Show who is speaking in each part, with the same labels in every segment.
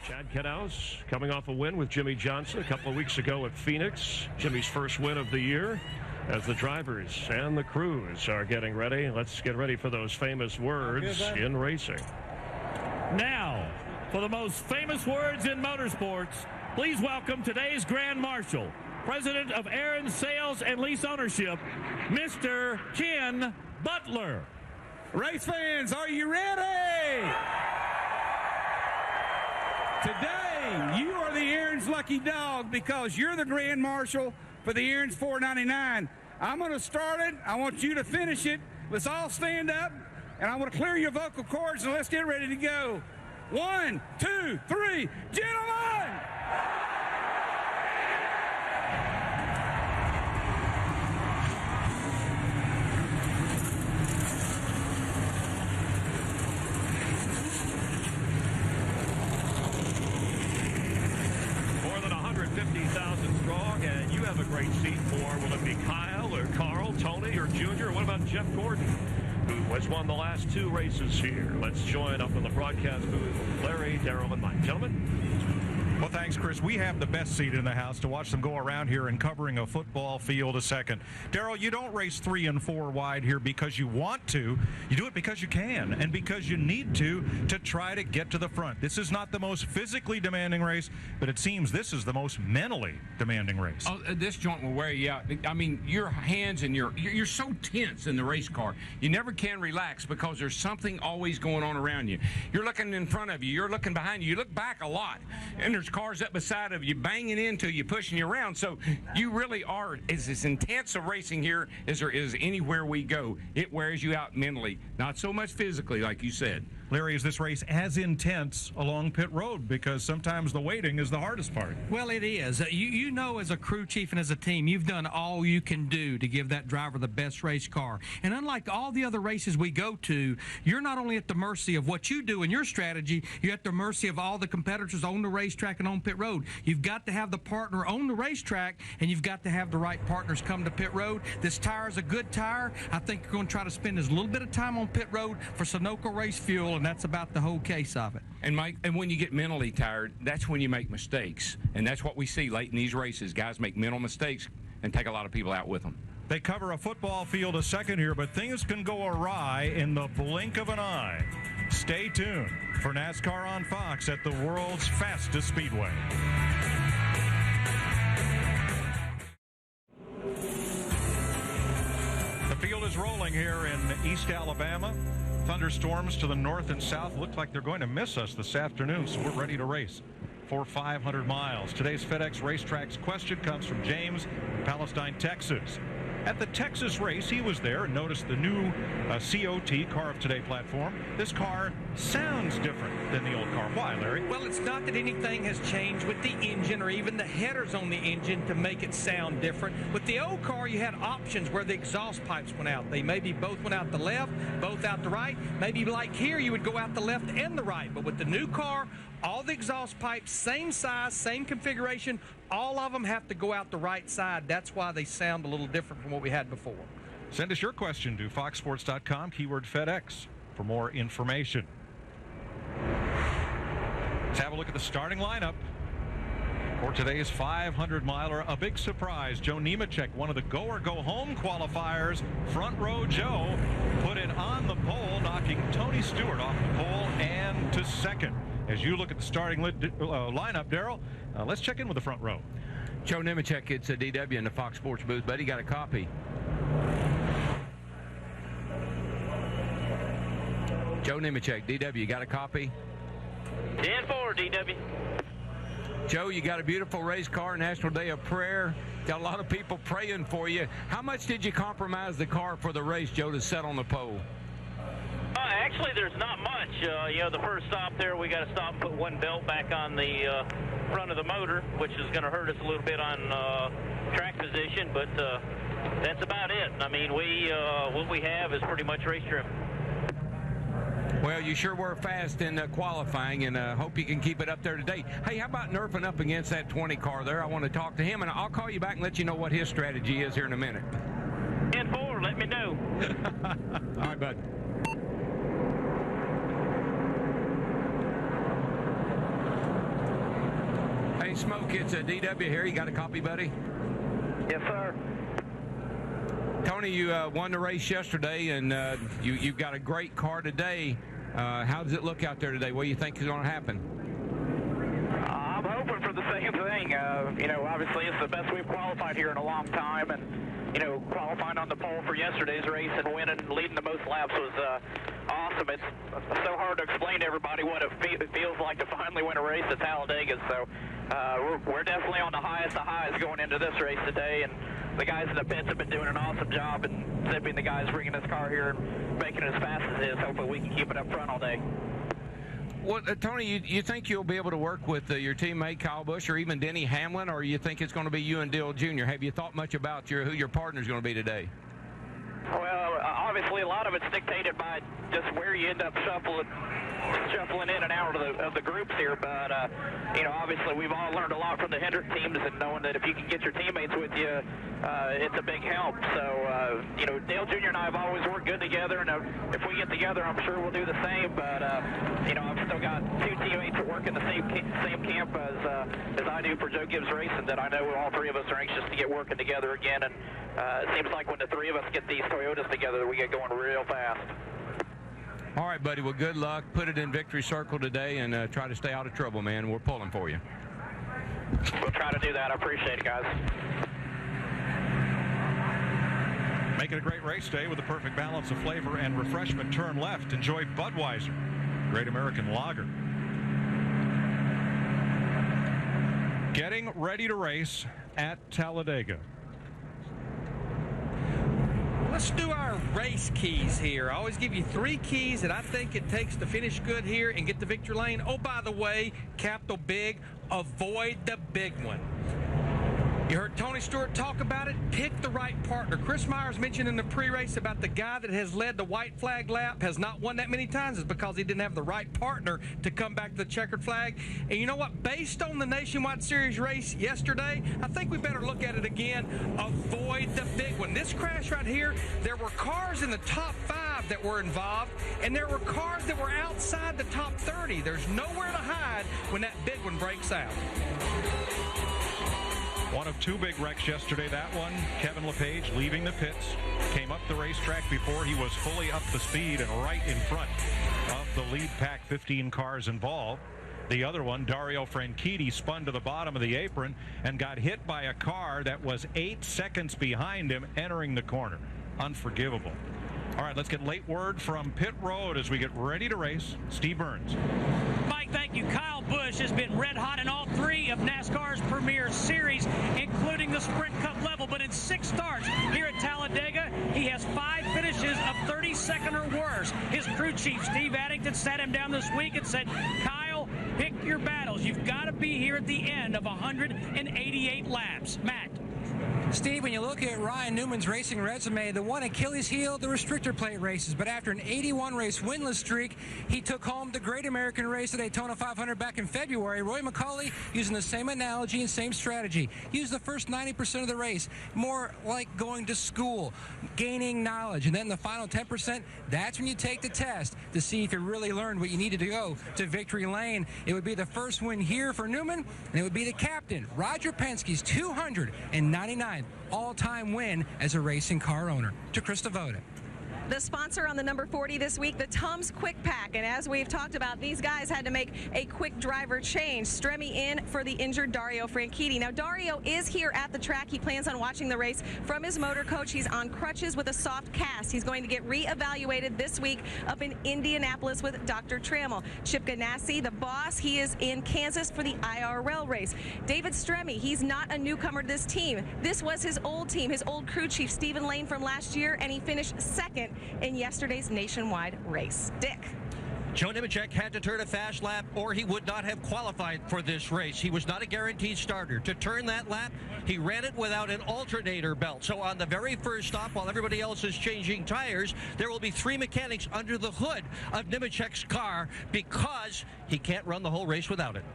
Speaker 1: Chad Knaus coming off a win with Jimmie Johnson a couple of weeks ago at Phoenix. Jimmy's first win of the year as the drivers and the crews are getting ready. Let's get ready for those famous words in racing.
Speaker 2: Now, for the most famous words in motorsports, please welcome today's Grand Marshal, President of Aaron's Sales and Lease Ownership, Mr. Ken Butler.
Speaker 3: Race fans, are you ready? Today, you are the Aaron's lucky dog because you're the Grand Marshal for the Aaron's 499. I'm going to start it. I want you to finish it. Let's all stand up, and I want to clear your vocal cords, and let's get ready to go. 1, 2, 3, gentlemen!
Speaker 1: And you have a great seat for, will it be Kyle or Carl, Tony or Junior? Or what about Jeff Gordon, who has won the last 2 races here? Let's join up in the broadcast booth, Larry, Darrell, and Mike. Gentlemen.
Speaker 4: Well, thanks, Chris. We have the best seat in the house to watch them go around here and covering a football field a second. Darrell, you don't race 3 and 4 wide here because you want to. You do it because you can and because you need to try to get to the front. This is not the most physically demanding race, but it seems this is the most mentally demanding race.
Speaker 5: Oh, this joint will wear you out. I mean, your hands and you're so tense in the race car. You never can relax because there's something always going on around you. You're looking in front of you. You're looking behind you. You look back a lot, and there's cars up beside of you banging into you, pushing you around. So you really are, it's as intense a racing here as there is anywhere we go. It wears you out mentally, not so much physically, like you said.
Speaker 4: Larry, is this race as intense along pit road? Because sometimes the waiting is the hardest part.
Speaker 6: Well, it is. You know, as a crew chief and as a team, you've done all you can do to give that driver the best race car. And unlike all the other races we go to, you're not only at the mercy of what you do in your strategy, you're at the mercy of all the competitors on the racetrack and on pit road. You've got to have the partner on the racetrack, and you've got to have the right partners come to pit road. This tire is a good tire. I think you're going to try to spend as little bit of time on pit road for Sunoco race fuel, and that's about the whole case of it.
Speaker 5: And Mike, and when you get mentally tired, that's when you make mistakes. And that's what we see late in these races. Guys make mental mistakes and take a lot of people out with them.
Speaker 4: They cover a football field a second here, but things can go awry in the blink of an eye. Stay tuned for NASCAR on Fox at the world's fastest speedway. The field is rolling here in East Alabama. Thunderstorms to the north and south look like they're going to miss us this afternoon, so we're ready to race for 500 miles. Today's FedEx Racetracks question comes from James in Palestine, Texas. At the Texas race, he was there and noticed the new COT, Car of Today platform. This car sounds different than the old car. Why, Larry?
Speaker 6: Well, it's not that anything has changed with the engine or even the headers on the engine to make it sound different. With the old car, you had options where the exhaust pipes went out. They maybe both went out the left, both out the right. Maybe like here, you would go out the left and the right. But with the new car, all the exhaust pipes, same size, same configuration, all of them have to go out the right side. That's why they sound a little different from what we had before.
Speaker 4: Send us your question to foxsports.com, keyword FedEx, for more information. Let's have a look at the starting lineup for today's 500-miler. A big surprise. Joe Nemechek, one of the go-or-go-home qualifiers. Front row Joe put it on the pole, knocking Tony Stewart off the pole and to second. As you look at the starting lineup, Darrell, let's check in with the front row.
Speaker 5: Joe Nemechek, it's a DW in the Fox Sports booth. Buddy, got a copy. Joe Nemechek, DW, got a copy?
Speaker 7: 10-4, DW.
Speaker 5: Joe, you got a beautiful race car, National Day of Prayer. Got a lot of people praying for you. How much did you compromise the car for the race, Joe, to set on the pole?
Speaker 7: Actually, there's not much. The first stop there, we got to stop and put one belt back on the front of the motor, which is going to hurt us a little bit on track position, but that's about it. I mean, what we have is pretty much race trim.
Speaker 5: Well, you sure were fast in qualifying, and hope you can keep it up there today. Hey, how about nerfing up against that 20 car there? I want to talk to him, and I'll call you back and let you know what his strategy is here in a minute.
Speaker 7: 10-4, let me know.
Speaker 5: All right, bud. Smoke, it's DW here. You got a copy, buddy?
Speaker 7: Yes, sir.
Speaker 5: Tony, you won the race yesterday, and you've got a great car today. How does it look out there today? What do you think is going to happen?
Speaker 7: I'm hoping for the same thing. Obviously it's the best we've qualified here in a long time, and qualifying on the pole for yesterday's race and winning and leading the most laps was awesome. It's so hard to explain to everybody what it feels like to finally win a race at Talladega. So we're definitely on the highest of highs going into this race today, and the guys in the pits have been doing an awesome job in zipping the guys bringing this car here and making it as fast as it is. Hopefully we can keep it up front all day.
Speaker 5: Well, Tony, you think you'll be able to work with your teammate Kyle Busch or even Denny Hamlin, or you think it's going to be you and Dale Jr.? Have you thought much about who your partner's going to be today?
Speaker 7: Well, obviously a lot of it's dictated by just where you end up shuffling in and out of the groups here, but obviously we've all learned a lot from the Hendrick teams, and knowing that if you can get your teammates with you, it's a big help. So Dale Jr. and I have always worked good together, and if we get together, I'm sure we'll do the same. But I've still got two teammates that work in the same camp as I do for Joe Gibbs Racing, that I know all three of us are anxious to get working together again. And it seems like when the three of us get these Toyotas together, we get going real fast.
Speaker 5: All right, buddy. Well, good luck. Put it in victory circle today and try to stay out of trouble, man. We're pulling for you.
Speaker 7: We'll try to do that. I appreciate it, guys.
Speaker 4: Make it a great race day with a perfect balance of flavor and refreshment. Turn left. Enjoy Budweiser, Great American Lager. Getting ready to race at Talladega.
Speaker 6: Let's do our race keys here. I always give you 3 keys that I think it takes to finish good here and get to victory lane. Oh, by the way, capital big, avoid the big one. You heard Tony Stewart talk about it. Pick the right partner. Chris Myers mentioned in the pre-race about the guy that has led the white flag lap has not won that many times. It's because he didn't have the right partner to come back to the checkered flag. And you know what? Based on the Nationwide Series race yesterday, I think we better look at it again. Avoid the big one. This crash right here, there were cars in the top 5 that were involved, and there were cars that were outside the top 30. There's nowhere to hide when that big one breaks out.
Speaker 4: One of 2 big wrecks yesterday. That one, Kevin LePage leaving the pits, came up the racetrack before he was fully up to speed and right in front of the lead pack 15 cars involved. The other one, Dario Franchitti, spun to the bottom of the apron and got hit by a car that was 8 seconds behind him entering the corner. Unforgivable. All right, let's get late word from pit road as we get ready to race. Steve Burns.
Speaker 8: Mike, thank you. Kyle Busch has been red hot in all 3 of NASCAR's premier series, including the Sprint Cup level. But in 6 starts here at Talladega, he has 5 finishes of 32nd or worse. His crew chief, Steve Addington, sat him down this week and said, Kyle, pick your battles. You've got to be here at the end of 188 laps. Matt.
Speaker 9: Steve, when you look at Ryan Newman's racing resume, the one Achilles heel, the restrictor plate races. But after an 81-race winless streak, he took home the Great American Race at Daytona 500 back in February. Roy McCauley, using the same analogy and same strategy, used the first 90% of the race, more like going to school, gaining knowledge. And then the final 10%, that's when you take the test to see if you really learned what you needed to go to victory lane. It would be the first win here for Newman, and it would be the captain, Roger Penske's 299th all-time win as a racing car owner. To Chris Devoda.
Speaker 10: The sponsor on the number 40 this week, the Tums Quick Pack. And as we've talked about, these guys had to make a quick driver change. Stremme in for the injured Dario Franchitti. Now, Dario is here at the track. He plans on watching the race from his motor coach. He's on crutches with a soft cast. He's going to get re-evaluated this week up in Indianapolis with Dr. Trammell. Chip Ganassi, the boss, he is in Kansas for the IRL race. David Stremme, he's not a newcomer to this team. This was his old team, his old crew chief, Stephen Lane, from last year, and he finished second in yesterday's nationwide race. Dick.
Speaker 11: Joe Nemechek had to turn a fast lap or he would not have qualified for this race. He was not a guaranteed starter. To turn that lap, he ran it without an alternator belt. So on the very first stop, while everybody else is changing tires, there will be 3 mechanics under the hood of Nemechek's car because he can't run the whole race without it.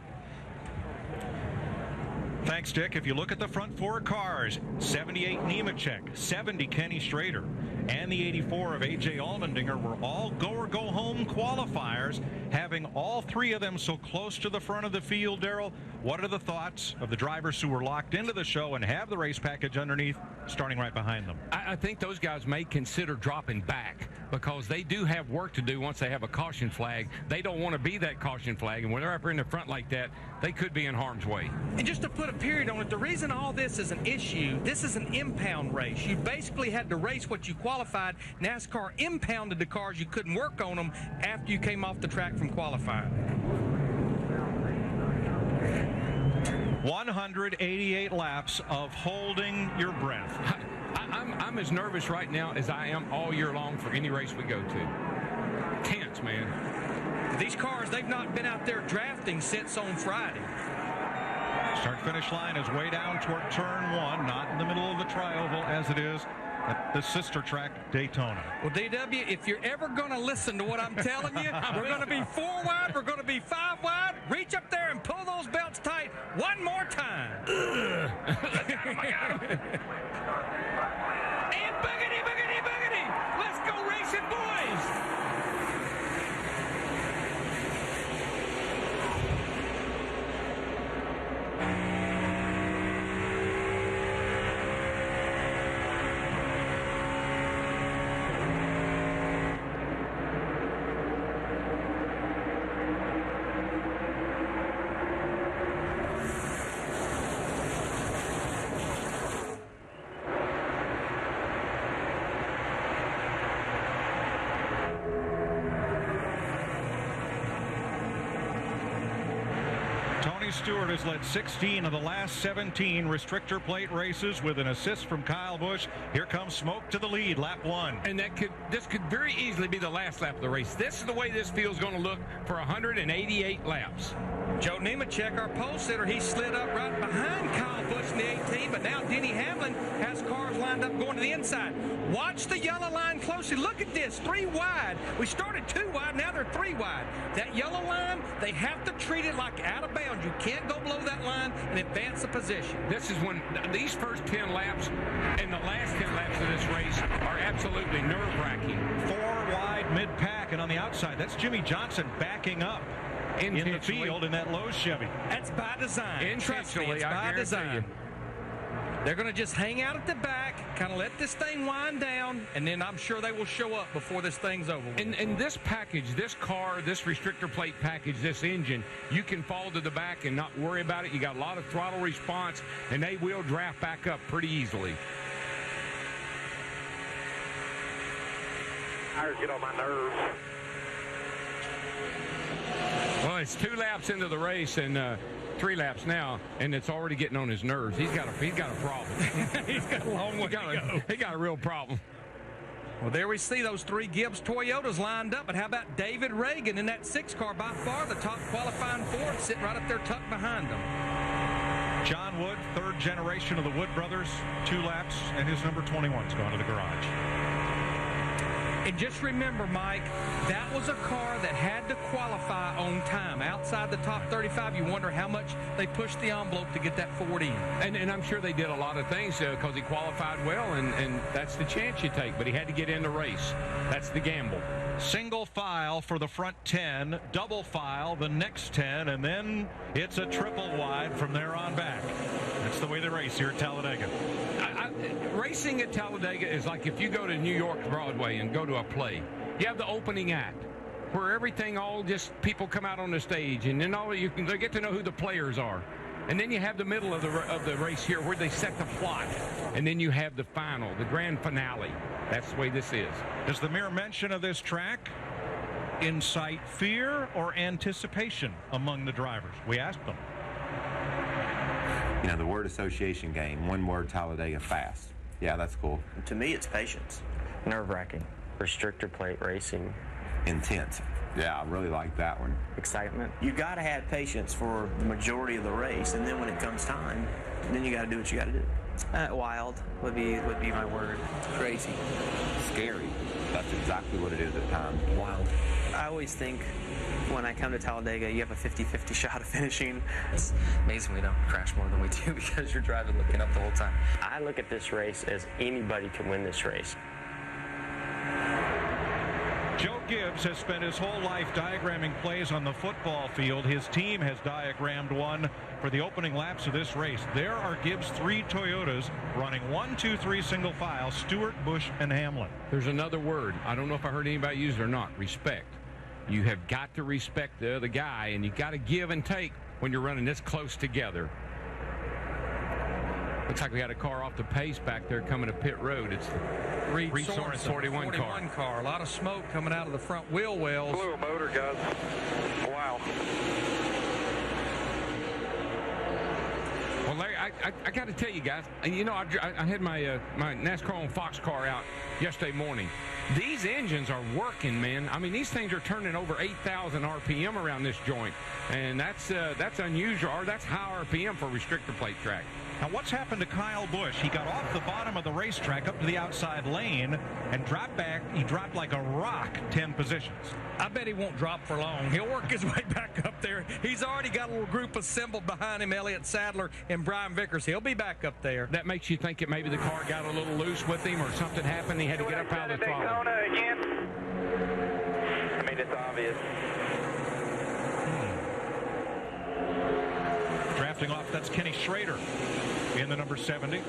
Speaker 4: Thanks, Dick. If you look at the front 4 cars, 78 Nemechek, 70 Kenny Strader, and the 84 of A.J. Allmendinger were all go-or-go-home qualifiers, having all three of them so close to the front of the field. Darrell, what are the thoughts of the drivers who were locked into the show and have the race package underneath, starting right behind them?
Speaker 5: I think those guys may consider dropping back because they do have work to do once they have a caution flag. They don't want to be that caution flag, and when they're up in the front like that, they could be in harm's way.
Speaker 6: And just to put a period on it, the reason all this is an issue, this is an impound race. You basically had to race what you qualified. NASCAR impounded the cars. You couldn't work on them after you came off the track from qualifying.
Speaker 4: 188 laps of holding your breath.
Speaker 5: I'm as nervous right now as I am all year long for any race we go to. Tense, man.
Speaker 6: These cars, they've not been out there drafting since on Friday.
Speaker 4: Start-finish line is way down toward turn 1, not in the middle of the tri-oval as it is at the sister track, Daytona.
Speaker 6: Well, DW, if you're ever going to listen to what I'm telling you, we're going to be 4 wide, we're going to be 5 wide. Reach up there and pull those belts tight one more time. And boogity, boogity, boogity. Let's go racing, boys.
Speaker 4: Stewart has led 16 of the last 17 restrictor plate races with an assist from Kyle Busch. Here comes smoke to the lead, lap 1.
Speaker 5: And this could very easily be the last lap of the race. This is the way this field's going to look for 188 laps.
Speaker 6: Joe Nemechek, our pole sitter, he slid up right behind Kyle Busch in the 18, but now Denny Hamlin has cars lined up going to the inside. Watch the yellow line closely. Look at this, 3 wide. We started 2 wide, now they're 3 wide. That yellow line, they have to treat it like out of bounds. You can't go below that line and advance the position.
Speaker 5: This is when these first 10 laps and the last 10 laps of this race are absolutely nerve-wracking.
Speaker 4: 4 wide mid-pack, and on the outside, that's Jimmy Johnson backing up in the field in that Lowe's Chevy.
Speaker 6: That's by design. Trust me, it's by design. They're going to just hang out at the back, kind of let this thing wind down, and then I'm sure they will show up before this thing's over.
Speaker 5: And this package, this car, this restrictor plate package, this engine, you can fall to the back and not worry about it. You got a lot of throttle response, and they will draft back up pretty easily.
Speaker 7: Tires get on my nerves.
Speaker 5: Well, it's 2 laps into the race and 3 laps now, and it's already getting on his nerves. He's got a problem.
Speaker 6: He's got a long way to go.
Speaker 5: He got a real problem.
Speaker 6: Well, there we see those 3 Gibbs Toyotas lined up, but how about David Reagan in that 6 car, by far the top qualifying Ford, sitting right up there tucked behind them.
Speaker 4: John Wood, 3rd generation of the Wood brothers, 2 laps, and his number 21's gone to the garage.
Speaker 6: And just remember, Mike, that was a car that had to qualify on time. Outside the top 35, you wonder how much they pushed the envelope to get that Ford in.
Speaker 5: And I'm sure they did a lot of things because he qualified well, and that's the chance you take. But he had to get in the race. That's the gamble.
Speaker 4: Single file for the front 10, double file the next 10, and then it's a triple wide from there on back. That's the way they race here at Talladega.
Speaker 5: Racing at Talladega is like if you go to New York Broadway and go to a play. You have the opening act where everything all just people come out on the stage, and then they get to know who the players are. And then you have the middle of the race here where they set the plot. And then you have the final, the grand finale. That's the way this is.
Speaker 4: Does the mere mention of this track incite fear or anticipation among the drivers? We asked them.
Speaker 12: You know, the word association game, one word, Talladega, fast. Yeah, that's cool.
Speaker 13: To me, it's patience. Nerve-wracking. Restrictor plate racing.
Speaker 12: Intense. Yeah, I really like that one.
Speaker 13: Excitement. You got to have patience for the majority of the race, and then when it comes time, then you got to do what you got to do. Wild would be my word. Crazy.
Speaker 12: Scary. That's exactly what it is at times.
Speaker 13: Wild. I always think when I come to Talladega, you have a 50-50 shot of finishing. It's amazing we don't crash more than we do because you're driving looking up the whole time. I look at this race as anybody can win this race.
Speaker 4: Joe Gibbs has spent his whole life diagramming plays on the football field. His team has diagrammed one for the opening laps of this race. There are Gibbs' 3 Toyotas running 1, 2, 3 single file, Stewart, Busch, and Hamlin.
Speaker 5: There's another word. I don't know if I heard anybody use it or not. Respect. You have got to respect the other guy, and you got to give and take when you're running this close together. Looks like we had a car off the pace back there coming to pit road. It's the Reed Sorensen 41 car.
Speaker 6: A lot of smoke coming out of the front wheel wells.
Speaker 14: Blue motor, guys. Wow.
Speaker 5: Well, Larry, I got to tell you guys, you know, I had my my NASCAR on Fox car out yesterday morning. These engines are working, man. I mean, these things are turning over 8,000 RPM around this joint, and that's unusual, or that's high RPM for a restrictor plate track.
Speaker 4: Now, what's happened to Kyle Busch? He got off the bottom of the racetrack up to the outside lane and dropped back. He dropped like a rock 10 positions.
Speaker 6: I bet he won't drop for long. He'll work his way back up there. He's already got a little group assembled behind him, Elliott Sadler and Brian Vickers. He'll be back up there.
Speaker 5: That makes you think that maybe the car got a little loose with him or something happened. He had to get up out of the throttle.
Speaker 14: Daytona again. I mean, it's obvious.
Speaker 4: Drafting off, that's Kenny Schrader in the number 70.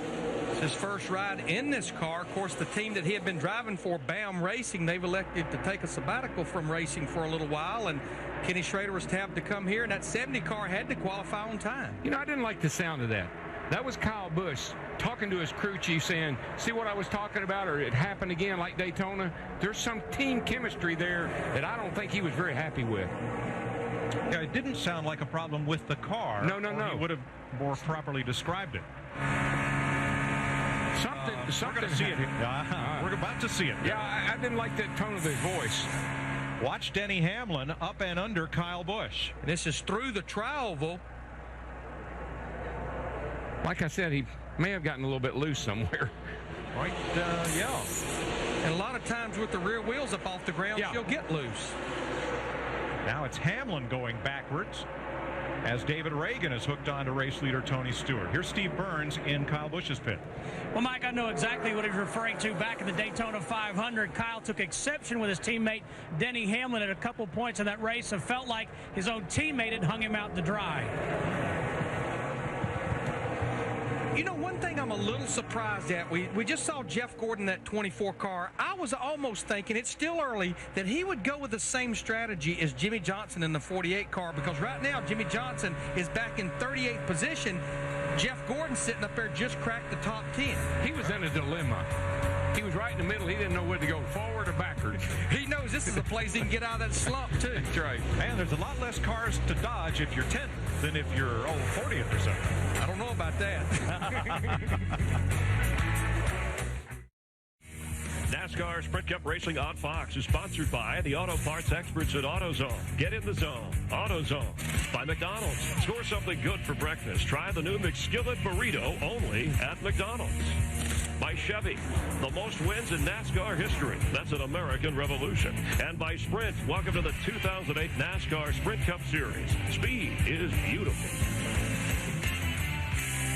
Speaker 6: It's his first ride in this car. Of course, the team that he had been driving for, BAM Racing, they've elected to take a sabbatical from racing for a little while, and Kenny Schrader was tapped to come here, and that 70 car had to qualify on time.
Speaker 5: You know, I didn't like the sound of that. That was Kyle Busch talking to his crew chief saying, see what I was talking about, or it happened again like Daytona. There's some team chemistry there that I don't think he was very happy with.
Speaker 4: Yeah, it didn't sound like a problem with the car.
Speaker 5: No.
Speaker 4: He would have more properly described it.
Speaker 5: Something.
Speaker 4: We're going to see it. We're about to see it.
Speaker 5: Yeah, I didn't like that tone of his voice.
Speaker 4: Watch Denny Hamlin up and under Kyle Busch.
Speaker 6: This is through the tri-oval.
Speaker 5: Like I said, he may have gotten a little bit loose somewhere.
Speaker 4: Right, yeah.
Speaker 6: And a lot of times with the rear wheels up off the ground, she'll get loose.
Speaker 4: Now it's Hamlin going backwards as David Reagan is hooked on to race leader Tony Stewart. Here's Steve Burns in Kyle Busch's pit.
Speaker 8: Well, Mike, I know exactly what he's referring to. Back in the Daytona 500, Kyle took exception with his teammate Denny Hamlin at a couple points in that race and felt like his own teammate had hung him out to dry.
Speaker 6: You know, one thing I'm a little surprised at, we just saw Jeff Gordon, that 24 car. I was almost thinking, it's still early, that he would go with the same strategy as Jimmy Johnson in the 48 car, because right now Jimmy Johnson is back in 38th position. Jeff Gordon sitting up there just cracked the top 10.
Speaker 5: He was in a dilemma. He was right in the middle. He didn't know whether to go forward or backwards.
Speaker 6: He knows this is a place he can get out of that slump, too.
Speaker 5: That's right.
Speaker 4: And there's a lot less cars to dodge if you're 10th than if you're 40th or something.
Speaker 6: I don't know about that.
Speaker 1: NASCAR Sprint Cup Racing on Fox is sponsored by the auto parts experts at AutoZone. Get in the zone. AutoZone. By McDonald's. Score something good for breakfast. Try the new McSkillet Burrito only at McDonald's. By Chevy, the most wins in NASCAR history. That's an American revolution. And by Sprint, welcome to the 2008 NASCAR Sprint Cup Series. Speed is beautiful.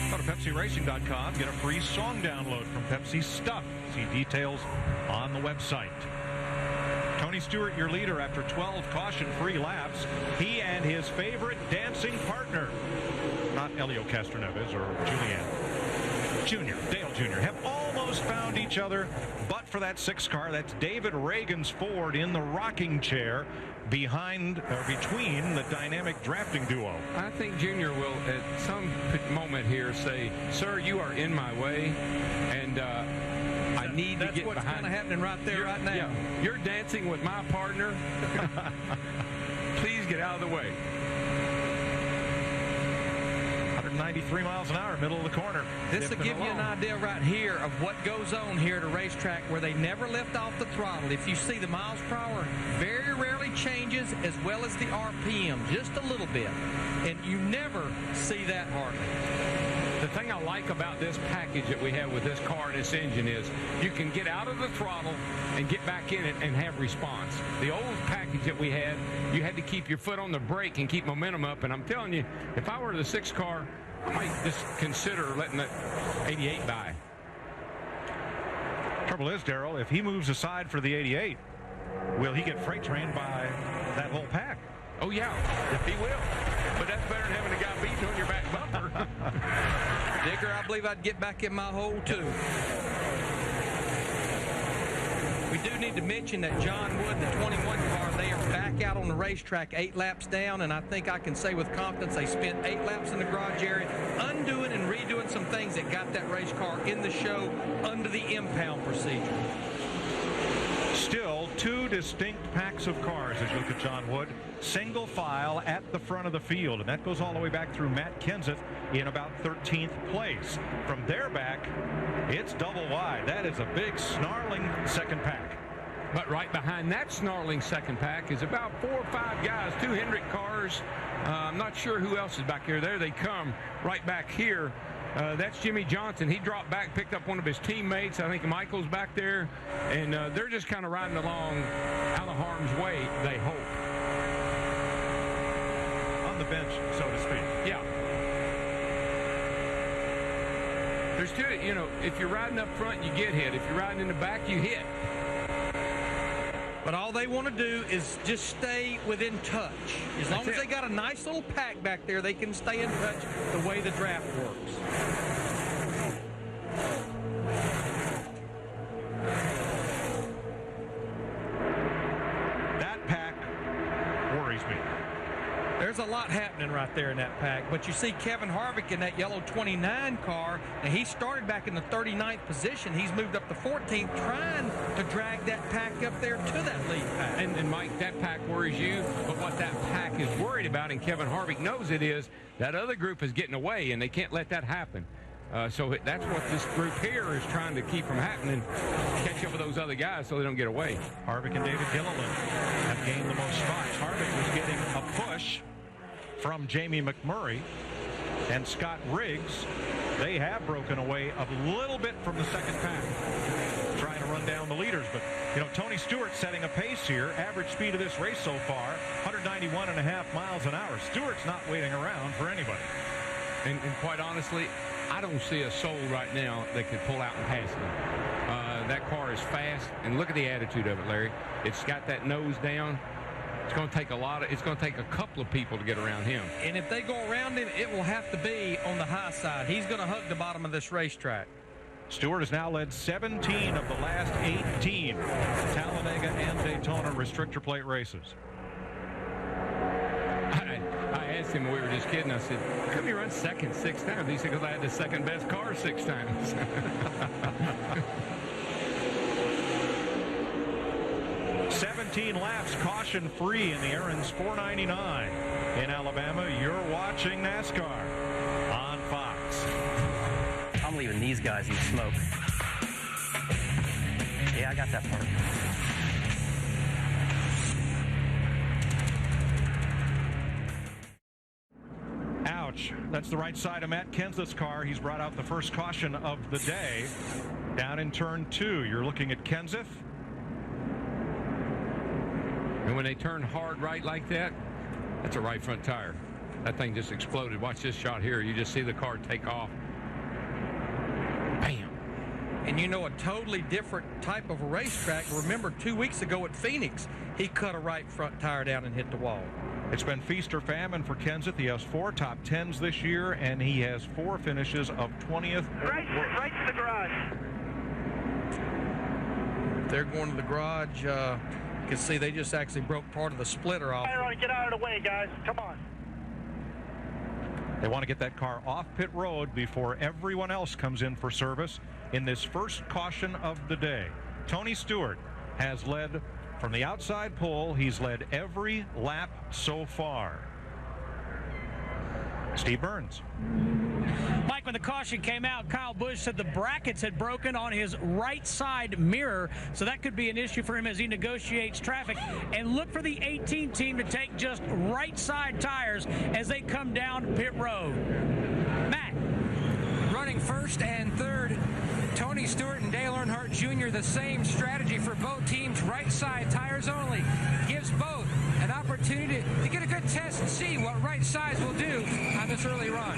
Speaker 4: Go to PepsiRacing.com. Get a free song download from Pepsi Stuff. See details on the website. Tony Stewart, your leader after 12 caution-free laps. He and his favorite dancing partner, not Elio Castroneves or Dale Jr., have almost found each other, but for that 6 car, that's David Reagan's Ford in the rocking chair between the dynamic drafting duo.
Speaker 5: I think Junior will at some moment here say, sir, you are in my way, and I need to get behind.
Speaker 6: That's what's kind of happening right there, right now.
Speaker 5: Yeah, you're dancing with my partner. Please get out of the way.
Speaker 4: 193 miles an hour, middle of the corner.
Speaker 6: This will give you an idea right here of what goes on here at a racetrack where they never lift off the throttle. If you see the miles per hour, very rarely changes, as well as the RPM, just a little bit. And you never see that hardly.
Speaker 5: The thing I like about this package that we have with this car and this engine is you can get out of the throttle and get back in it and have response. The old package that we had, you had to keep your foot on the brake and keep momentum up. And I'm telling you, if I were the 6 car, I might just consider letting that 88 by.
Speaker 4: Trouble is, Darrell, if he moves aside for the 88, will he get freight trained by that whole pack?
Speaker 5: Oh, yeah, he will. But that's better than having a guy beating on your back bumper.
Speaker 6: Digger, I believe I'd get back in my hole, too. We do need to mention that John Wood, the 21 car, they are back out on the racetrack 8 laps down, and I think I can say with confidence they spent 8 laps in the garage area undoing and redoing some things that got that race car in the show under the impound procedure.
Speaker 4: Still 2 distinct packs of cars as you look at John Wood. Single file at the front of the field, and that goes all the way back through Matt Kenseth in about 13th place. From there back, it's double wide. That is a big, snarling second pack.
Speaker 5: But right behind that snarling second pack is about 4 or 5 guys, 2 Hendrick cars. I'm not sure who else is back here. There they come right back here. That's Jimmy Johnson. He dropped back, picked up one of his teammates. I think Michael's back there. And they're just kind of riding along out of harm's way, they hope.
Speaker 4: On the bench, so to speak.
Speaker 5: Yeah. There's 2, if you're riding up front, you get hit. If you're riding in the back, you hit.
Speaker 6: But all they want to do is just stay within touch. As long as they got a nice little pack back there, they can stay in touch the way the draft works.
Speaker 4: That pack worries me.
Speaker 6: There's a lot happening right there in that pack. But you see Kevin Harvick in that yellow 29 car, and he started back in the 39th position. He's moved up to 14th, trying to drag that pack up there to that lead pack.
Speaker 5: And Mike, that pack worries you, but what that pack is worried about, and Kevin Harvick knows it, is that other group is getting away, and they can't let that happen. So that's what this group here is trying to keep from happening, catch up with those other guys so they don't get away.
Speaker 4: Harvick and David Gilliland have gained the most spots. Harvick was getting a push from Jamie McMurray and Scott Riggs. They have broken away a little bit from the second pack, trying to run down the leaders. But, Tony Stewart setting a pace here. Average speed of this race so far, 191.5 miles an hour. Stewart's not waiting around for anybody.
Speaker 5: And quite honestly, I don't see a soul right now that could pull out and pass him. That car is fast, and look at the attitude of it, Larry. It's got that nose down. It's going to take it's going to take a couple of people to get around him.
Speaker 6: And if they go around him, it will have to be on the high side. He's going to hug the bottom of this racetrack.
Speaker 4: Stewart has now led 17 of the last 18 Talladega and Daytona restrictor plate races.
Speaker 5: I asked him, we were just kidding, I said, how come you run second 6 times? He said, because I had the second best car 6 times.
Speaker 4: 17 laps caution-free in the Aaron's 499 in Alabama. You're watching NASCAR on Fox.
Speaker 13: I'm leaving these guys in the smoke. Yeah, I got that part.
Speaker 4: Ouch. That's the right side of Matt Kenseth's car. He's brought out the first caution of the day. Down in turn 2, you're looking at Kenseth.
Speaker 5: And when they turn hard right like that, that's a right front tire. That thing just exploded. Watch this shot here. You just see the car take off. Bam.
Speaker 6: And a totally different type of a racetrack. Remember, 2 weeks ago at Phoenix, he cut a right front tire down and hit the wall.
Speaker 4: It's been feast or famine for Kenseth. He has 4 top 10s this year, and he has 4 finishes of 20th.
Speaker 14: Right to the garage.
Speaker 6: They're going to the garage. You can see they just actually broke part of the splitter off.
Speaker 14: Get out of the way, guys. Come on.
Speaker 4: They want to get that car off pit road before everyone else comes in for service in this first caution of the day. Tony Stewart has led from the outside pole. He's led every lap so far. Steve Burns.
Speaker 8: Mike, when the caution came out, Kyle Busch said the brackets had broken on his right side mirror, so that could be an issue for him as he negotiates traffic. And look for the 18 team to take just right side tires as they come down pit road. Matt.
Speaker 9: Running first and third, Tony Stewart and Dale Earnhardt Jr. The same strategy for both teams, right side tires only. Gives both an opportunity to get a good test and see what right sides will do on this early run.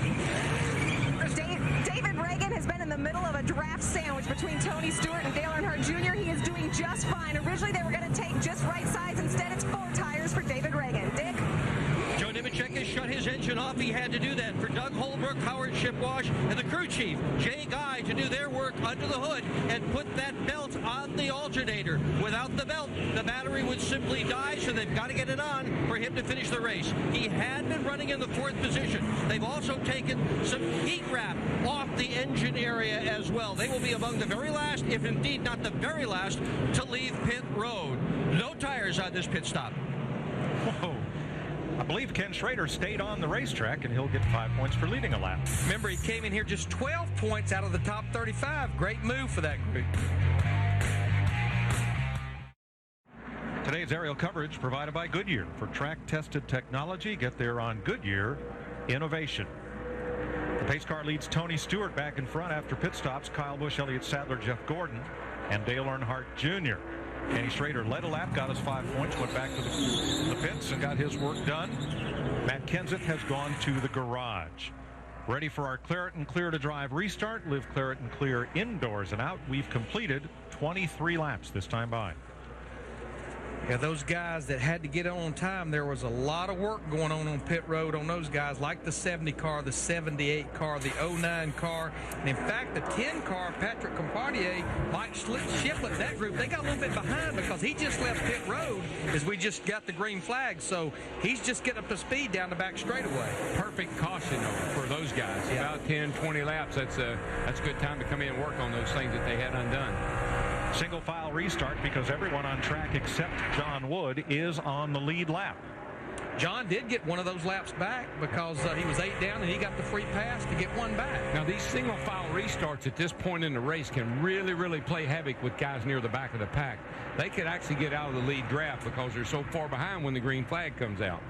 Speaker 10: David Reagan has been in the middle of a draft sandwich between Tony Stewart and Dale Earnhardt Jr. He is doing just fine. line. Originally, they were going to take just right sides. Instead, it's 4 tires for David Reagan. Dick?
Speaker 11: Joe Nemechek has shut his engine off. He had to do that for Doug Holbrook, Howard Shipwash, and the crew chief, Jay Guy, to do their work under the hood and put that belt on the alternator. Without the belt, the battery would simply die, so they've got to get it on for him to finish the race. He had been running in the 4th position. They've also taken some heat wrap off the engine area as well. They will be among the very last, if indeed not the very last, to leave pit road. No tires on this pit stop.
Speaker 4: Whoa. I believe Ken Schrader stayed on the racetrack, and he'll get 5 points for leading a lap.
Speaker 6: Remember, he came in here just 12 points out of the top 35. Great move for that group.
Speaker 4: Today's aerial coverage provided by Goodyear. For track-tested technology, get there on Goodyear Innovation. The pace car leads Tony Stewart back in front after pit stops. Kyle Busch, Elliott Sadler, Jeff Gordon, and Dale Earnhardt Jr. Kenny Schrader led a lap, got his 5 points, went back to the pits and got his work done. Matt Kenseth has gone to the garage. Ready for our Claret and Clear to Drive restart. Live Claret and Clear indoors and out. We've completed 23 laps this time by.
Speaker 6: Yeah, those guys that had to get on time, there was a lot of work going on pit road on those guys, like the 70 car, the 78 car, the 09 car, and in fact, the 10 car, Patrick Compardier, Mike Shiplett, that group, they got a little bit behind because he just left pit road as we just got the green flag, so he's just getting up to speed down the back straightaway.
Speaker 5: Perfect caution for those guys. Yeah. About 10, 20 laps, that's a good time to come in and work on those things that they had undone.
Speaker 4: Single file restart because everyone on track except John Wood is on the lead lap.
Speaker 6: John did get one of those laps back because he was 8 down and he got the free pass to get one back.
Speaker 5: Now these single file restarts at this point in the race can really play havoc with guys near the back of the pack. They could actually get out of the lead draft because they're so far behind when the green flag comes out.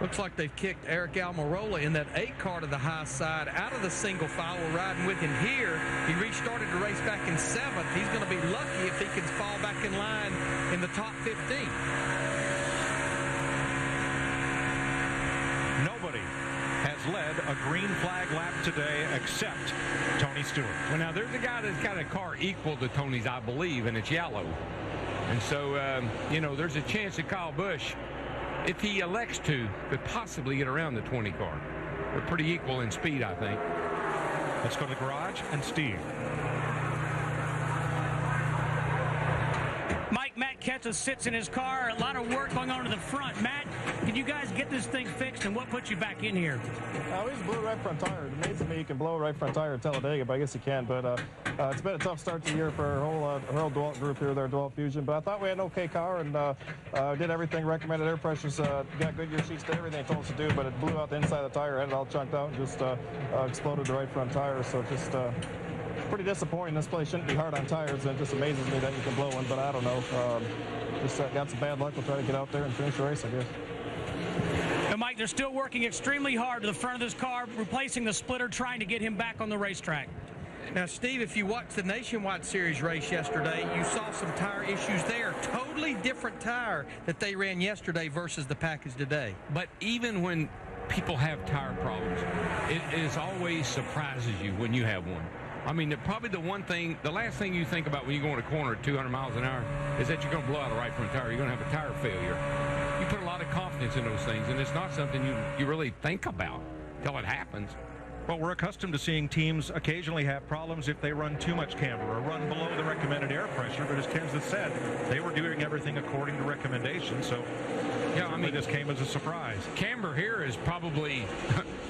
Speaker 6: Looks like they've kicked Eric Almirola in that 8 car to the high side out of the single file. We're riding with him here. He restarted the race back in 7th. He's going to be lucky if he can fall back in line in the top 15.
Speaker 4: Nobody has led a green flag lap today except Tony Stewart.
Speaker 5: Well, now there's a guy that's got a car equal to Tony's, I believe, and it's yellow. And so, there's a chance that Kyle Busch, if he elects to, could possibly get around the 20 car. They're pretty equal in speed, I think.
Speaker 4: Let's go to the garage and Steve.
Speaker 8: Matt Kenseth sits in his car. A lot of work going on in the front. Matt, can you guys get this thing fixed, and what put you back in here?
Speaker 15: We just blew a right front tire. It's amazing me you can blow a right front tire at Talladega, but I guess you can. But it's been a tough start to the year for our whole DeWalt group here, their DeWalt Fusion. But I thought we had an okay car and did everything. Recommended air pressures, got Goodyear sheets, did everything it told us to do, but it blew out the inside of the tire, had it all chunked out, and just exploded the right front tire. So just pretty disappointing. This place shouldn't be hard on tires, and it just amazes me that you can blow one, but I don't know. Just got some bad luck. We'll try to get out there and finish the race, I guess.
Speaker 8: Now, Mike, they're still working extremely hard to the front of this car, replacing the splitter, trying to get him back on the racetrack.
Speaker 6: Now, Steve, if you watched the Nationwide Series race yesterday, you saw some tire issues there. Totally different tire that they ran yesterday versus the package today.
Speaker 5: But even when people have tire problems, it always surprises you when you have one. I mean, probably the last thing you think about when you go in a corner at 200 miles an hour is that you're going to blow out a right front tire. You're going to have a tire failure. You put a lot of confidence in those things, and it's not something you really think about until it happens.
Speaker 4: Well, we're accustomed to seeing teams occasionally have problems if they run too much camber or run below the recommended air pressure. But as Kenseth said, they were doing everything according to recommendations. So, yeah, I mean, this came as a surprise.
Speaker 5: Camber here is probably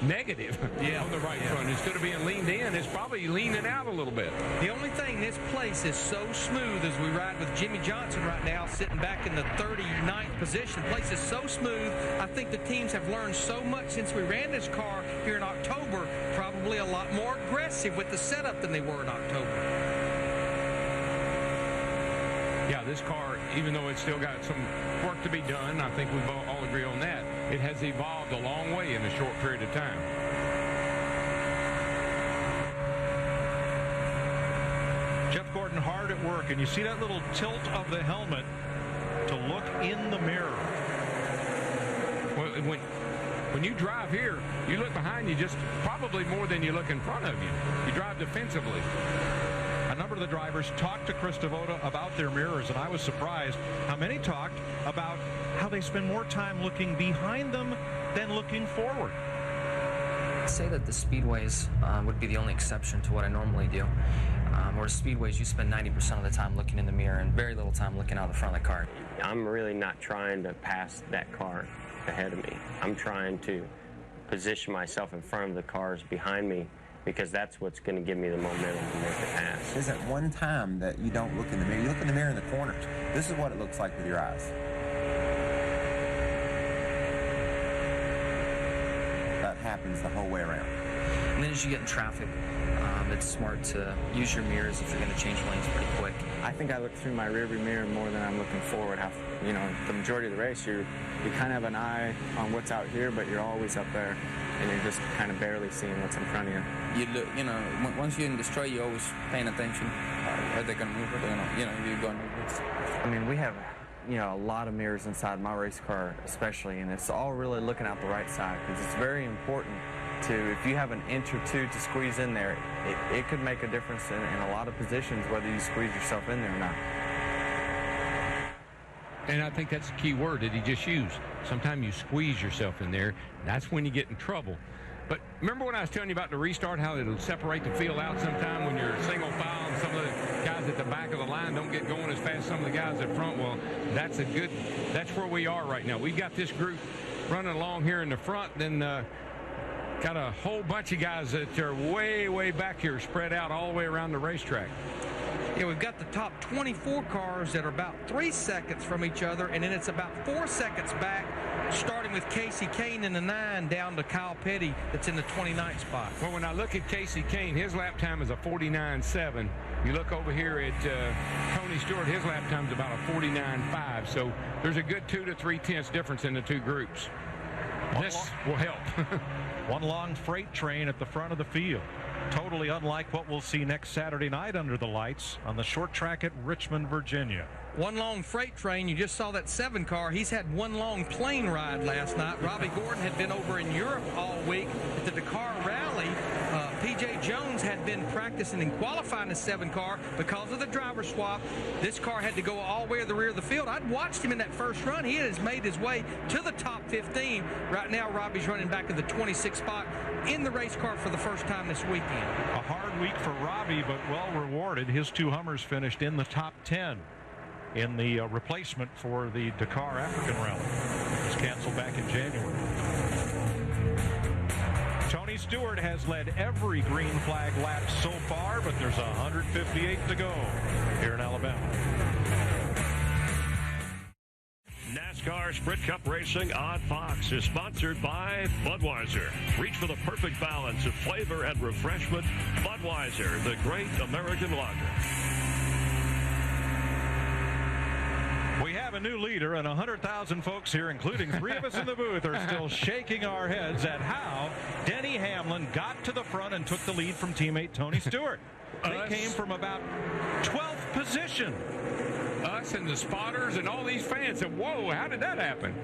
Speaker 5: negative on the right front. Instead of being leaned in, it's probably leaning out a little bit.
Speaker 6: The only thing, this place is so smooth as we ride with Jimmy Johnson right now, sitting back in the 39th position. The place is so smooth. I think the teams have learned so much since we ran this car here in October. Probably a lot more aggressive with the setup than they were in October.
Speaker 5: Yeah, this car, even though it's still got some work to be done, I think we all agree on that, it has evolved a long way in a short period of time.
Speaker 4: Jeff Gordon hard at work, and you see that little tilt of the helmet to look in the mirror.
Speaker 5: Well, when you drive here, you look behind you just probably more than you look in front of you. You drive defensively.
Speaker 4: a number of the drivers talked to Chris Devoda about their mirrors, and I was surprised how many talked about how they spend more time looking behind them than looking forward.
Speaker 16: I'd say that the speedways would be the only exception to what I normally do. Where speedways, you spend 90% of the time looking in the mirror and very little time looking out the front of the car.
Speaker 17: I'm really not trying to pass that car ahead of me. I'm trying to position myself in front of the cars behind me, because that's what's going to give me the momentum to make the pass.
Speaker 12: There's that one time that you don't look in the mirror. You look in the mirror in the corners. This is what it looks like with your eyes. That happens the whole way around.
Speaker 16: And then as you get in traffic, it's smart to use your mirrors if you're going to change lanes pretty quick.
Speaker 18: I think I look through my rearview mirror more than I'm looking forward. You know, the majority of the race, you kind of have an eye on what's out here, but you're always up there, and you're just kind of barely seeing what's in front of you.
Speaker 19: You look, you know, once you're in the straight, you're always paying attention. Are they going to move? Are they going to, you know, you're going to.
Speaker 18: I mean, we have, you know, a lot of mirrors inside my race car, especially, and it's all really looking out the right side, because it's very important to, if you have an inch or two to squeeze in there, it could make a difference in a lot of positions, whether you squeeze yourself in there or not.
Speaker 5: And I think that's the key word that he just used. Sometimes you squeeze yourself in there. That's when you get in trouble. But remember when I was telling you about the restart, how it'll separate the field out sometime when you're single file and some of the guys at the back of the line don't get going as fast as some of the guys at front? Well, that's where we are right now. We've got this group running along here in the front, then got a whole bunch of guys that are way, way back here spread out all the way around the racetrack.
Speaker 6: Yeah, we've got the top 24 cars that are about 3 seconds from each other, and then it's about 4 seconds back, starting with Casey Kane in the 9 down to Kyle Petty that's in the 29th spot.
Speaker 5: Well, when I look at Casey Kane, his lap time is a 49.7. You look over here at Tony Stewart, his lap time is about a 49.5. So there's a good 2 to 3 tenths difference in the two groups. This will help.
Speaker 4: One long freight train at the front of the field. Totally unlike what we'll see next Saturday night under the lights on the short track at Richmond, Virginia.
Speaker 6: One long freight train. You just saw that 7 car. He's had one long plane ride last night. Robbie Gordon had been over in Europe all week at the Dakar Rally. P.J. Jones had been practicing and qualifying the 7 car because of the driver swap. This car had to go all the way to the rear of the field. I'd watched him in that first run. He has made his way to the top 15. Right now, Robbie's running back to the 26th spot in the race car for the first time this weekend.
Speaker 4: A hard week for Robbie, but well rewarded. His 2 Hummers finished in the top 10 in the replacement for the Dakar African Rally. It was canceled back in January. Tony Stewart has led every green flag lap so far, but there's 158 to go here in Alabama.
Speaker 1: NASCAR Sprint Cup Racing on Fox is sponsored by Budweiser. Reach for the perfect balance of flavor and refreshment. Budweiser, the great American lager.
Speaker 4: We have a new leader, and 100,000 folks here, including 3 of us in the booth, are still shaking our heads at how Denny Hamlin got to the front and took the lead from teammate Tony Stewart. They came from about 12th position.
Speaker 5: Us and the spotters and all these fans said, whoa, how did that happen?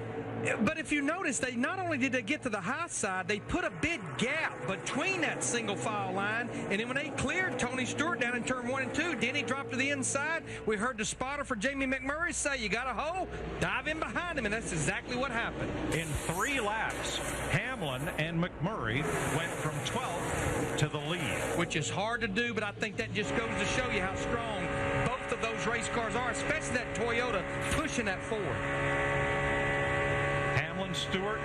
Speaker 6: But if you notice, they not only did they get to the high side, they put a big gap between that single file line. And then when they cleared Tony Stewart down in turn 1 and 2, Denny dropped to the inside. We heard the spotter for Jamie McMurray say, you got a hole, dive in behind him. And that's exactly what happened.
Speaker 4: In 3 laps, Hamlin and McMurray went from 12th to the lead.
Speaker 6: Which is hard to do, but I think that just goes to show you how strong both of those race cars are, especially that Toyota pushing that forward.
Speaker 4: Stewart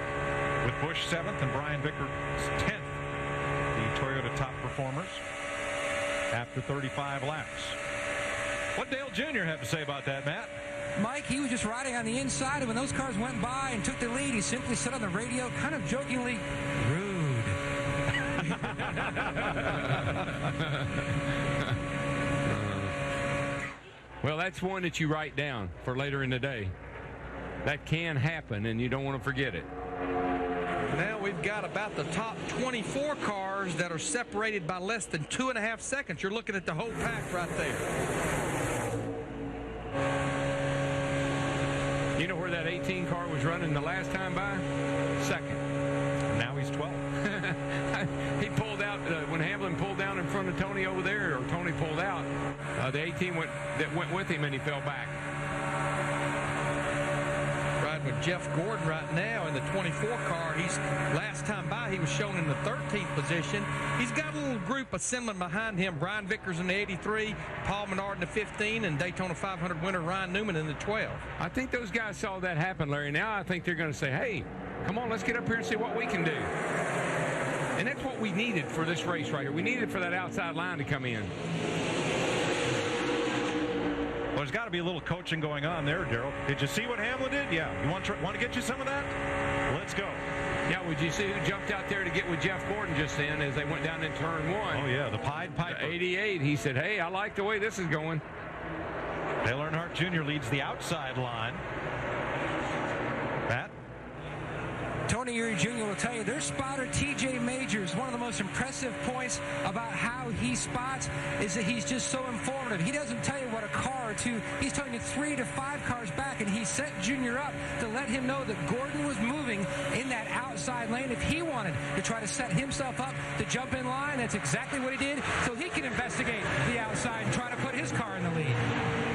Speaker 4: with Busch 7th and Brian Vickers 10th, the Toyota top performers after 35 laps. What Dale Jr. have to say about that, Matt?
Speaker 9: Mike, he was just riding on the inside, and when those cars went by and took the lead, he simply said on the radio, kind of jokingly, rude.
Speaker 5: Well, that's one that you write down for later in the day. That can happen, and you don't want to forget it.
Speaker 6: Now we've got about the top 24 cars that are separated by less than 2.5 seconds. You're looking at the whole pack right there.
Speaker 5: You know where that 18 car was running the last time by? Second.
Speaker 4: Now he's 12.
Speaker 5: He pulled out when Hamlin pulled down in front of Tony over there, or Tony pulled out. The 18 that went with him, and he fell back.
Speaker 6: Riding with Jeff Gordon right now in the 24 car. Last time by, he was shown in the 13th position. He's got a little group assembling behind him. Brian Vickers in the 83, Paul Menard in the 15, and Daytona 500 winner Ryan Newman in the 12.
Speaker 5: I think those guys saw that happen, Larry. Now I think they're going to say, hey, come on, let's get up here and see what we can do. And that's what we needed for this race right here. We needed for that outside line to come in.
Speaker 4: Well, there's got to be a little coaching going on there, Darrell. Did you see what Hamlin did? Yeah. You want to get you some of that? Let's go.
Speaker 5: Yeah, would you see who jumped out there to get with Jeff Gordon just then as they went down in turn 1?
Speaker 4: Oh, yeah, the Pied Piper.
Speaker 5: 88. He said, hey, I like the way this is going.
Speaker 4: Dale Earnhardt Jr. leads the outside line. Matt?
Speaker 9: Tony Eury Jr. will tell you their spotter, TJ Majors, one of the most impressive points about how he spots is that he's just so informative. He doesn't tell you what a car or two, he's telling you 3 to 5 cars back, and he set Junior up to let him know that Gordon was moving in that outside lane if he wanted to try to set himself up to jump in line. That's exactly what he did, so he can investigate the outside and try to put his car in the lead.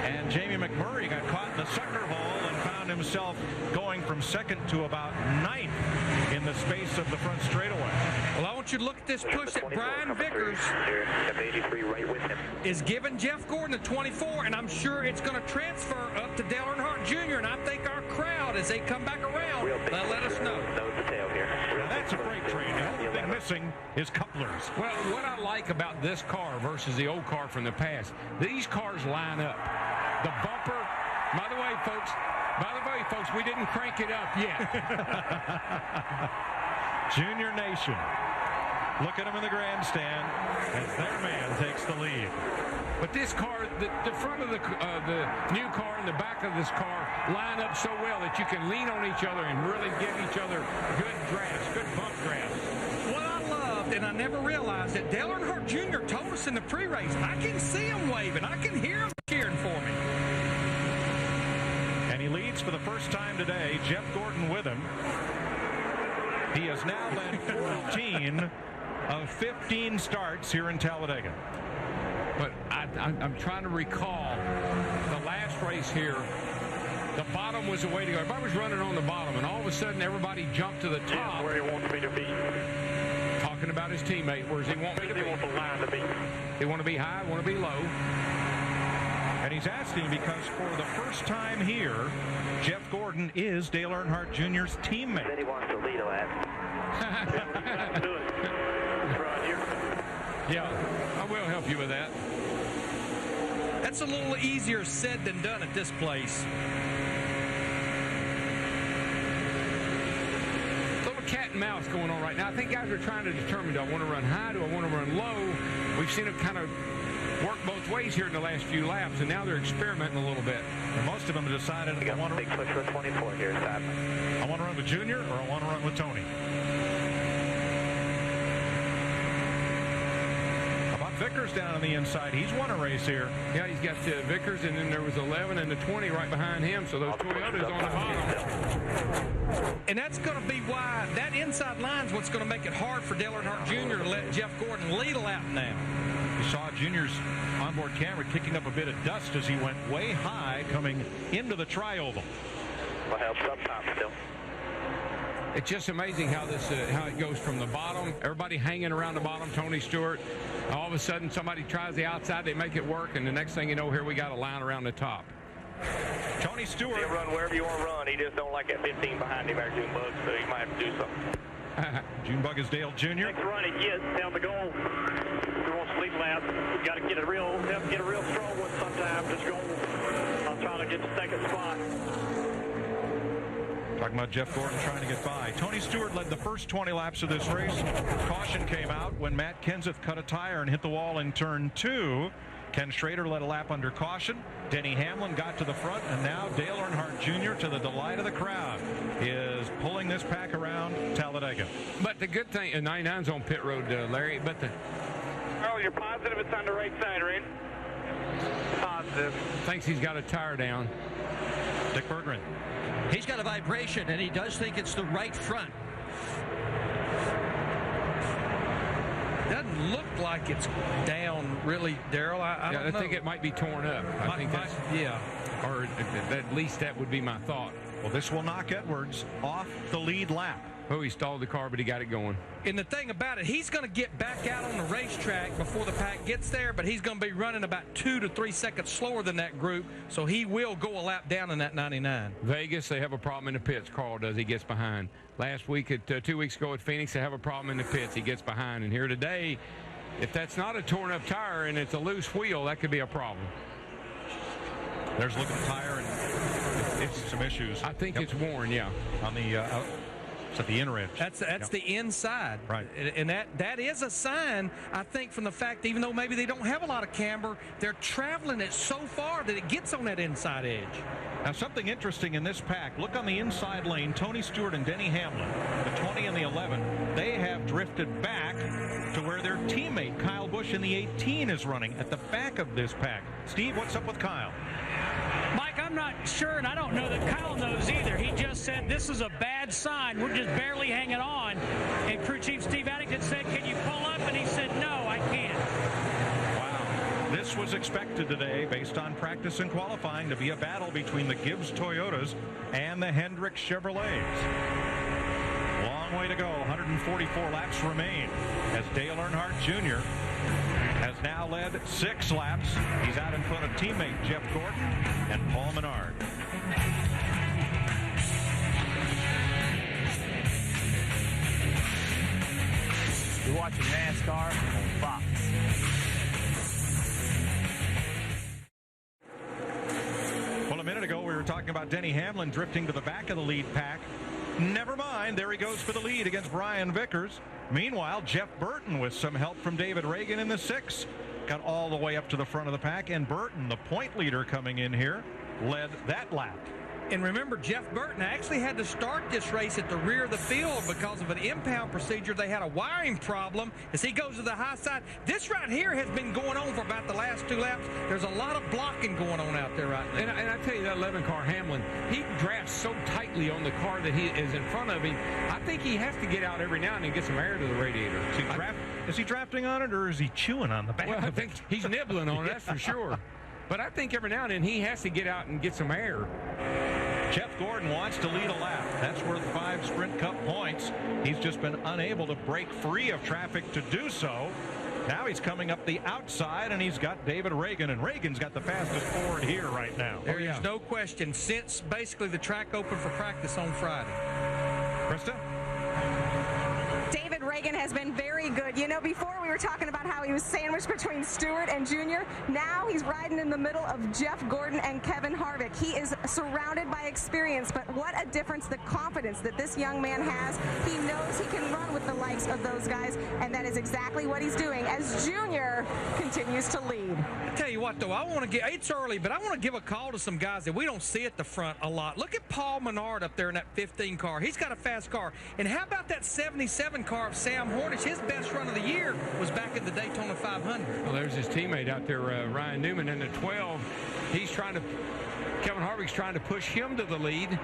Speaker 4: And Jamie McMurray got caught in the sucker hole and found himself going from second to about 9th in the space of the front straightaway.
Speaker 6: Well, I want you to look at this push that Brian Vickers is giving Jeff Gordon the 24, and I'm sure it's going to transfer up to Dale Earnhardt Jr., and I think our crowd, as they come back around, they'll let us know.
Speaker 4: Now, that's a freight train. The only thing missing is couplers.
Speaker 5: Well, what I like about this car versus the old car from the past, these cars line up. The bumper, by the way, folks, we didn't crank it up yet.
Speaker 4: Junior Nation. Look at him in the grandstand as their man takes the lead.
Speaker 5: But this car, the front of the new car and the back of this car line up so well that you can lean on each other and really give each other good drafts, good bump drafts.
Speaker 6: What I loved, and I never realized that Dale Earnhardt Jr. told us in the pre-race, I can see him waving, I can hear him cheering for me.
Speaker 4: And he leads for the first time today. Jeff Gordon with him. He has now led 14 of 15 starts here in Talladega.
Speaker 5: But I'm trying to recall the last race here. The bottom was the way to go. Everybody was running on the bottom, and all of a sudden everybody jumped to the top.
Speaker 14: Yeah, where he wants me to be.
Speaker 5: Talking about his teammate. Where does he want me to be?
Speaker 14: He wants the line to be.
Speaker 5: He want to be high, want to be low.
Speaker 4: And he's asking because for the first time here, Jeff Gordon is Dale Earnhardt Jr.'s teammate.
Speaker 14: Then he wants to lead a lap.
Speaker 5: Yeah, I will help you with that.
Speaker 6: That's a little easier said than done at this place.
Speaker 5: Little cat and mouse going on right now. I think guys are trying to determine, do I want to run high, do I want to run low? We've seen them kind of work both ways here in the last few laps, and now they're experimenting a little bit.
Speaker 4: And most of them have decided I want to
Speaker 14: big push for 24 here, Simon.
Speaker 4: I want to run with Junior or I want to run with Tony. How about Vickers down on the inside? He's won a race here.
Speaker 5: Yeah, he's got Vickers, and then there was 11 and the 20 right behind him, so those Toyotas on the bottom.
Speaker 6: And that's going to be why that inside line's what's going to make it hard for Dale Earnhardt Jr. to let Jeff Gordon lead a lap now.
Speaker 4: You saw Junior's onboard camera kicking up a bit of dust as he went way high coming into the tri-oval.
Speaker 14: Will help sometime still.
Speaker 5: It's just amazing how how it goes from the bottom, everybody hanging around the bottom, Tony Stewart. All of a sudden, somebody tries the outside, they make it work, and the next thing you know, here we got a line around the top.
Speaker 4: Tony Stewart.
Speaker 14: He'll run wherever you want to run. He just don't like that 15 behind him, June Bug, so he might have to do something.
Speaker 4: Junebug is Dale Jr.
Speaker 14: Next run he gets down the goal. He wants to lead lap. You got to get a real strong one sometime. Just go. I'm trying to get the second spot.
Speaker 4: Talking about Jeff Gordon trying to get by. Tony Stewart led the first 20 laps of this race. Caution came out when Matt Kenseth cut a tire and hit the wall in turn 2. Ken Schrader led a lap under caution. Denny Hamlin got to the front, and now Dale Earnhardt Jr., to the delight of the crowd, is pulling this pack around Talladega.
Speaker 5: But the good thing, 99's on pit road, Larry, but
Speaker 14: Oh, you're positive it's on the right side, right? Positive.
Speaker 5: Thinks he's got a tire down.
Speaker 4: Dick Berggren.
Speaker 11: He's got a vibration, and he does think it's the right front.
Speaker 6: doesn't look like it's down really, Daryl. I don't know.
Speaker 5: I think it might be torn up. I think that's, or at least that would be my thought.
Speaker 4: Well, this will knock Edwards off the lead lap.
Speaker 5: Oh, he stalled the car, but he got it going.
Speaker 6: And the thing about it, he's going to get back out on the racetrack before the pack gets there, but he's going to be running about 2 to 3 seconds slower than that group, so he will go a lap down in that 99.
Speaker 5: Vegas, they have a problem in the pits. Carl does. He gets behind. Last week, 2 weeks ago at Phoenix, they have a problem in the pits. He gets behind. And here today, if that's not a torn-up tire and it's a loose wheel, that could be a problem.
Speaker 4: There's looking at the tire, and it's some issues.
Speaker 5: I think it's worn, yeah.
Speaker 4: On the it's at the inner edge.
Speaker 6: That's the inside.
Speaker 4: Right.
Speaker 6: And that is a sign, I think, from the fact, even though maybe they don't have a lot of camber, they're traveling it so far that it gets on that inside edge.
Speaker 4: Now, something interesting in this pack. Look on the inside lane. Tony Stewart and Denny Hamlin, the 20 and the 11, they have drifted back to where their teammate Kyle Busch in the 18 is running at the back of this pack. Steve, what's up with Kyle?
Speaker 8: Mike, I'm not sure, and I don't know that Kyle knows either. He just said this is a bad sign. We're just barely hanging on. And crew chief Steve Addington said, can you pull up? And he said, no, I can't.
Speaker 4: Wow. This was expected today, based on practice and qualifying, to be a battle between the Gibbs Toyotas and the Hendrick Chevrolets. Long way to go. 144 laps remain as Dale Earnhardt Jr. has now led 6 laps. He's out in front of teammate Jeff Gordon and Paul Menard.
Speaker 13: You're watching NASCAR on Fox.
Speaker 4: Well, a minute ago we were talking about Denny Hamlin drifting to the back of the lead pack. Never mind, there he goes for the lead against Brian Vickers. Meanwhile, Jeff Burton, with some help from David Reagan in the 6, got all the way up to the front of the pack, and Burton, the point leader coming in here, led that lap.
Speaker 6: And remember, Jeff Burton actually had to start this race at the rear of the field because of an impound procedure. They had a wiring problem as he goes to the high side. This right here has been going on for about the last 2 laps. There's a lot of blocking going on out there right now.
Speaker 5: And I tell you, that 11 car Hamlin, he drafts so tightly on the car that he is in front of him. I think he has to get out every now and then and get some air to the radiator.
Speaker 4: Is he drafting on it, or is he chewing on the back?
Speaker 5: Well, I think he's nibbling on it, that's for sure. But I think every now and then he has to get out and get some air.
Speaker 4: Jeff Gordon wants to lead a lap. That's worth 5 Sprint Cup points. He's just been unable to break free of traffic to do so. Now he's coming up the outside, and he's got David Reagan, and Reagan's got the fastest Ford here right now.
Speaker 6: There's no question, since basically the track opened for practice on Friday.
Speaker 4: Krista?
Speaker 10: David Reagan has been very good. You know, before we were talking about how he was sandwiched between Stewart and Junior. Now he's riding in the middle of Jeff Gordon and Kevin Harvick. He is surrounded by experience, but what a difference the confidence that this young man has. He knows he can run with the likes of those guys, and that is exactly what he's doing as Junior continues to lead.
Speaker 6: I tell you what, though, it's early, but I want to give a call to some guys that we don't see at the front a lot. Look at Paul Menard up there in that 15 car. He's got a fast car. And how about that 77 car of Sam Hornish? His best run of the year was back at the Daytona 500.
Speaker 5: Well, there's his teammate out there, Ryan Newman, in the 12. Kevin Harvick's trying to push him to the lead,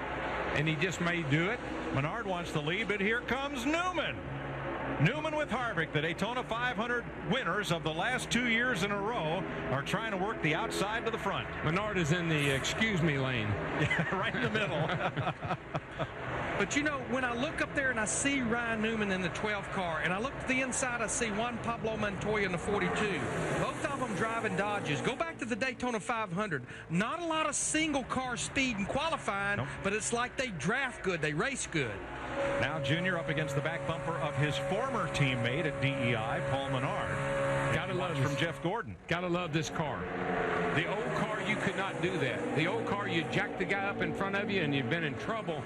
Speaker 5: and he just may do it.
Speaker 4: Menard wants the lead, but here comes Newman. Newman with Harvick, the Daytona 500 winners of the last 2 years in a row, are trying to work the outside to the front.
Speaker 5: Menard is in the excuse me lane.
Speaker 4: Yeah, right in the middle.
Speaker 6: But, you know, when I look up there and I see Ryan Newman in the 12th car, and I look to the inside, I see Juan Pablo Montoya in the 42. Both of them driving Dodges. Go back to the Daytona 500. Not a lot of single car speed in qualifying, but it's like they draft good, they race good.
Speaker 4: Now Junior up against the back bumper of his former teammate at DEI, Paul Menard.
Speaker 5: Gotta love
Speaker 4: from Jeff Gordon.
Speaker 5: Gotta love this car. The old car, you could not do that. The old car, you jack the guy up in front of you and you've been in trouble.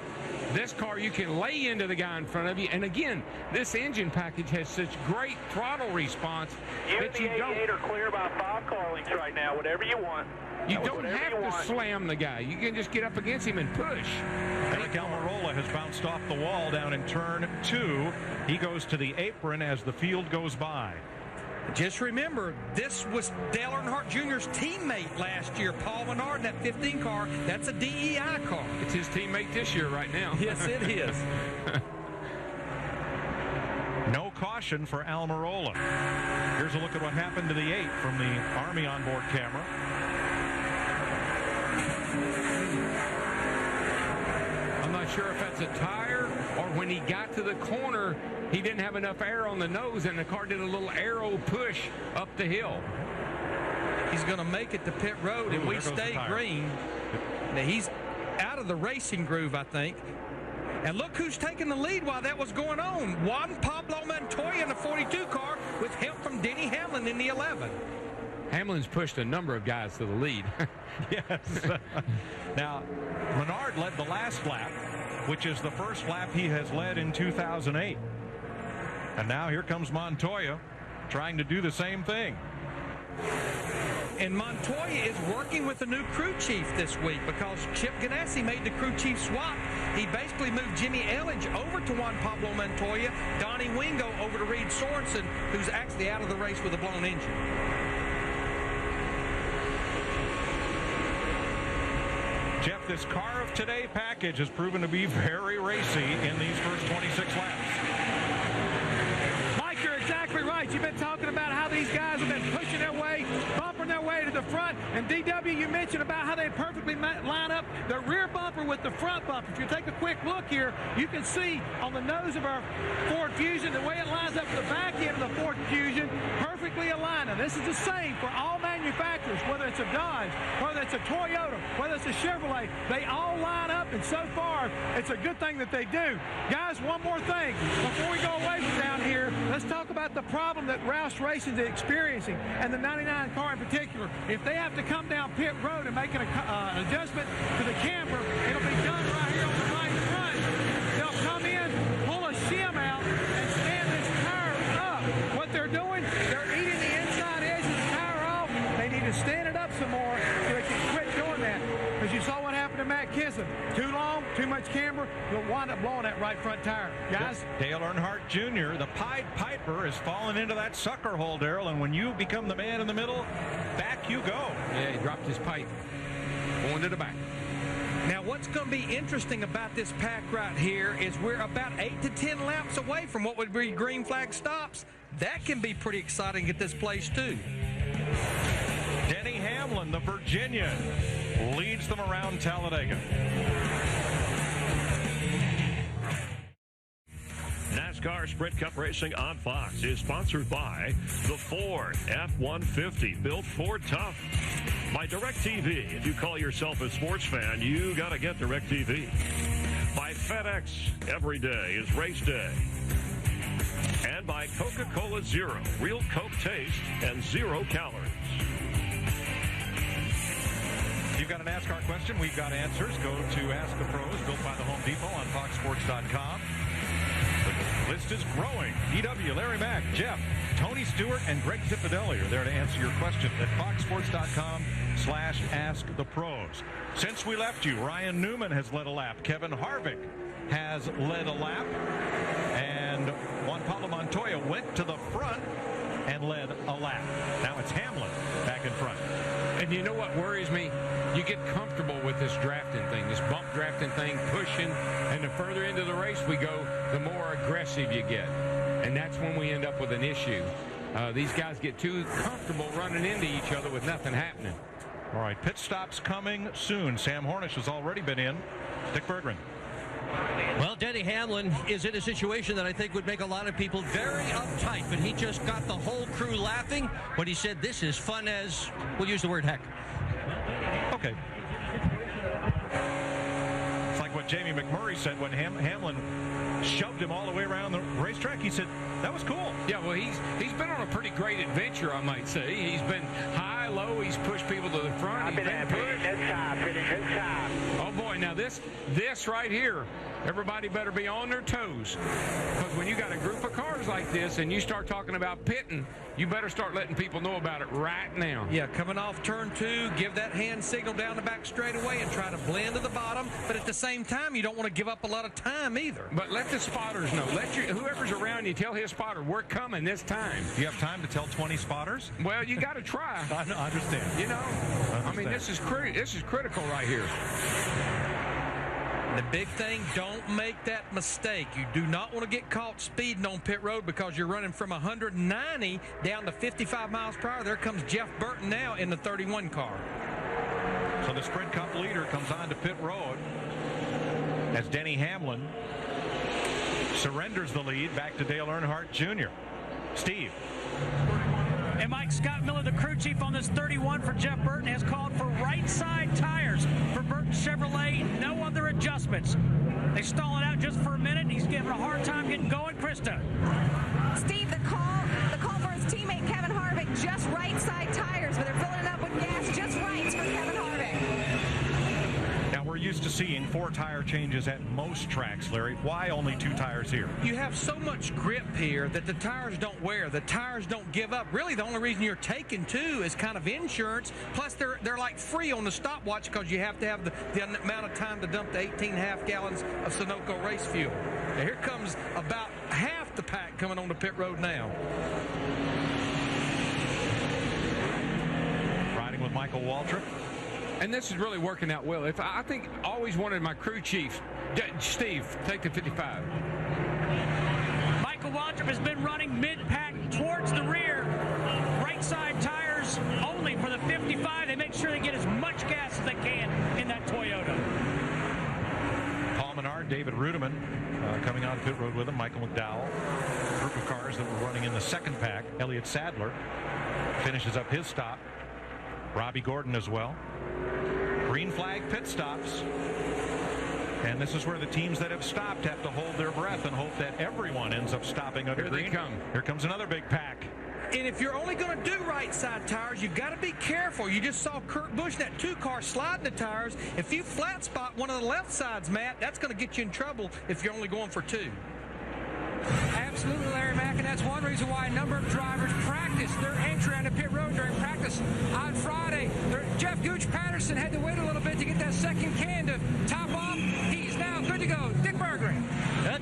Speaker 5: This car, you can lay into the guy in front of you. And again, this engine package has such great throttle response that you don't.
Speaker 14: are clear by 5 car lengths right now, whatever you want.
Speaker 5: You don't have to slam the guy. You can just get up against him and push.
Speaker 4: Eric Almirola has bounced off the wall down in turn 2. He goes to the apron as the field goes by.
Speaker 6: Just remember, this was Dale Earnhardt Jr.'s teammate last year, Paul Menard, in that 15 car. That's a DEI car.
Speaker 5: It's his teammate this year right now.
Speaker 6: Yes, it is.
Speaker 4: No caution for Almirola. Here's a look at what happened to the 8 from the Army onboard camera.
Speaker 5: I'm not sure if that's a tire or when he got to the corner, he didn't have enough air on the nose and the car did a little aero push up the hill.
Speaker 6: He's going to make it to pit road, and we stay green. Now, he's out of the racing groove, I think. And look who's taking the lead while that was going on. Juan Pablo Montoya in the 42 car with help from Denny Hamlin in the 11.
Speaker 5: Hamlin's pushed a number of guys to the lead.
Speaker 4: Yes. Now, Menard led the last lap, which is the first lap he has led in 2008. And now here comes Montoya trying to do the same thing.
Speaker 6: And Montoya is working with the new crew chief this week because Chip Ganassi made the crew chief swap. He basically moved Jimmy Elledge over to Juan Pablo Montoya, Donnie Wingo over to Reed Sorensen, who's actually out of the race with a blown engine.
Speaker 4: Jeff, this Car of Today package has proven to be very racy in these first 26 laps.
Speaker 20: Mike, you're exactly right. You've been talking about how these guys have been pushing their way, bumping their way to the front. And DW, you mentioned about how they perfectly line up the rear bumper with the front bumper. If you take a quick look here, you can see on the nose of our Ford Fusion, the way it lines up with the back end of the Ford Fusion, perfectly aligned. Now, this is the same for all manufacturers, whether it's a Dodge, whether it's a Toyota, whether it's a Chevrolet. They all line up, and so far, it's a good thing that they do. Guys, one more thing. Before we go away from down here, let's talk about the problem that Roush Racing is experiencing, and the 99 car in particular. If they have to come down pit road and make an adjustment to the camber, it'll be done right here on the right front. They'll come in, pull a shim out, and stand this tire up. What they're doing, they're eating the inside edge of the tire off. They need to stand it up some more so they can quit doing that. Because you saw what happened to Matt Kissel. Too long, too much camber, you'll wind up blowing that right front tire. Guys?
Speaker 4: Dale Earnhardt Jr., the Pied Piper, has fallen into that sucker hole, Darrell, and when you become the man in the middle, back you go.
Speaker 5: Yeah, he dropped his pipe. Going to the back.
Speaker 6: Now, what's going to be interesting about this pack right here is we're about 8 to 10 laps away from what would be green flag stops. That can be pretty exciting at this place, too.
Speaker 4: Denny Hamlin, the Virginian, leads them around Talladega.
Speaker 1: NASCAR Sprint Cup Racing on Fox is sponsored by the Ford F-150, built Ford tough. By DirecTV. If you call yourself a sports fan, you got to get DirecTV. By FedEx. Every day is race day. And by Coca-Cola Zero. Real Coke taste and 0 calories.
Speaker 4: You've got a NASCAR question, we've got answers. Go to Ask the Pros, built by the Home Depot on FoxSports.com. The list is growing. DW, Larry Mack, Jeff, Tony Stewart, and Greg Zipadelli are there to answer your question at FoxSports.com/AskThePros. Since we left you, Ryan Newman has led a lap. Kevin Harvick has led a lap. And Juan Pablo Montoya went to the front and led a lap. Now it's Hamlin back in front.
Speaker 5: And you know what worries me? You get comfortable with this drafting thing, this bump drafting thing, pushing, and the further into the race we go, the more aggressive you get. And that's when we end up with an issue. These guys get too comfortable running into each other with nothing happening.
Speaker 4: All right, pit stops coming soon. Sam Hornish has already been in. Dick Berggren.
Speaker 11: Well, Denny Hamlin is in a situation that I think would make a lot of people very uptight, but he just got the whole crew laughing when he said this is fun as, we'll use the word heck.
Speaker 4: Okay. It's like what Jamie McMurray said when Hamlin shoved him all the way around the racetrack. He said, that was cool.
Speaker 5: Yeah, well, he's been on a pretty great adventure, I might say. He's been high, low. He's pushed people to the front.
Speaker 14: I've been happy this time.
Speaker 5: Oh, boy. Now, this right here, everybody better be on their toes. Because when you got a group of cars like this and you start talking about pitting, you better start letting people know about it right now.
Speaker 6: Yeah, coming off turn 2, give that hand signal down the back straightaway and try to blend to the bottom. But at the same time, you don't want to give up a lot of time either.
Speaker 5: But let the spotters know. Whoever's around you, tell his spotter, we're coming this time.
Speaker 4: Do you have time to tell 20 spotters?
Speaker 5: Well, you got to try.
Speaker 4: I understand.
Speaker 5: You know, I mean, this is critical right here.
Speaker 6: The big thing, don't make that mistake. You do not want to get caught speeding on pit road because you're running from 190 down to 55 miles per hour. There comes Jeff Burton now in the 31 car.
Speaker 4: So the Sprint Cup leader comes on to pit road as Denny Hamlin surrenders the lead back to Dale Earnhardt Jr. Steve.
Speaker 8: And Mike Scott Miller, the crew chief on this 31 for Jeff Burton, has called for right side tires for Burton Chevrolet. No other adjustments. They stall it out just for a minute. He's giving a hard time getting going. Krista.
Speaker 10: Steve, the call for his teammate Kevin Harvick, just right side tires, but they're filling it up with gas just right for Kevin Harvick.
Speaker 4: Now we're used to seeing 4 tire changes at most tracks, Larry. Why only 2 tires here?
Speaker 6: You have so much grip here that the tires don't wear. The tires don't give up. Really, the only reason you're taking 2 is kind of insurance. Plus, they're like free on the stopwatch because you have to have the amount of time to dump the 18.5 gallons of Sunoco race fuel. Now, here comes about half the pack coming on the pit road now.
Speaker 4: Riding with Michael Waltrip.
Speaker 5: And this is really working out well. I think I always wanted my crew chief, Steve, take the 55.
Speaker 8: Michael Waltrip has been running mid-pack towards the rear. Right side tires only for the 55. They make sure they get as much gas as they can in that Toyota.
Speaker 4: Paul Menard, David Rudiman coming on pit road with him. Michael McDowell. Group of cars that were running in the second pack. Elliott Sadler finishes up his stop. Robbie Gordon as well. Green flag pit stops. And this is where the teams that have stopped have to hold their breath and hope that everyone ends up stopping under green. Here comes another big pack.
Speaker 6: And if you're only going to do right side tires, you've got to be careful. You just saw Kurt Busch, that 2 car, sliding the tires. If you flat spot one of the left sides, Matt, that's going to get you in trouble if you're only going for 2.
Speaker 9: Absolutely, Larry Mack, and that's one reason why a number of drivers practice their entry onto pit road during practice on Friday. Jeff Gooch Patterson had to wait a little bit to get that second can to top off. He's now good to go. Dick Berggren.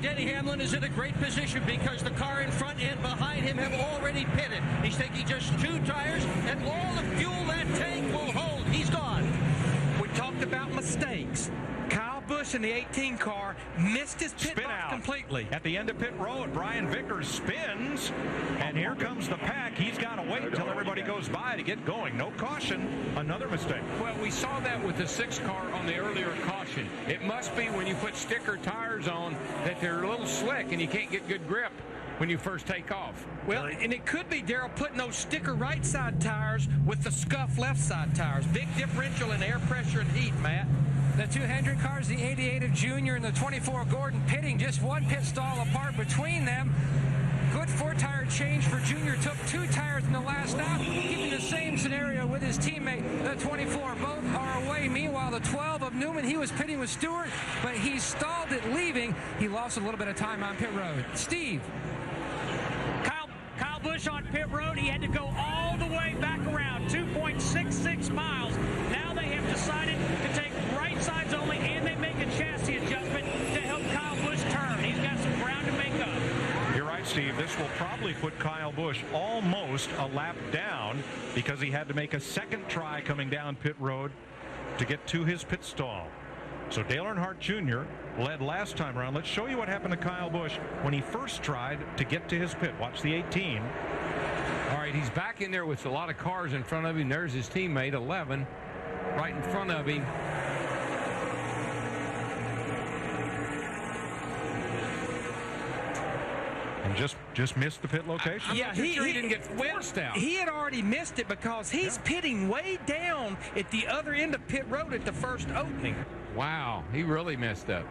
Speaker 11: Denny Hamlin is in a great position because the car in front and behind him have already pitted. He's taking just 2 tires, and all the fuel that tank will hold. He's gone.
Speaker 6: We talked about mistakes. Kyle Busch in the 18 car missed his pit box completely.
Speaker 4: At the end of pit road, Brian Vickers spins, and here comes the pack. He's got to wait until everybody goes by to get going. No caution, another mistake.
Speaker 5: Well, we saw that with the 6 car on the earlier caution. It must be when you put sticker tires on that they're a little slick and you can't get good grip when you first take off.
Speaker 6: Well, and it could be, Darrell, putting those sticker right side tires with the scuff left side tires. Big differential in air pressure and heat, Matt.
Speaker 9: The 2 Hendrick cars, the 88 of Junior and the 24 Gordon pitting, just 1 pit stall apart between them. Good 4-tire change for Junior. Took 2 tires in the last stop, keeping the same scenario with his teammate, the 24. Both are away. Meanwhile, the 12 of Newman, he was pitting with Stewart, but he stalled it leaving. He lost a little bit of time on pit road. Steve.
Speaker 8: Kyle Busch on pit road. He had to go all the way back around 2.66 miles. Now they have decided to take right sides only, and they make a chassis adjustment to help Kyle Busch turn. He's got some ground to make up.
Speaker 4: You're right, Steve. This will probably put Kyle Busch almost a lap down because he had to make a second try coming down pit road to get to his pit stall. So Dale Earnhardt Jr. led last time around. Let's show you what happened to Kyle Busch when he first tried to get to his pit. Watch the 18.
Speaker 5: All right, he's back in there with a lot of cars in front of him. There's his teammate, 11, right in front of him.
Speaker 4: And just missed the pit location.
Speaker 6: Yeah, he didn't get forced out. He had already missed it because he's pitting way down at the other end of pit road at the first opening.
Speaker 5: Wow, he really messed up.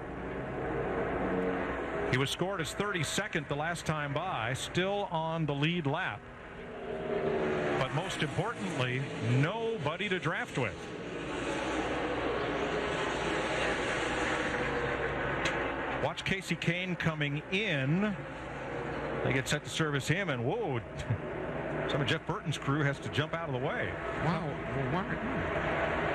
Speaker 4: He was scored as 32nd the last time by, still on the lead lap. But most importantly, nobody to draft with. Watch Casey Kane coming in. They get set to service him, and whoa, Some of Jeff Burton's crew has to jump out of the way.
Speaker 6: Wow.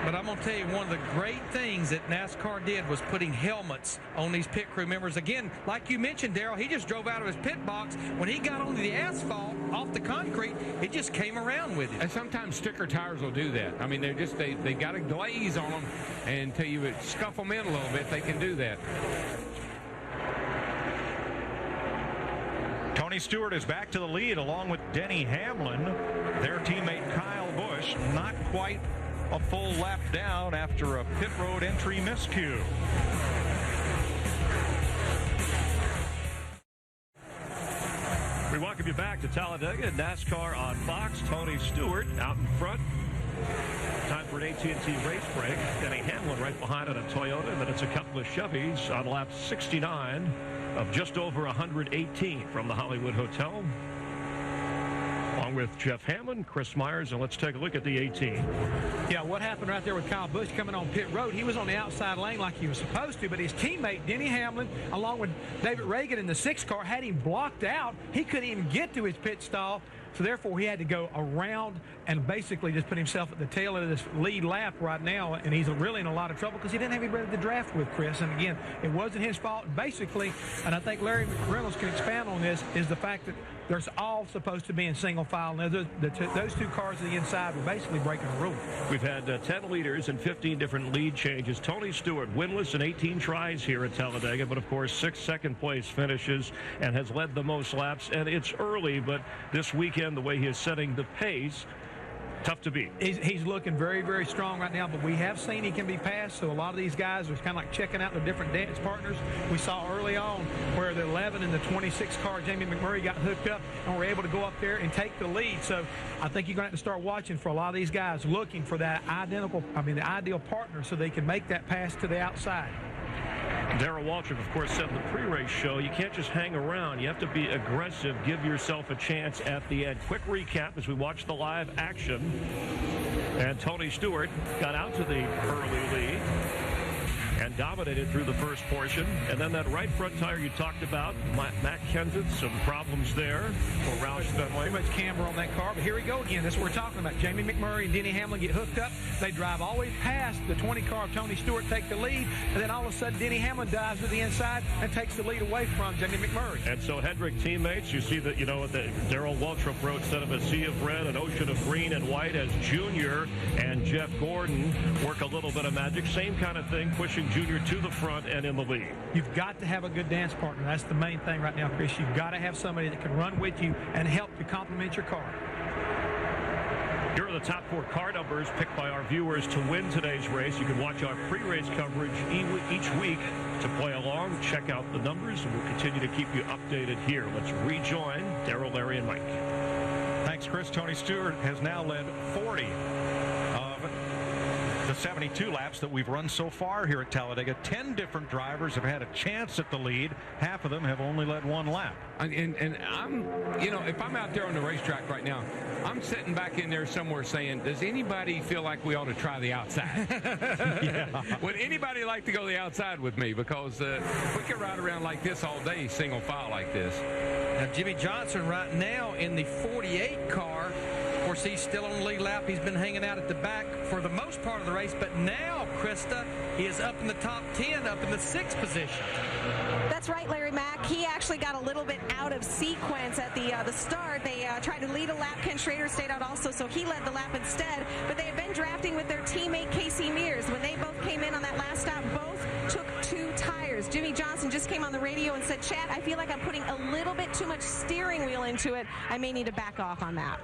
Speaker 6: But I'm going to tell you, one of the great things that NASCAR did was putting helmets on these pit crew members. Again, like you mentioned, Darrell, he just drove out of his pit box. When he got onto the asphalt, off the concrete, it just came around with it.
Speaker 5: And sometimes sticker tires will do that. I mean, they got a glaze on them, and until you scuff them in a little bit, they can do that.
Speaker 4: Tony Stewart is back to the lead along with Denny Hamlin. Their teammate Kyle Busch not quite a full lap down after a pit road entry miscue.
Speaker 1: We welcome you back to Talladega. NASCAR on Fox. Tony Stewart out in front. Time for an AT&T race break. Denny Hamlin right behind on a Toyota, and then it's a couple of Chevys on lap 69 of just over 118 from the Hollywood Hotel. Along with Jeff Hammond, Chris Myers, and let's take a look at the 18.
Speaker 20: Yeah, what happened right there with Kyle Busch coming on pit road? He was on the outside lane like he was supposed to, but his teammate, Denny Hamlin, along with David Reagan in the 6 car, had him blocked out. He couldn't even get to his pit stall, so therefore he had to go around and basically just put himself at the tail of this lead lap right now, and he's really in a lot of trouble because he didn't have anybody to draft with, Chris. And again, it wasn't his fault. Basically, and I think Larry Reynolds can expand on this, is the fact that they're all supposed to be in single file. Now, those 2 cars on the inside were basically breaking the rule.
Speaker 1: We've had 10 leaders and 15 different lead changes. Tony Stewart, winless in 18 tries here at Talladega, but of course 6 second-place finishes and has led the most laps. And it's early, but this weekend, the way he is setting the pace, tough to beat.
Speaker 20: He's looking very, very strong right now, but we have seen he can be passed, so a lot of these guys are kind of like checking out their different dance partners. We saw early on where the 11 and the 26 car, Jamie McMurray, got hooked up and were able to go up there and take the lead. So I think you're going to have to start watching for a lot of these guys looking for that the ideal partner so they can make that pass to the outside.
Speaker 1: Darrell Waltrip, of course, said in the pre-race show, you can't just hang around. You have to be aggressive, give yourself a chance at the end. Quick recap as we watch the live action. And Tony Stewart got out to the early lead and dominated through the first portion. And then that right front tire you talked about, Matt Kenseth, some problems there for Roush Fenway.
Speaker 20: Too much camber on that car, but here we go again. That's what we're talking about. Jamie McMurray and Denny Hamlin get hooked up. They drive all the way past the 20 car of Tony Stewart, take the lead, and then all of a sudden Denny Hamlin dives to the inside and takes the lead away from Jamie McMurray.
Speaker 1: And so Hendrick teammates, you see that, that Darrell Waltrip wrote, instead of a sea of red, an ocean of green and white, as Junior and Jeff Gordon work a little bit of magic. Same kind of thing, pushing Junior to the front and in the lead.
Speaker 20: You've got to have a good dance partner. That's the main thing right now, Chris. You've got to have somebody that can run with you and help to complement your car.
Speaker 1: Here are the top 4 car numbers picked by our viewers to win today's race. You can watch our pre-race coverage each week to play along. Check out the numbers, and we'll continue to keep you updated here. Let's rejoin Darrell, Larry, and Mike.
Speaker 4: Thanks, Chris. Tony Stewart has now led 40 of the 72 laps that we've run so far here at Talladega. 10 different drivers have had a chance at the lead. Half of them have only led 1 lap.
Speaker 5: And I'm, if I'm out there on the racetrack right now, I'm sitting back in there somewhere saying, does anybody feel like we ought to try the outside? Yeah. Would anybody like to go the outside with me? Because we can ride around like this all day, single file like this.
Speaker 6: Now, Jimmy Johnson right now in the 48 car. Of course, he's still on the lead lap. He's been hanging out at the back for the most part of the race, but now, Krista, he is up in the top 10, up in the 6th position.
Speaker 10: That's right, Larry Mack. He actually got a little bit out of sequence at the start. They tried to lead a lap. Ken Schrader stayed out also, so he led the lap instead. But they have been drafting with their teammate Casey Mears. When they both came in on that last stop, both took 2 tires. Jimmy Johnson just came on the radio and said, Chad, I feel like I'm putting a little bit too much steering wheel into it. I may need to back off on that.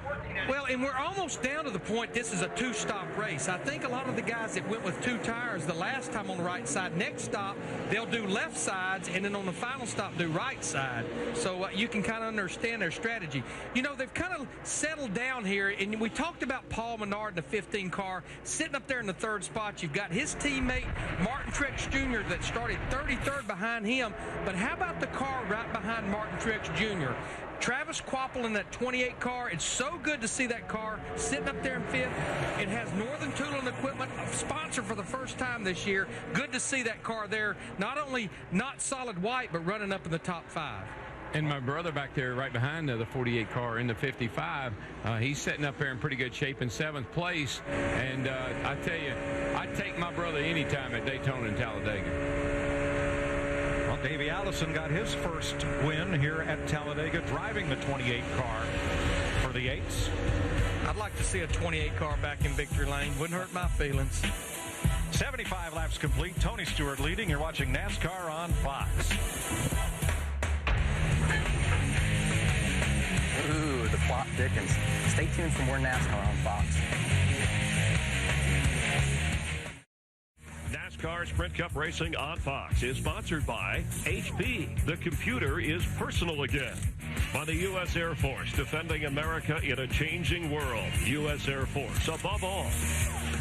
Speaker 6: Well, and we're almost down to the point this is a 2-stop race. I think a lot of the guys that went with 2 tires the last time on the right side, next stop, they'll do left sides, and then on the final stop, do right side. So you can kind of understand their strategy. They've kind of settled down here, and we talked about Paul Menard, the 15 car, sitting up there in the 3rd spot. You've got his teammate, Martin Truex Jr., that started 33rd behind him. But how about the car right behind Martin Truex Jr.? Travis Kvapil in that 28 car. It's so good to see that car sitting up there in 5th. It has Northern Tool and Equipment, a sponsor for the first time this year. Good to see that car there, not only not solid white, but running up in the top 5.
Speaker 5: And my brother back there right behind the 48 car in the 55, he's sitting up there in pretty good shape in 7th place. And I tell you, I'd take my brother anytime at Daytona and Talladega.
Speaker 4: Well, Davey Allison got his first win here at Talladega, driving the 28 car for the 8s.
Speaker 6: I'd like to see a 28 car back in victory lane. Wouldn't hurt my feelings.
Speaker 4: 75 laps complete. Tony Stewart leading. You're watching NASCAR on Fox.
Speaker 16: Ooh, the plot thickens. Stay tuned for more NASCAR on Fox.
Speaker 1: NASCAR Sprint Cup Racing on Fox is sponsored by HP. The computer is personal again. By the U.S. Air Force, defending America in a changing world. U.S. Air Force, above all.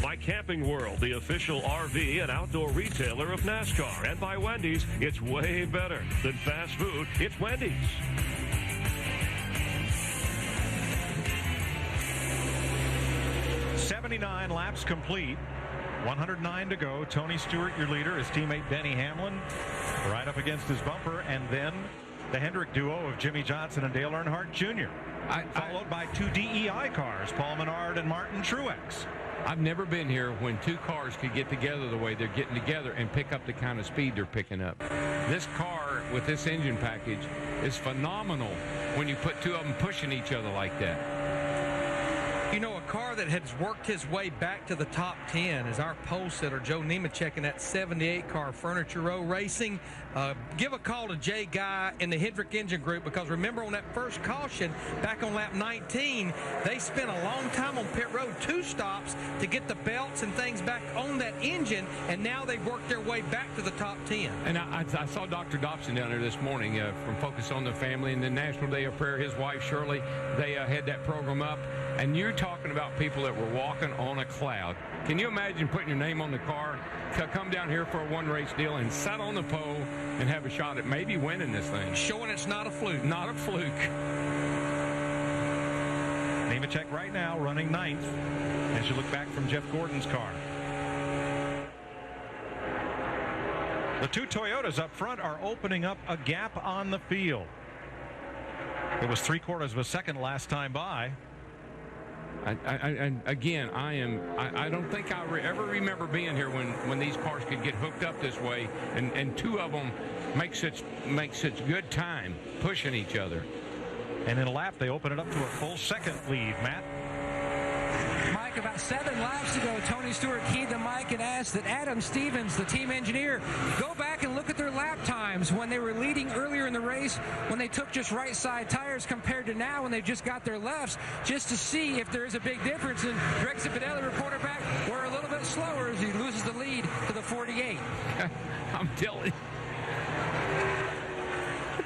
Speaker 1: By Camping World, the official RV and outdoor retailer of NASCAR. And by Wendy's, it's way better than fast food. It's Wendy's.
Speaker 4: "79 laps complete. 109 to go. Tony Stewart, your leader. His teammate Denny Hamlin right up against his bumper. And then the Hendrick duo of Jimmy Johnson and Dale Earnhardt Jr. Followed by 2 DEI cars, Paul Menard and Martin Truex.
Speaker 5: I've never been here when 2 cars could get together the way they're getting together and pick up the kind of speed they're picking up. This car with this engine package is phenomenal when you put 2 of them pushing each other like that.
Speaker 6: You know, a car that has worked his way back to the top 10 is our pole sitter, Joe Nemechek, in that 78 car Furniture Row Racing. Give a call to Jay Guy in the Hendrick Engine Group, because remember on that first caution back on lap 19, they spent a long time on pit road, 2 stops to get the belts and things back on that engine, and now they've worked their way back to the top 10.
Speaker 5: And I saw Dr. Dobson down there this morning from Focus on the Family and the National Day of Prayer. His wife, Shirley, they had that program up. And you're talking about people that were walking on a cloud. Can you imagine putting your name on the car, come down here for a one-race deal and sit on the pole and have a shot at maybe winning this thing?
Speaker 6: Showing it's not a fluke.
Speaker 5: Not a fluke.
Speaker 4: Nemechek right now running 9th as you look back from Jeff Gordon's car. The 2 Toyotas up front are opening up a gap on the field. It was 3/4 of a second last time by.
Speaker 5: I don't think I ever remember being here when these cars could get hooked up this way, and 2 of them make such good time pushing each other.
Speaker 4: And in a lap, they open it up to a full second lead. Matt?
Speaker 9: Mike, about 7 laps ago, Tony Stewart keyed the mic and asked that Adam Stevens, the team engineer, go back and look at their lap times when they were leading earlier in the race, when they took just right side tires compared to now when they've just got their lefts, just to see if there is a big difference. And Greg Zipadelli reported back, we're a little bit slower as he loses the lead to the 48.
Speaker 5: I'm telling you.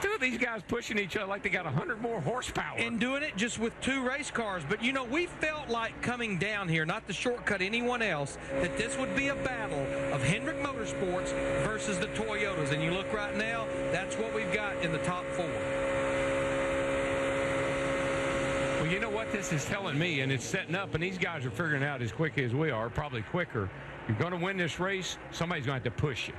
Speaker 5: 2 of these guys pushing each other like they got 100 more horsepower.
Speaker 6: And doing it just with 2 race cars. But, you know, we felt like coming down here, not to shortcut anyone else, that this would be a battle of Hendrick Motorsports versus the Toyotas. And you look right now, that's what we've got in the top 4.
Speaker 5: Well, you know what this is telling me, and it's setting up, and these guys are figuring out as quick as we are, probably quicker. You're going to win this race, somebody's going to have to push you.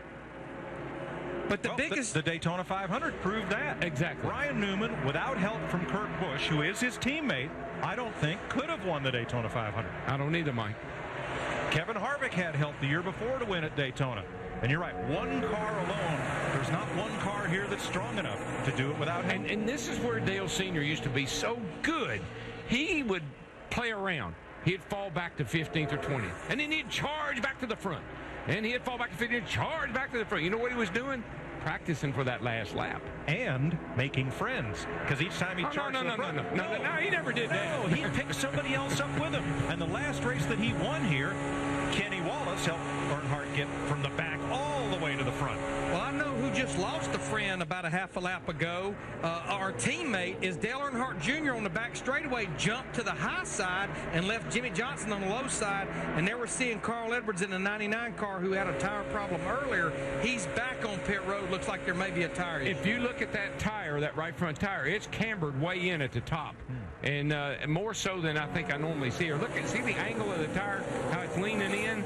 Speaker 6: But the biggest...
Speaker 4: The Daytona 500 proved that.
Speaker 5: Exactly.
Speaker 4: Ryan Newman, without help from Kurt Busch, who is his teammate, I don't think could have won the Daytona 500.
Speaker 5: I don't either, Mike.
Speaker 4: Kevin Harvick had help the year before to win at Daytona. And you're right, 1 car alone, there's not 1 car here that's strong enough to do it without him.
Speaker 5: And this is where Dale Sr. used to be so good. He would play around. He'd fall back to 15th or 20th. And then he'd charge back to the front. And he'd fall back to 15th and charge back to the front. You know what he was doing? Practicing for that last lap.
Speaker 4: And making friends. Because each time he charged
Speaker 5: No, he never did that.
Speaker 4: No, he picked somebody else up with him. And the last race that he won here, Kenny Wallace helped Earnhardt get from the back all the way to the front.
Speaker 6: Well, I know who just lost a friend about a half a lap ago. Our teammate is Dale Earnhardt Jr. on the back straightaway, jumped to the high side and left Jimmy Johnson on the low side. And there we're seeing Carl Edwards in the 99 car who had a tire problem earlier. He's back on pit road. Looks like there may be a tire issue.
Speaker 5: If you look at that tire, that right front tire, it's cambered way in at the top. And more so than I think I normally see. Or see the angle of the tire, how it's leaning in?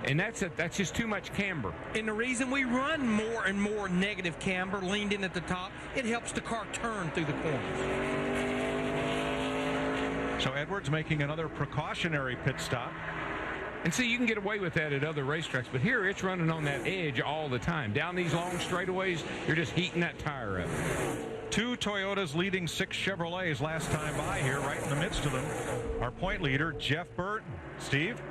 Speaker 5: And that's just too much camber.
Speaker 6: And the reason we run more and more negative camber, leaned in at the top, it helps the car turn through the corners.
Speaker 4: So Edwards making another precautionary pit stop.
Speaker 5: And see, you can get away with that at other racetracks, but here it's running on that edge all the time. Down these long straightaways, you're just heating that tire up.
Speaker 4: 2 Toyotas leading 6 Chevrolets last time by here, right in the midst of them. Our point leader, Jeff Burton. Steve?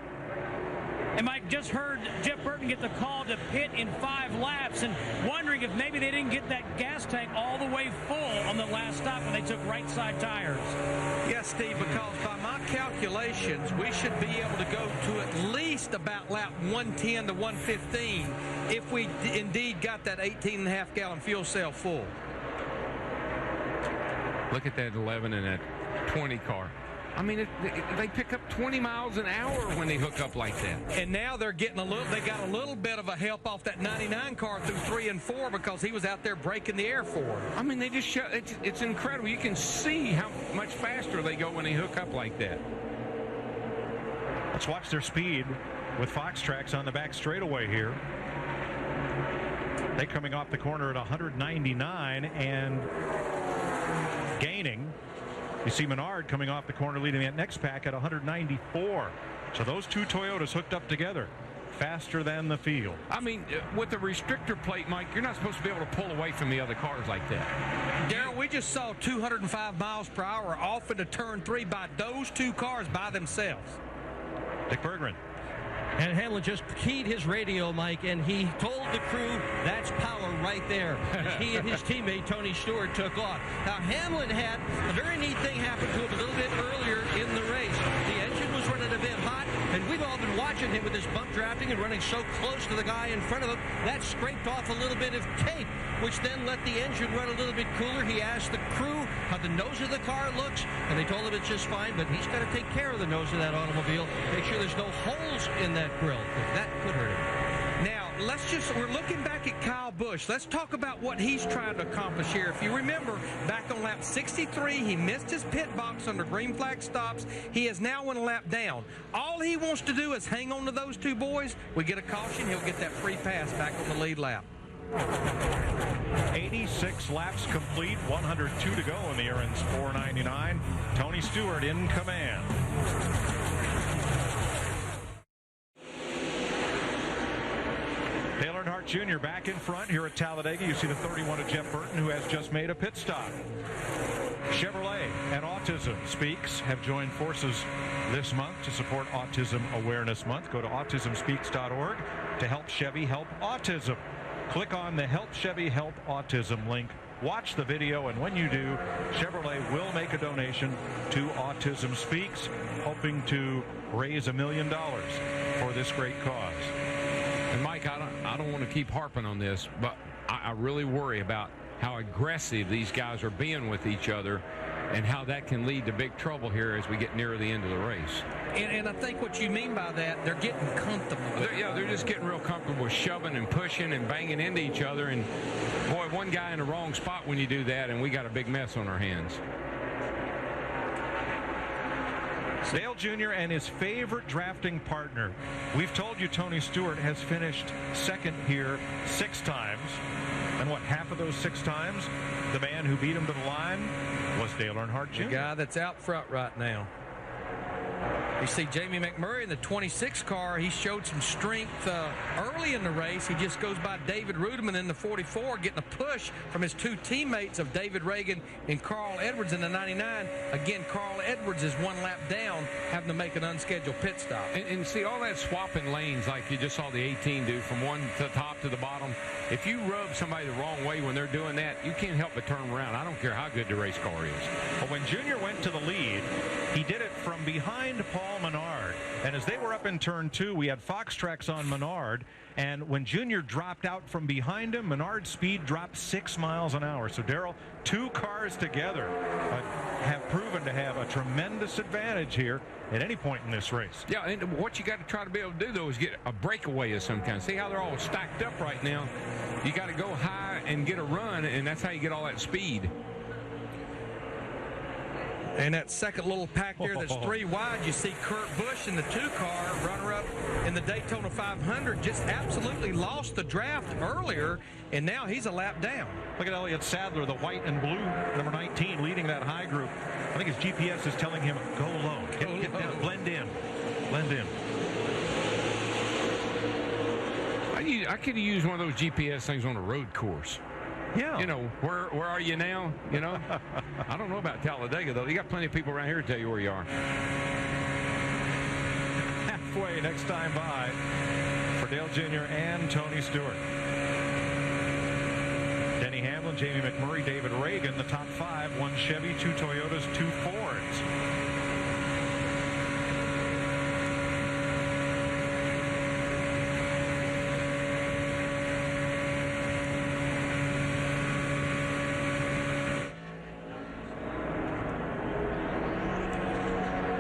Speaker 8: And Mike, just heard Jeff Burton get the call to pit in 5 laps and wondering if maybe they didn't get that gas tank all the way full on the last stop when they took right side tires.
Speaker 6: Yes, Steve, because by my calculations, we should be able to go to at least about lap 110 to 115 if we indeed got that 18.5 gallon fuel cell full.
Speaker 5: Look at that 11 and that 20 car. I mean, they pick up 20 miles an hour when they hook up like that.
Speaker 6: And now they're getting they got a little bit of a help off that 99 car through 3 and 4 because he was out there breaking the air for them.
Speaker 5: I mean, they just show, it's incredible. You can see how much faster they go when they hook up like that.
Speaker 4: Let's watch their speed with Fox Tracks on the back straightaway here. They coming off the corner at 199 and gaining. You see Menard coming off the corner leading that next pack at 194. So those 2 Toyotas hooked up together faster than the field.
Speaker 5: I mean, with the restrictor plate, Mike, you're not supposed to be able to pull away from the other cars like that.
Speaker 6: Darrell, we just saw 205 miles per hour off into turn 3 by those 2 cars by themselves.
Speaker 4: Dick Berggren.
Speaker 11: And Hamlin just keyed his radio, Mike, and he told the crew that's power right there as he and his teammate Tony Stewart took off. Now Hamlin had a very neat thing happen to him a little bit earlier in the race. The engine was running a bit hot, and we've all been watching him with his bump drafting and running so close to the guy in front of him. That scraped off a little bit of tape, which then let the engine run a little bit cooler. He asked the crew how the nose of the car looks, and they told him it's just fine, but he's got to take care of the nose of that automobile, make sure there's no holes in that grill, because that could hurt him.
Speaker 6: Now, we're looking back at Kyle Busch. Let's talk about what he's trying to accomplish here. If you remember, back on lap 63, he missed his pit box under green flag stops. He is now 1 lap down. All he wants to do is hang on to those 2 boys. We get a caution, he'll get that free pass back on the lead lap.
Speaker 4: 86 laps complete, 102 to go in the Aaron's 499. Tony Stewart in command. Dale Earnhardt Jr. back in front here at Talladega. You see the 31 of Jeff Burton, who has just made a pit stop. Chevrolet and Autism Speaks have joined forces this month to support Autism Awareness Month. Go to autismspeaks.org to help Chevy help autism. Click on the Help Chevy Help Autism link. Watch the video, and when you do, Chevrolet will make a donation to Autism Speaks, hoping to raise $1 million for this great cause.
Speaker 5: And Mike, I don't want to keep harping on this, but I really worry about how aggressive these guys are being with each other and how that can lead to big trouble here as we get nearer the end of the race.
Speaker 6: And I think what you mean by that, they're getting comfortable.
Speaker 5: They're just getting real comfortable with shoving and pushing and banging into each other. And, boy, one guy in the wrong spot when you do that, and we got a big mess on our hands.
Speaker 4: Dale Jr. and his favorite drafting partner. We've told you Tony Stewart has finished second here 6 times. And what, half of those 6 times, the man who beat him to the line was Dale Earnhardt Jr.
Speaker 6: The guy that's out front right now. You see Jamie McMurray in the 26 car. He showed some strength early in the race. He just goes by David Rudiman in the 44, getting a push from his 2 teammates of David Reagan and Carl Edwards in the 99. Again, Carl Edwards is 1 lap down, having to make an unscheduled pit stop.
Speaker 5: And see, all that swapping lanes like you just saw the 18 do from one to the top to the bottom, if you rub somebody the wrong way when they're doing that, you can't help but turn around. I don't care how good the race car is.
Speaker 4: But when Junior went to the lead, he did it from behind Paul Menard. And as they were up in turn 2, we had Fox Tracks on Menard. And when Junior dropped out from behind him, Menard's speed dropped 6 miles an hour. So, Darrell, 2 cars together have proven to have a tremendous advantage here at any point in this race.
Speaker 5: Yeah, and what you got to try to be able to do, though, is get a breakaway of some kind. See how they're all stacked up right now? You got to go high and get a run, and that's how you get all that speed.
Speaker 6: And that second little pack there that's 3 wide, you see Kurt Busch in the 2-car, runner-up in the Daytona 500, just absolutely lost the draft earlier, and now he's a lap down.
Speaker 4: Look at Elliott Sadler, the white and blue, number 19, leading that high group. I think his GPS is telling him, go low, get down, blend in.
Speaker 5: I could have used one of those GPS things on a road course.
Speaker 4: Yeah.
Speaker 5: You know, where are you now? You know, I don't know about Talladega, though. You got plenty of people around here to tell you where you are.
Speaker 4: Halfway next time by for Dale Jr. and Tony Stewart. Denny Hamlin, Jamie McMurray, David Reagan, the top 5, 1 Chevy, 2 Toyotas, 2 Fords.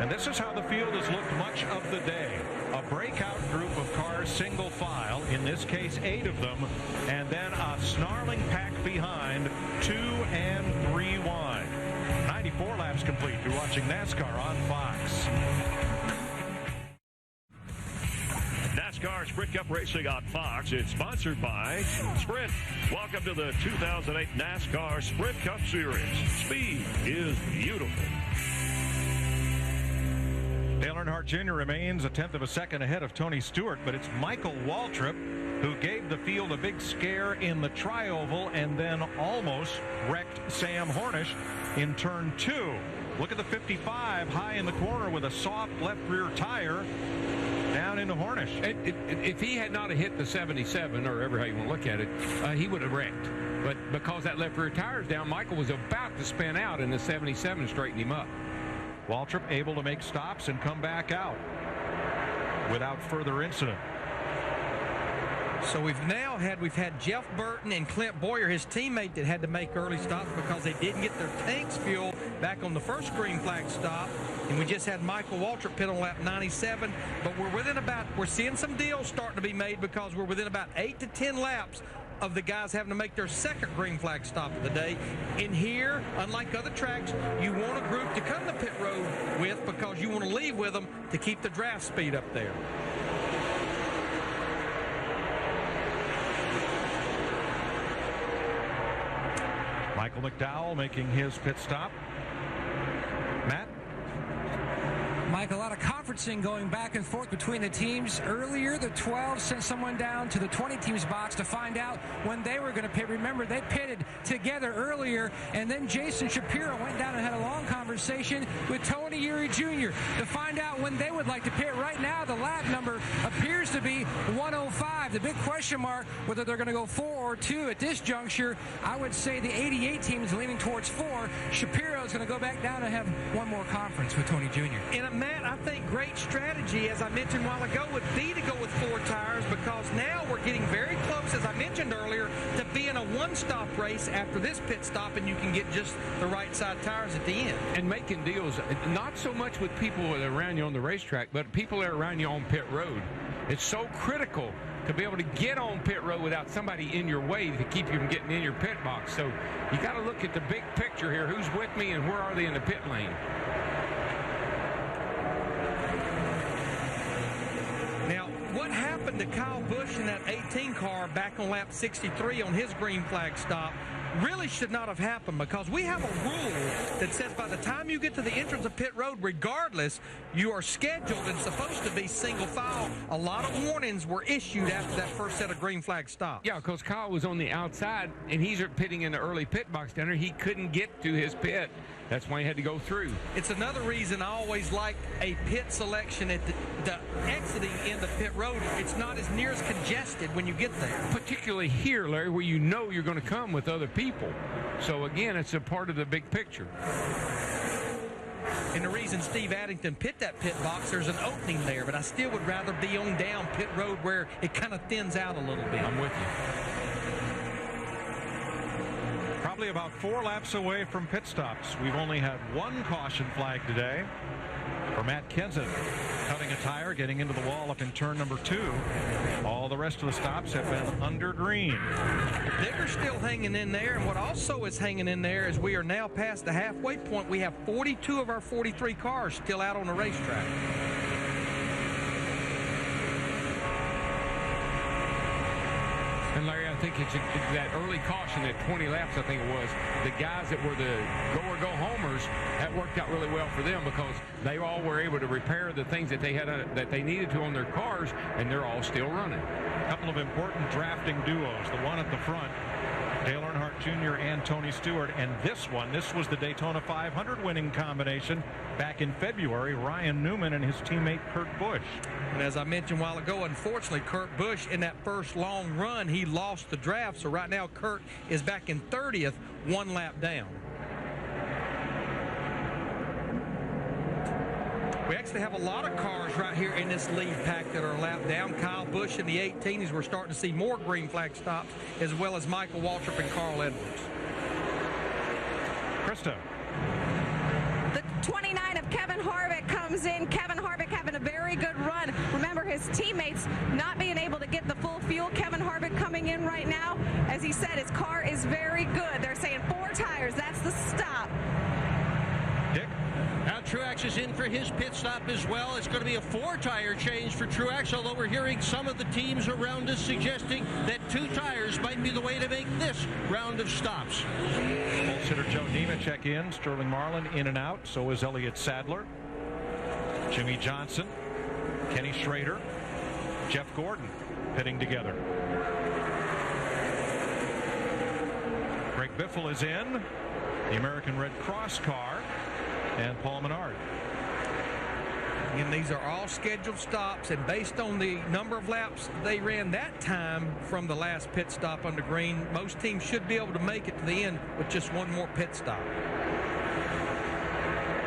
Speaker 4: This is how the field has looked much of the day. A breakout group of cars, single file, in this case 8 of them, and then a snarling pack behind, 2 and 3 wide. 94 laps complete. You're watching NASCAR on Fox.
Speaker 1: NASCAR Sprint Cup Racing on Fox. It's sponsored by Sprint. Welcome to the 2008 NASCAR Sprint Cup Series. Speed is beautiful.
Speaker 4: Dale Earnhardt Jr. remains a 1/10 of a second ahead of Tony Stewart, but it's Michael Waltrip who gave the field a big scare in the tri-oval and then almost wrecked Sam Hornish in turn 2. Look at the 55 high in the corner with a soft left rear tire down into Hornish.
Speaker 5: If he had not hit the 77, or ever how you want to look at it, he would have wrecked. But because that left rear tire is down, Michael was about to spin out, and the 77 straightened him up.
Speaker 4: Waltrip able to make stops and come back out without further incident.
Speaker 6: So we've had Jeff Burton and Clint Boyer, his teammate, that had to make early stops because they didn't get their tanks fuel back on the first green flag stop. And we just had Michael Waltrip pit on lap 97. But we're seeing some deals starting to be made because we're within about 8 to 10 laps of the guys having to make their second green flag stop of the day. In here, unlike other tracks, you want a group to come to pit road with because you want to leave with them to keep the draft speed up there.
Speaker 4: Michael McDowell making his pit stop. Matt?
Speaker 9: Mike, a lot of conferencing going back and forth between the teams. Earlier, the 12 sent someone down to the 20 teams box to find out when they were going to pit. Remember, they pitted together earlier, and then Jason Shapiro went down and had a long conversation with Tony Eury Jr. to find out when they would like to pit. Right now, the lap number appears to be 105. The big question mark, whether they're going to go 4 or 2 at this juncture. I would say the 88 team is leaning towards 4. Shapiro is going to go back down and have one more conference with Tony Jr.
Speaker 6: And Matt, I think great strategy, as I mentioned a while ago, would be to go with 4 tires because now we're getting very close, as I mentioned earlier, to being a one-stop race after this pit stop, and you can get just the right side tires at the end.
Speaker 5: And making deals, not so much with people that are around you on the racetrack, but people that are around you on pit road. It's so critical to be able to get on pit road without somebody in your way to keep you from getting in your pit box. So you got to look at the big picture here. Who's with me and where are they in the pit lane?
Speaker 6: Now, what happened to Kyle Busch in that 18 car back on lap 63 on his green flag stop really should not have happened because we have a rule that says by the time you get to the entrance of pit road, regardless, you are scheduled and supposed to be single file. A lot of warnings were issued after that first set of green flag stops.
Speaker 5: Yeah, because Kyle was on the outside, and he's pitting in the early pit box down there. He couldn't get to his pit. That's why he had to go through.
Speaker 6: It's another reason I always like a pit selection at the exiting end of pit road. It's not as near as congested when you get there.
Speaker 5: Particularly here, Larry, where you know you're going to come with other people. So, again, it's a part of the big picture.
Speaker 6: And the reason Steve Addington pit that pit box, there's an opening there, but I still would rather be on down pit road where it kind of thins out a little bit.
Speaker 5: I'm with you.
Speaker 4: Probably about 4 laps away from pit stops. We've only had 1 caution flag today. for Matt Kenseth. Cutting a tire, getting into the wall up in turn number 2. All the rest of the stops have been under green.
Speaker 6: Digger's still hanging in there, and what also is hanging in there is we are now past the halfway point. We have 42 of our 43 cars still out on the racetrack.
Speaker 5: And Larry, I think it's that early caution at 20 laps, I think it was, the guys that were the go-or-go-homers, that worked out really well for them because they all were able to repair the things that they had that they needed to on their cars, and they're all still running.
Speaker 4: A couple of important drafting duos. The one at the front, Dale Earnhardt Jr. and Tony Stewart, and this was the Daytona 500 winning combination back in February, Ryan Newman and his teammate Kurt Busch.
Speaker 6: And as I mentioned a while ago, unfortunately, Kurt Busch, in that first long run, he lost the draft, so right now Kurt is back in 30th, 1 lap down. We actually have a lot of cars right here in this lead pack that are a lap down. Kyle Busch in the 18s. We're starting to see more green flag stops, as well as Michael Waltrip and Carl Edwards.
Speaker 4: Krista.
Speaker 10: The 29 of Kevin Harvick comes in. Kevin Harvick having a very good run. Remember, his teammates not being able to get the full fuel. Kevin Harvick coming in right now. As he said, his car is very good. They're saying 4 tires. That's the stop.
Speaker 4: Dick?
Speaker 11: Now Truex is in for his pit stop as well. It's going to be a 4-tire change for Truex, although we're hearing some of the teams around us suggesting that 2 tires might be the way to make this round of stops.
Speaker 4: Pole sitter Joe Nemechek in, Sterling Marlin in and out, so is Elliott Sadler, Jimmy Johnson, Kenny Schrader, Jeff Gordon pitting together. Greg Biffle is in, the American Red Cross car, and Paul Menard.
Speaker 6: And these are all scheduled stops, and based on the number of laps they ran that time from the last pit stop under green, most teams should be able to make it to the end with just 1 more pit stop.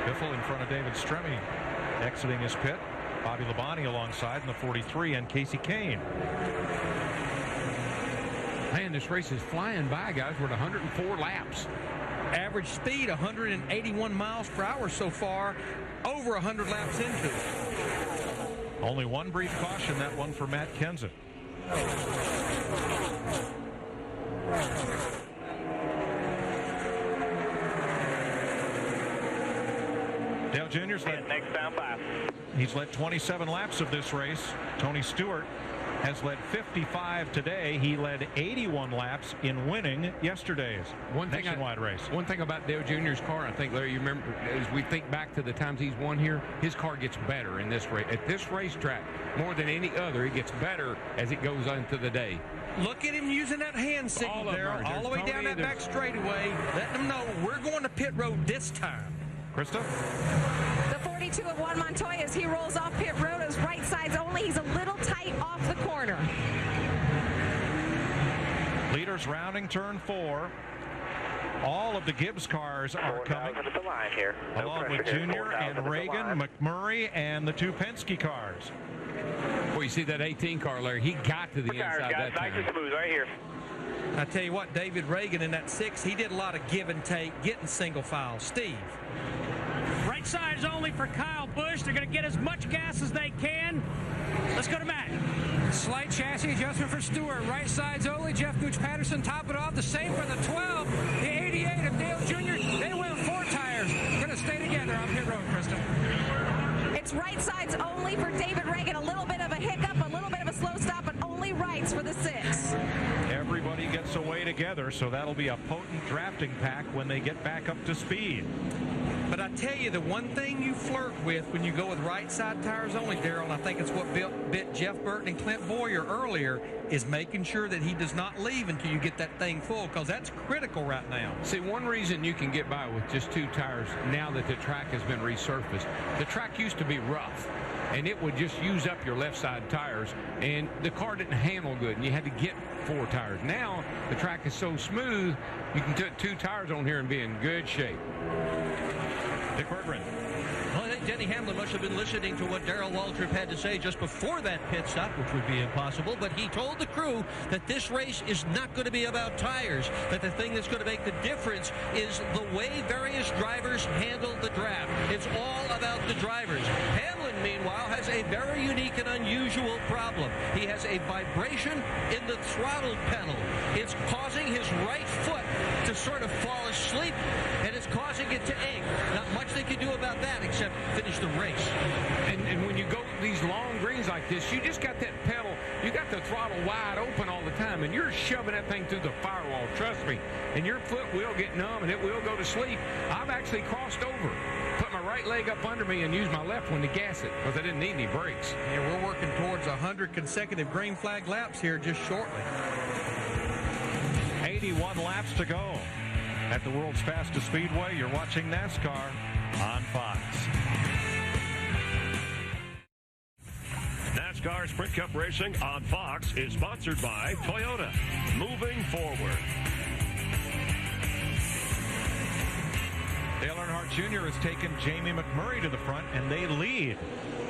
Speaker 4: Biffle in front of David Stremme exiting his pit. Bobby Labonte alongside in the 43, and Casey Kane.
Speaker 5: Man, this race is flying by, guys. We're at 104 laps.
Speaker 6: Average speed 181 miles per hour so far, over 100 laps into it.
Speaker 4: Only 1 brief caution, that one for Matt Kenseth. Dale Jr.'s led,
Speaker 14: next down 5.
Speaker 4: He's led 27 laps of this race. Tony Stewart has led 55 today. He led 81 laps in winning yesterday's nationwide race.
Speaker 5: One thing about Dale Jr.'s car, I think, Larry, you remember, as we think back to the times he's won here, his car gets better in this race. At this racetrack, more than any other, it gets better as it goes into the day.
Speaker 6: Look at him using that hand signal there, all the way down that back straightaway, letting them know we're going to pit road this time.
Speaker 4: Krista?
Speaker 10: The 42 of Juan Montoya, as he rolls off pit road, is right sides only. He's a little tight off the corner.
Speaker 4: Leaders rounding turn 4. All of the Gibbs cars are coming,
Speaker 14: the line here.
Speaker 4: along with Junior and Reagan, McMurray, and the 2 Penske cars.
Speaker 5: Well, you see that 18 car, Larry, he got to the inside that time.
Speaker 14: Nice and smooth right here.
Speaker 6: I tell you what, David Reagan in that 6, he did a lot of give and take, getting single file. Steve.
Speaker 8: Right sides only for Kyle Busch. They're going to get as much gas as they can. Let's go to Matt.
Speaker 9: Slight chassis adjustment for Stewart. Right sides only. Jeff Gooch Patterson top it off. The same for the 12. The 88 of Dale Jr. They went 4 tires. Going to stay together on pit road, Krista.
Speaker 10: It's right sides only for David Reagan. A little bit of a hiccup, a little bit of a slow stop, but only rights for the 6.
Speaker 4: Everybody gets away together, so that'll be a potent drafting pack when they get back up to speed.
Speaker 6: But I tell you, the one thing you flirt with when you go with right side tires only, Darrell, and I think it's what bit Jeff Burton and Clint Boyer earlier, is making sure that he does not leave until you get that thing full, because that's critical right now.
Speaker 5: See, one reason you can get by with just 2 tires now that the track has been resurfaced, the track used to be rough, and it would just use up your left side tires, and the car didn't handle good, and you had to get 4 tires. Now, the track is so smooth, you can put 2 tires on here and be in good shape.
Speaker 4: Dick Berggren.
Speaker 11: Well, think Denny Hamlin must have been listening to what Darrell Waltrip had to say just before that pit stop, which would be impossible, but he told the crew that this race is not going to be about tires, that the thing that's going to make the difference is the way various drivers handle the draft. It's all about the drivers. Hamlin, meanwhile, has a very unique and unusual problem. He has a vibration in the throttle pedal. It's causing his right foot to sort of fall asleep, and it's causing it to ache. Not much they can do about that except finish the race.
Speaker 5: And when you go these long greens like this, you just got that pedal, you got the throttle wide open all the time, and you're shoving that thing through the firewall, trust me. And your foot will get numb, and it will go to sleep. I've actually crossed over, put my right leg up under me, and used my left one to gas it, because I didn't need any brakes.
Speaker 6: Yeah, we're working towards 100 consecutive green flag laps here just shortly.
Speaker 4: 81 laps to go at the world's fastest speedway. You're watching NASCAR on Fox.
Speaker 1: NASCAR Sprint Cup Racing on Fox is sponsored by Toyota. Moving forward.
Speaker 4: Dale Earnhardt Jr. has taken Jamie McMurray to the front, and they lead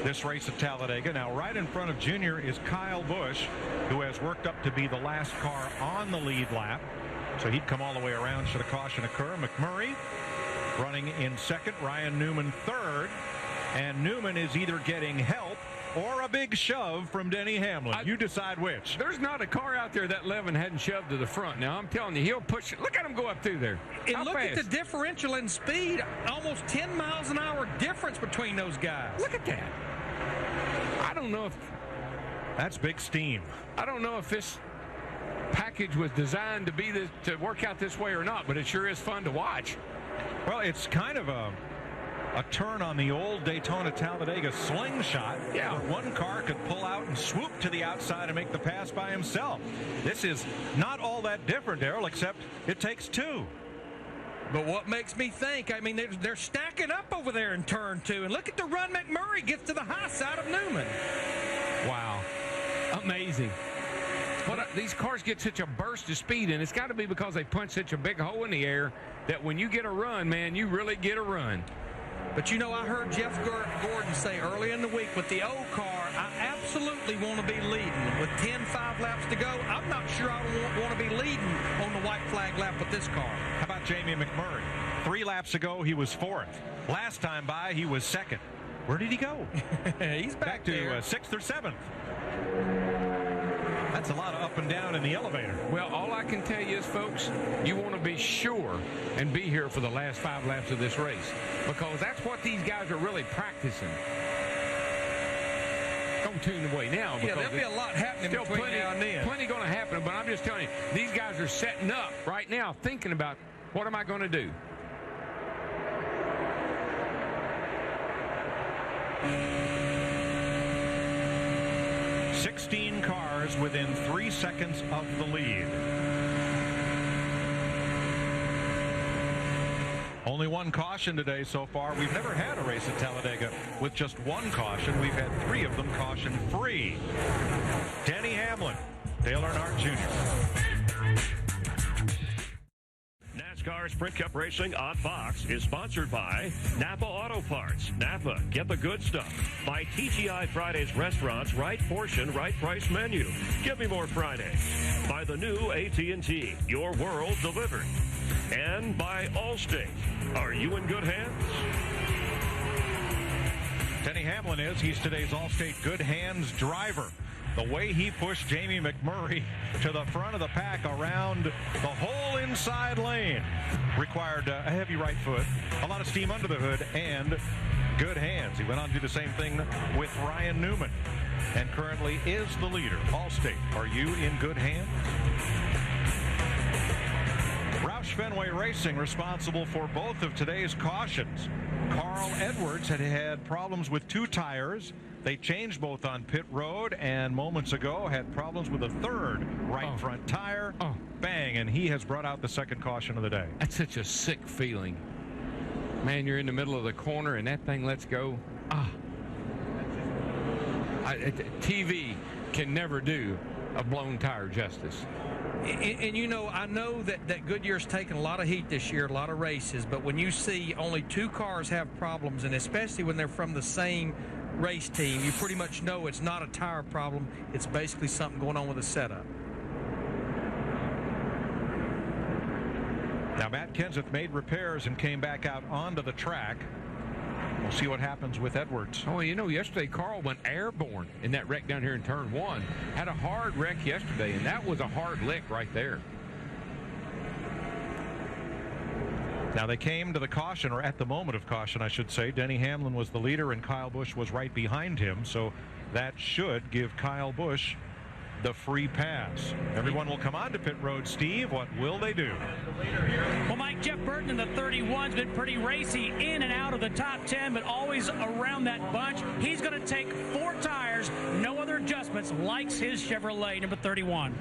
Speaker 4: this race at Talladega. Now, right in front of Jr. is Kyle Busch, who has worked up to be the last car on the lead lap. So he'd come all the way around should a caution occur. McMurray running in second, Ryan Newman third, and Newman is either getting help or a big shove from Denny Hamlin. You decide which.
Speaker 5: There's not a car out there that Levin hadn't shoved to the front. Now, I'm telling you, he'll push it. Look at him go up through there.
Speaker 6: And
Speaker 5: How
Speaker 6: look
Speaker 5: fast?
Speaker 6: at the differential in speed. Almost 10 miles an hour difference between those guys.
Speaker 5: Look at that. I don't know if...
Speaker 4: That's big steam.
Speaker 5: I don't know if this package was designed to be to work out this way or not, but it sure is fun to watch.
Speaker 4: Well, it's kind of a turn on the old Daytona Talladega slingshot.
Speaker 5: Yeah.
Speaker 4: One car could pull out and swoop to the outside and make the pass by himself. This is not all that different, Darrell, except it takes two.
Speaker 6: But what makes me think, I mean, they're stacking up over there in turn two. And look at the run McMurray gets to the high side of Newman.
Speaker 5: Wow. Amazing. But these cars get such a burst of speed, and it's got to be because they punch such a big hole in the air that when you get a run, man, you really get a run.
Speaker 6: But, you know, I heard Jeff Gordon say early in the week, with the old car, I absolutely want to be leading. With 5 laps to go, I'm not sure I want to be leading on the white flag lap with this car.
Speaker 4: How about Jamie McMurray? 3 laps ago, he was 4th. Last time by, he was 2nd. Where did he go?
Speaker 6: He's back
Speaker 4: to
Speaker 6: there.
Speaker 4: 6th or 7th. That's a lot of up and down in the elevator.
Speaker 5: Well, all I can tell you is, folks, you want to be sure and be here for the last 5 laps of this race, because that's what these guys are really practicing. Don't tune away now.
Speaker 6: Yeah, there'll be a lot happening between now and then.
Speaker 5: Plenty going to happen, but I'm just telling you, these guys are setting up right now, thinking about, what am I going to do?
Speaker 4: – 16 cars within 3 seconds of the lead. Only one caution today so far. We've never had a race at Talladega with just one caution. We've had 3 of them caution-free. Denny Hamlin, Dale Earnhardt Jr.
Speaker 1: NASCAR Sprint Cup Racing on Fox is sponsored by Napa Auto Parts. Napa, get the good stuff. By TGI Fridays Restaurants, right portion, right price menu. Give me more Fridays. By the new AT&T, your world delivered. And by Allstate. Are you in good hands?
Speaker 4: Denny Hamlin is. He's today's Allstate Good Hands driver. The way he pushed Jamie McMurray to the front of the pack around the whole inside lane required a heavy right foot, a lot of steam under the hood, and good hands. He went on to do the same thing with Ryan Newman and currently is the leader. Allstate, are you in good hands? Roush Fenway Racing responsible for both of today's cautions. Carl Edwards had problems with 2 tires. They changed both on pit road, and moments ago had problems with a 3rd right front tire. Bang, and he has brought out the 2nd caution of the day.
Speaker 5: That's such a sick feeling. Man, you're in the middle of the corner, and that thing lets go. TV can never do a blown tire justice.
Speaker 6: And you know, I know that Goodyear's taken a lot of heat this year, a lot of races, but when you see only 2 cars have problems, and especially when they're from the same race team, you pretty much know it's not a tire problem. It's basically something going on with the setup.
Speaker 4: Now, Matt Kenseth made repairs and came back out onto the track. We'll see what happens with Edwards.
Speaker 5: Oh, you know, yesterday Carl went airborne in that wreck down here in turn 1. Had a hard wreck yesterday, and that was a hard lick right there.
Speaker 4: Now, they came to the caution, or at the moment of caution, I should say. Denny Hamlin was the leader, and Kyle Busch was right behind him, so that should give Kyle Busch the free pass. Everyone will come onto pit road. Steve, what will they do?
Speaker 8: Well, Mike, Jeff Burton in the 31's been pretty racy in and out of the top 10, but always around that bunch. He's going to take 4 tires, no other adjustments, likes his Chevrolet number 31.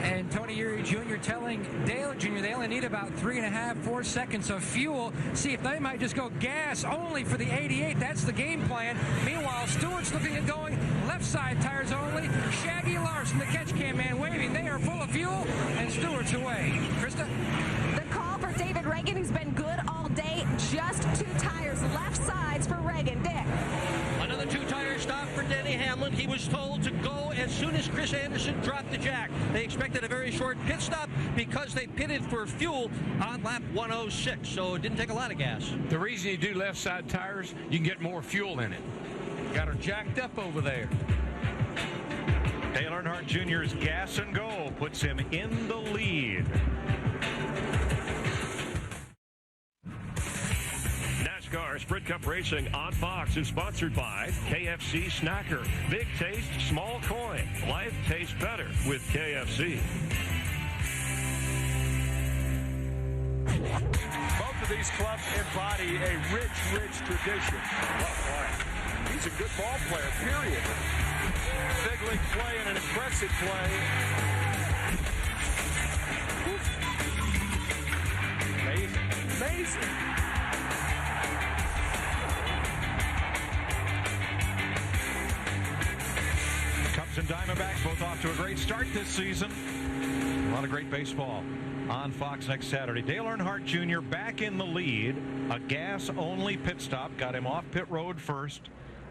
Speaker 9: And Tony Eury Jr. telling Dale Jr. they only need about 3.5, 4 seconds of fuel. See if they might just go gas only for the 88. That's the game plan. Meanwhile, Stewart's looking at going left side tires only. Shaggy Larson, the catch cam man, waving. They are full of fuel, and Stewart's away. Krista?
Speaker 10: The call for David Reagan, who's been good all day. Just 2 tires, left sides for Reagan. Dick.
Speaker 11: Another 2-tire stop for Denny Hamlin. He was told to go as soon as Chris Anderson dropped the jack. They expected a very short pit stop because they pitted for fuel on lap 106, so it didn't take a lot of gas.
Speaker 5: The reason you do left side tires, you can get more fuel in it.
Speaker 6: Got her jacked up over there.
Speaker 4: Dale Earnhardt Jr.'s gas and go puts him in the lead.
Speaker 1: NASCAR Sprint Cup Racing on Fox is sponsored by KFC Snacker. Big taste, small coin. Life tastes better with KFC.
Speaker 21: Both of these clubs embody a rich tradition. He's a good ball player, period. Big league play and an impressive play. Amazing.
Speaker 4: Cubs and Diamondbacks both off to a great start this season. A lot of great baseball on Fox next Saturday. Dale Earnhardt Jr. back in the lead. A gas-only pit stop got him off pit road first.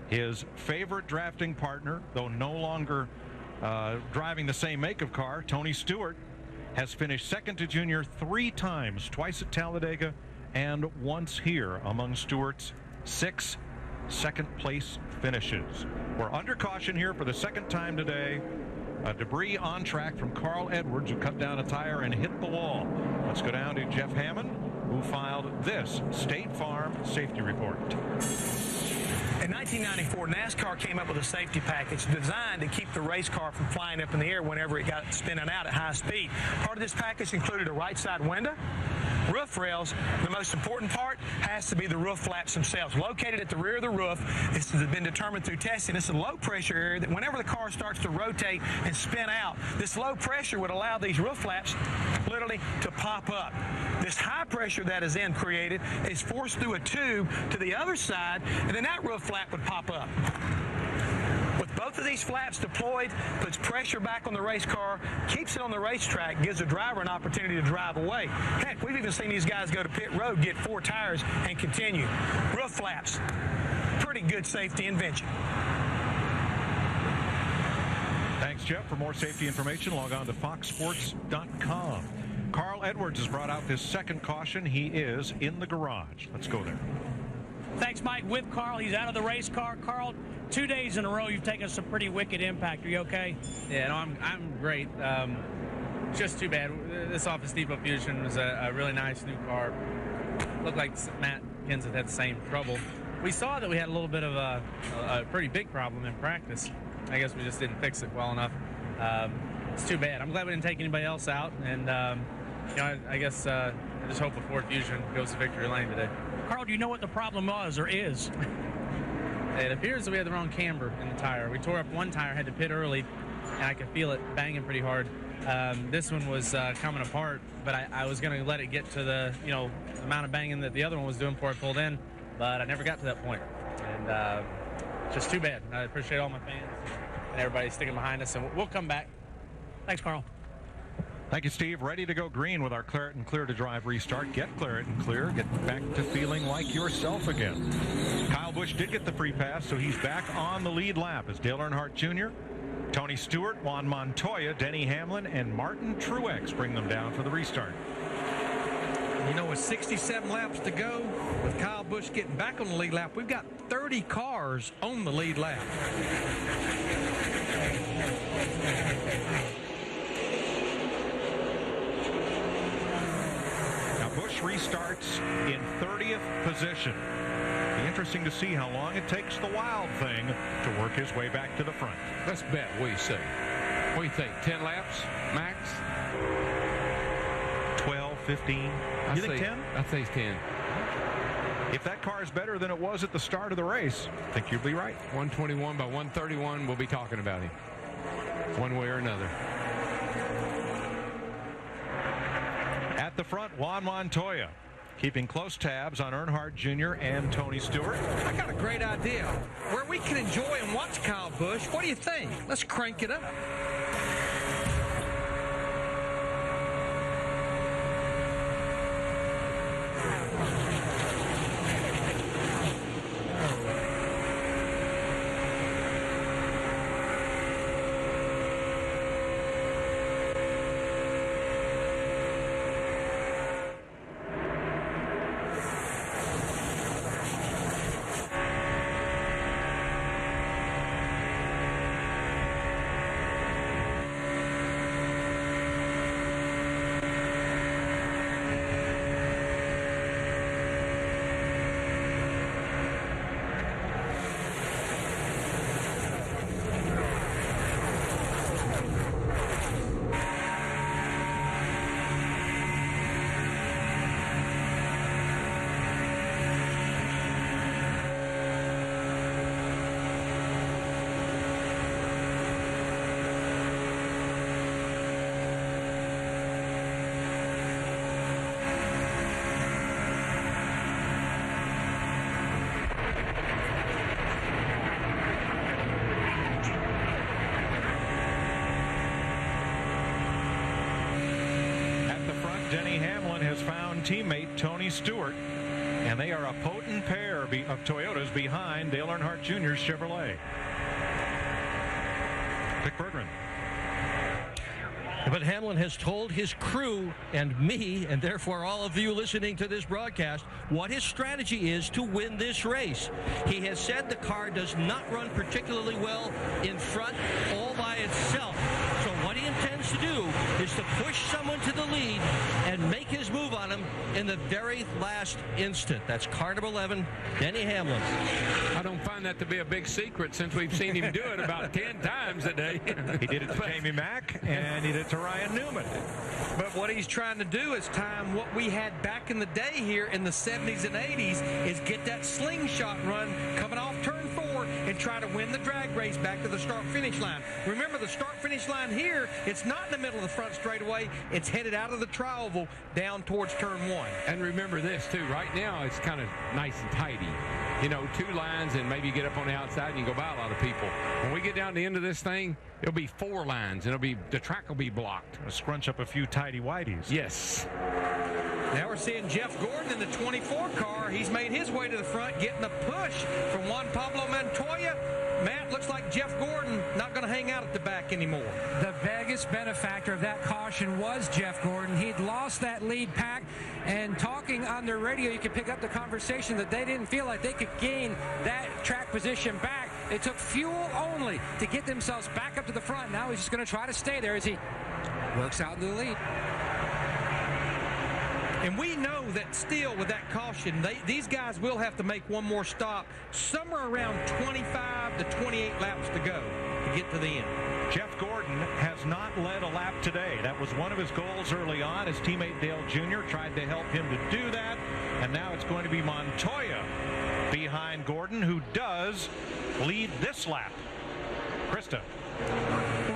Speaker 4: His favorite drafting partner, though no longer driving the same make of car, Tony Stewart, has finished second to Junior 3 times, twice at Talladega and once here among Stewart's 6 second-place finishes. We're under caution here for the second time today. Debris on track from Carl Edwards, who cut down a tire and hit the wall. Let's go down to Jeff Hammond, who filed this State Farm safety report.
Speaker 20: In 1994, NASCAR came up with a safety package designed to keep the race car from flying up in the air whenever it got spinning out at high speed. Part of this package included a right side window, roof rails. The most important part has to be the roof flaps themselves. Located at the rear of the roof, this has been determined through testing. It's a low pressure area that whenever the car starts to rotate and spin out, this low pressure would allow these roof flaps literally to pop up. This high pressure that is then created is forced through a tube to the other side, and then that roof flap would pop up. With both of these flaps deployed, puts pressure back on the race car, keeps it on the racetrack, gives the driver an opportunity to drive away. Heck, we've even seen these guys go to pit road, get 4 tires, and continue. Roof flaps, pretty good safety invention.
Speaker 4: Thanks, Jeff. For more safety information, log on to foxsports.com. Carl Edwards has brought out this second caution. He is in the garage. Let's go there.
Speaker 8: Thanks, Mike. With Carl, he's out of the race car. Carl, 2 days in a row, you've taken some pretty wicked impact. Are you okay?
Speaker 22: Yeah, no, I'm great. Just too bad. This Office Depot Fusion was a really nice new car. Looked like Matt Kenseth had the same trouble. We saw that we had a little bit of a pretty big problem in practice. I guess we just didn't fix it well enough. It's too bad. I'm glad we didn't take anybody else out, and you know, I guess I just hope the Ford Fusion goes to victory lane today.
Speaker 8: Carl, do you know what the problem was or is?
Speaker 22: It appears that we had the wrong camber in the tire. We tore up one tire, had to pit early, and I could feel it banging pretty hard. This one was coming apart, but I was going to let it get to the amount of banging that the other one was doing before I pulled in, but I never got to that point. And just too bad. I appreciate all my fans and everybody sticking behind us, and we'll come back.
Speaker 8: Thanks, Carl.
Speaker 4: Thank you, Steve. Ready to go green with our Claret and Clear to Drive restart. Get Claret and Clear. Get back to feeling like yourself again. Kyle Busch did get the free pass, so he's back on the lead lap as Dale Earnhardt Jr., Tony Stewart, Juan Montoya, Denny Hamlin, and Martin Truex bring them down for the restart.
Speaker 6: You know, with 67 laps to go, with Kyle Busch getting back on the lead lap, we've got 30 cars on the lead lap.
Speaker 4: Busch restarts in 30th position. Be interesting to see how long it takes the Wild Thing to work his way back to the front.
Speaker 5: Let's bet. What do you say? What do you think? 10 laps max?
Speaker 4: 12, 15. You think 10?
Speaker 5: I think 10.
Speaker 4: If that car is better than it was at the start of the race, I think you'll be right.
Speaker 5: 121 by 131, we'll be talking about him one way or another.
Speaker 4: At the front, Juan Montoya keeping close tabs on Earnhardt Jr. and Tony Stewart.
Speaker 6: I got a great idea where we can enjoy and watch Kyle Busch. What do you think? Let's crank it up.
Speaker 4: Denny Hamlin has found teammate Tony Stewart, and they are a potent pair of Toyotas behind Dale Earnhardt Jr.'s Chevrolet. Dick Berggren.
Speaker 11: But Hamlin has told his crew and me, and therefore all of you listening to this broadcast, what his strategy is to win this race. He has said the car does not run particularly well in front all by itself. So what he intends to do is to push someone to the lead and make his move on him in the very last instant. That's car number 11, Denny Hamlin.
Speaker 5: I don't find that to be a big secret since we've seen him do it about 10 times a day.
Speaker 4: He did it to Jamie Mack, and he did it to Ryan Newman.
Speaker 6: But what he's trying to do is time what we had back in the day here in the 70s and 80s is get that slingshot run coming off turn 4 and try to win the drag race back to the start-finish line. Remember, the start-finish line here, it's not in the middle of the front straightaway. It's headed out of the tri-oval down towards turn 1.
Speaker 5: And remember this, too. Right now, it's kind of nice and tidy. You know, 2 lines, and maybe you get up on the outside and you go by a lot of people. When we get down to the end of this thing, it'll be 4 lines, and the track will be blocked.
Speaker 4: We'll scrunch up a few tidy whities.
Speaker 5: Yes.
Speaker 6: Now we're seeing Jeff Gordon in the 24 car. He's made his way to the front, getting a push from Juan Pablo Montoya. Matt, looks like Jeff Gordon not going to hang out at the back anymore.
Speaker 9: The biggest benefactor of that caution was Jeff Gordon. He'd lost that lead pack, and talking on their radio, you could pick up the conversation that they didn't feel like they could gain that track position back. They took fuel only to get themselves back up to the front. Now he's just going to try to stay there as he works out in the lead.
Speaker 6: And we know that still with that caution, these guys will have to make one more stop somewhere around 25 to 28 laps to go to get to the end.
Speaker 4: Jeff Gordon has not led a lap today. That was one of his goals early on. His teammate Dale Jr. tried to help him to do that. And now it's going to be Montoya behind Gordon, who does lead this lap. Krista.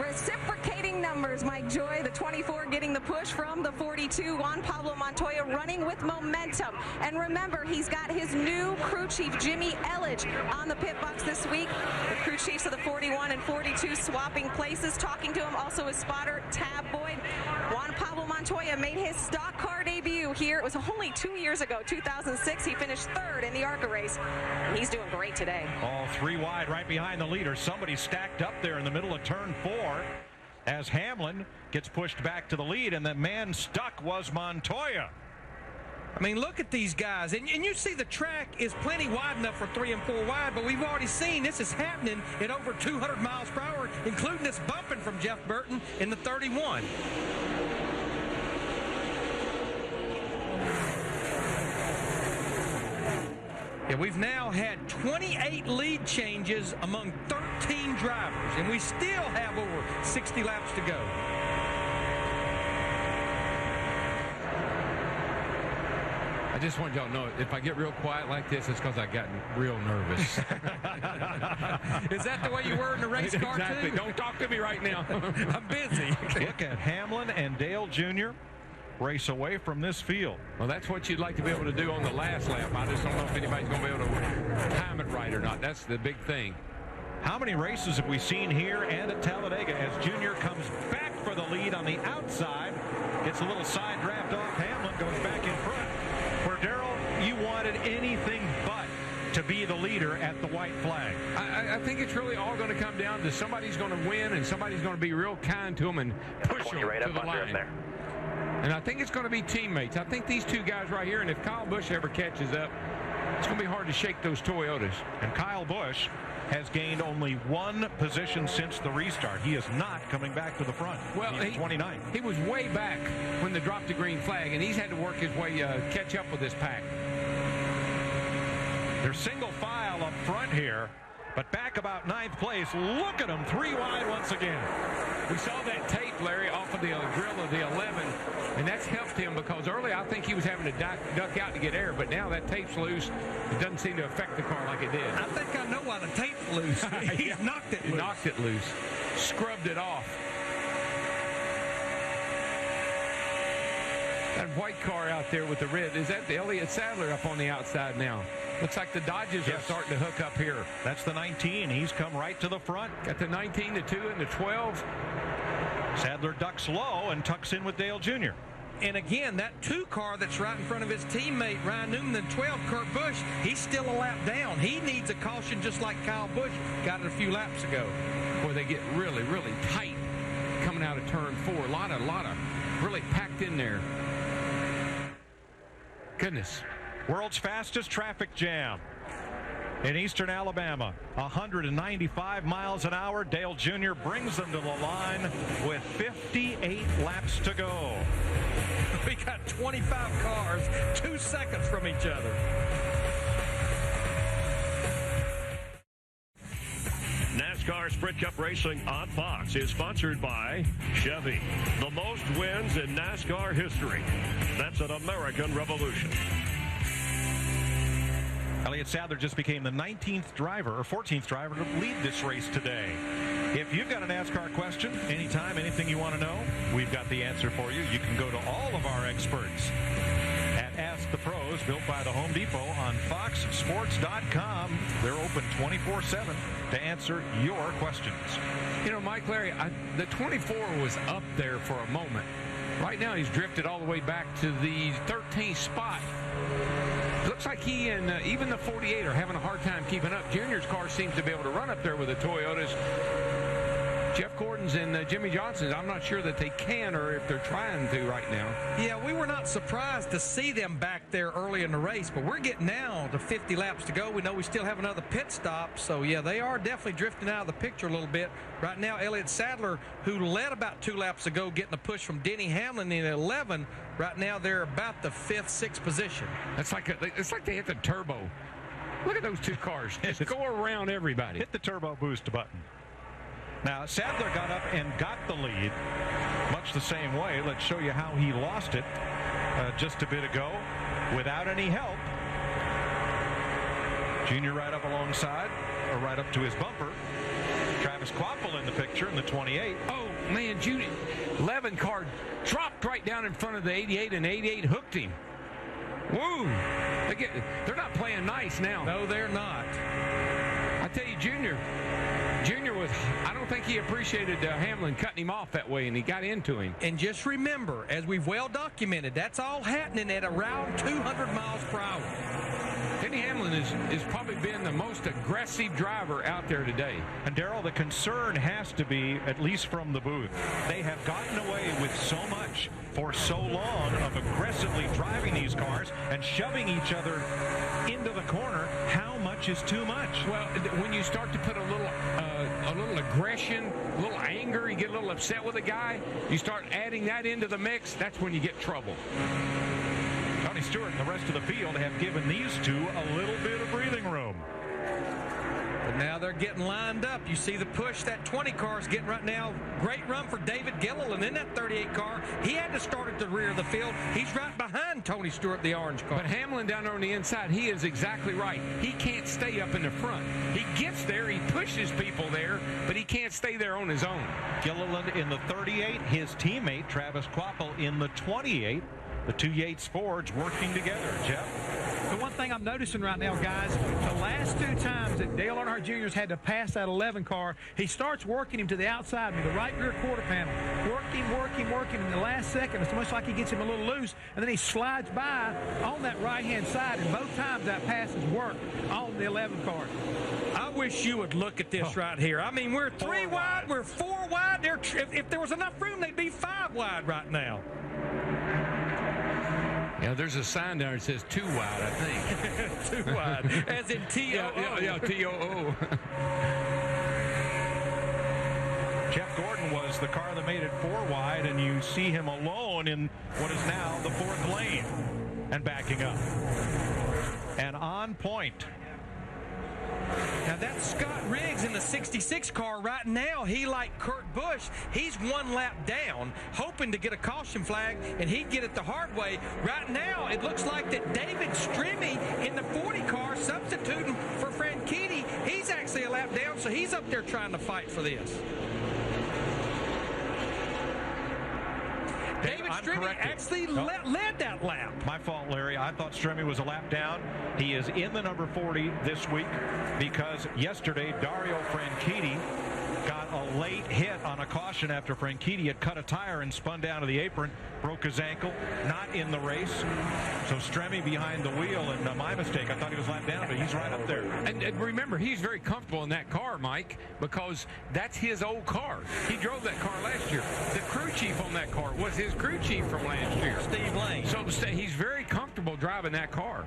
Speaker 10: Reciprocating numbers. Mike Joy, the 24, getting the push from the 42. Juan Pablo Montoya running with momentum. And remember, he's got his new crew chief, Jimmy Elledge, on the pit box this week. The crew chiefs of the 41 and 42 swapping places. Talking to him also his spotter, Tab Boyd. Juan Pablo Montoya made his stock car debut here. It was only 2 years ago, 2006. He finished third in the ARCA race. And he's doing great today.
Speaker 4: All 3 wide right behind the leader. Somebody stacked up there in the middle of turn 4 as Hamlin gets pushed back to the lead, and the man stuck was Montoya.
Speaker 6: I mean, look at these guys. And you see the track is plenty wide enough for 3 and 4 wide, but we've already seen this is happening at over 200 miles per hour, including this bumping from Jeff Burton in the 31. Yeah, we've now had 28 lead changes among 13 drivers, and we still have over 60 laps to go.
Speaker 5: I just want y'all to know, if I get real quiet like this, it's because I've gotten real nervous.
Speaker 6: Is that the way you were in the race car,
Speaker 5: exactly.
Speaker 6: too?
Speaker 5: Don't talk to me right now.
Speaker 6: I'm busy.
Speaker 4: Look at Hamlin and Dale Jr. race away from this field.
Speaker 5: Well, that's what you'd like to be able to do on the last lap. I just don't know if anybody's going to be able to time it right or not. That's the big thing.
Speaker 4: How many races have we seen here and at Talladega as Junior comes back for the lead on the outside, gets a little side draft off, Hamlin goes back in front. Where, Darrell, you wanted anything but to be the leader at the white flag.
Speaker 5: I think it's really all going to come down to somebody's going to win and somebody's going to be real kind to them and push them
Speaker 7: right
Speaker 5: to
Speaker 7: up
Speaker 5: the
Speaker 7: under
Speaker 5: line.
Speaker 7: him there.
Speaker 5: And I think it's going to be teammates. I think these 2 guys right here, and if Kyle Busch ever catches up, it's going to be hard to shake those Toyotas.
Speaker 4: And Kyle Busch has gained only 1 position since the restart. He is not coming back to the front.
Speaker 5: Well,
Speaker 4: he's 29.
Speaker 5: He was way back when they dropped the green flag, and he's had to work his way catch up with this pack.
Speaker 4: They're single file up front here, but back about 9th place. Look at them, 3 wide once again.
Speaker 5: We saw that tape, Larry, off of the grill of the 11, and that's helped him because early I think he was having to duck out to get air, but now that tape's loose. It doesn't seem to affect the car like it did.
Speaker 6: I think I know why the tape's loose. He's knocked it loose.
Speaker 5: He knocked it loose. Scrubbed it off. That white car out there with the red, is that the Elliott Sadler up on the outside now? Looks like the Dodges are starting to hook up here.
Speaker 4: That's the 19. He's come right to the front.
Speaker 5: Got the 19, the 2, and the 12.
Speaker 4: Sadler ducks low and tucks in with Dale Jr.
Speaker 6: And again, that 2 car that's right in front of his teammate, Ryan Newman, and 12, Kurt Busch, he's still a lap down. He needs a caution just like Kyle Busch got it a few laps ago.
Speaker 5: Boy, they get really, really tight coming out of turn 4. A lot of really packed in there. Goodness.
Speaker 4: World's fastest traffic jam in eastern Alabama. 195 miles an hour. Dale Jr. brings them to the line with 58 laps to go.
Speaker 6: We got 25 cars 2 seconds from each other.
Speaker 1: NASCAR Sprint Cup Racing on Fox is sponsored by Chevy. The most wins in NASCAR history. That's an American revolution.
Speaker 4: Elliott Sadler just became the 19th driver or 14th driver to lead this race today. If you've got a NASCAR question, anytime, anything you want to know, we've got the answer for you. You can go to all of our experts at Ask the Pros, built by the Home Depot on foxsports.com. They're open 24/7 to answer your questions.
Speaker 5: You know, Mike, Larry, the 24 was up there for a moment. Right now, he's drifted all the way back to the 13th spot. Looks like he and even the 48 are having a hard time keeping up. Junior's car seems to be able to run up there with the Toyotas. Jeff Gordon's and Jimmy Johnson's, I'm not sure that they can or if they're trying to right now.
Speaker 6: Yeah, we were not surprised to see them back there early in the race, but we're getting now to 50 laps to go. We know we still have another pit stop, so yeah, they are definitely drifting out of the picture a little bit. Right now, Elliott Sadler, who led about 2 laps ago, getting a push from Denny Hamlin in 11. Right now, they're about the 5th, 6th position.
Speaker 5: It's like they hit the turbo. Look at those 2 cars. Just go around everybody.
Speaker 4: Hit the turbo boost button. Now, Sadler got up and got the lead much the same way. Let's show you how he lost it just a bit ago without any help. Junior right up alongside, or right up to his bumper. Travis Kvapil in the picture in the 28.
Speaker 5: Oh, man, Judy. 11 car dropped right down in front of the 88, and 88 hooked him. Woo! They're not playing nice now.
Speaker 6: No, they're not.
Speaker 5: I tell you, Junior was, I don't think he appreciated Hamlin cutting him off that way, and he got into him.
Speaker 6: And just remember, as we've well documented, that's all happening at around 200 miles per hour.
Speaker 5: Denny Hamlin has probably been the most aggressive driver out there today.
Speaker 4: And Darrell, the concern has to be, at least from the booth, they have gotten away with so much for so long of aggressively driving these cars and shoving each other into the corner. How much is too much?
Speaker 5: Well, when you start to put a little aggression, a little anger, you get a little upset with a guy, you start adding that into the mix, that's when you get trouble.
Speaker 4: Tony Stewart and the rest of the field have given these two a little bit of breathing room.
Speaker 6: But now they're getting lined up. You see the push that 20 car is getting right now. Great run for David Gilliland in that 38 car. He had to start at the rear of the field. He's right behind Tony Stewart, the orange car.
Speaker 5: But Hamlin down there on the inside, he is exactly right. He can't stay up in the front. He gets there, he pushes people there, but he can't stay there on his own.
Speaker 4: Gilliland in the 38, his teammate Travis Kvapil in the 28. The two Yates Fords working together, Jeff.
Speaker 20: The one thing I'm noticing right now, guys, the last two times that Dale Earnhardt Jr. has had to pass that 11 car, he starts working him to the outside with the right rear quarter panel. Working. In the last second, it's almost like he gets him a little loose, and then he slides by on that right-hand side, and both times that pass has worked on the 11 car.
Speaker 6: I wish you would look at this right here. I mean, we're 3 wide, we're 4 wide. If there was enough room, they'd be 5 wide right now.
Speaker 5: Yeah, there's a sign down that says 2 wide, I think.
Speaker 6: 2 wide, as in T-O-O.
Speaker 5: Yeah, T-O-O.
Speaker 4: Jeff Gordon was the car that made it 4 wide, and you see him alone in what is now the 4th lane and backing up. And on point.
Speaker 6: Now that's Scott Riggs in the 66 car right now. He, like Kurt Busch, he's 1 lap down, hoping to get a caution flag, and he'd get it the hard way. Right now, it looks like that David Stremme in the 40 car, substituting for Franchitti, he's actually a lap down, so he's up there trying to fight for this. David Stremme actually led that lap.
Speaker 4: My fault, Larry. I thought Stremme was a lap down. He is in the number 40 this week because yesterday Dario Franchitti got a late hit on a caution after Franchitti had cut a tire and spun down to the apron, broke his ankle, not in the race. So Stremme behind the wheel, and my mistake, I thought he was lap down, but he's right up there.
Speaker 5: And remember, he's very comfortable in that car, Mike, because that's his old car. He drove that car last year. The crew chief on that car was his crew chief from last year,
Speaker 6: Steve Lane.
Speaker 5: So he's very comfortable driving that car.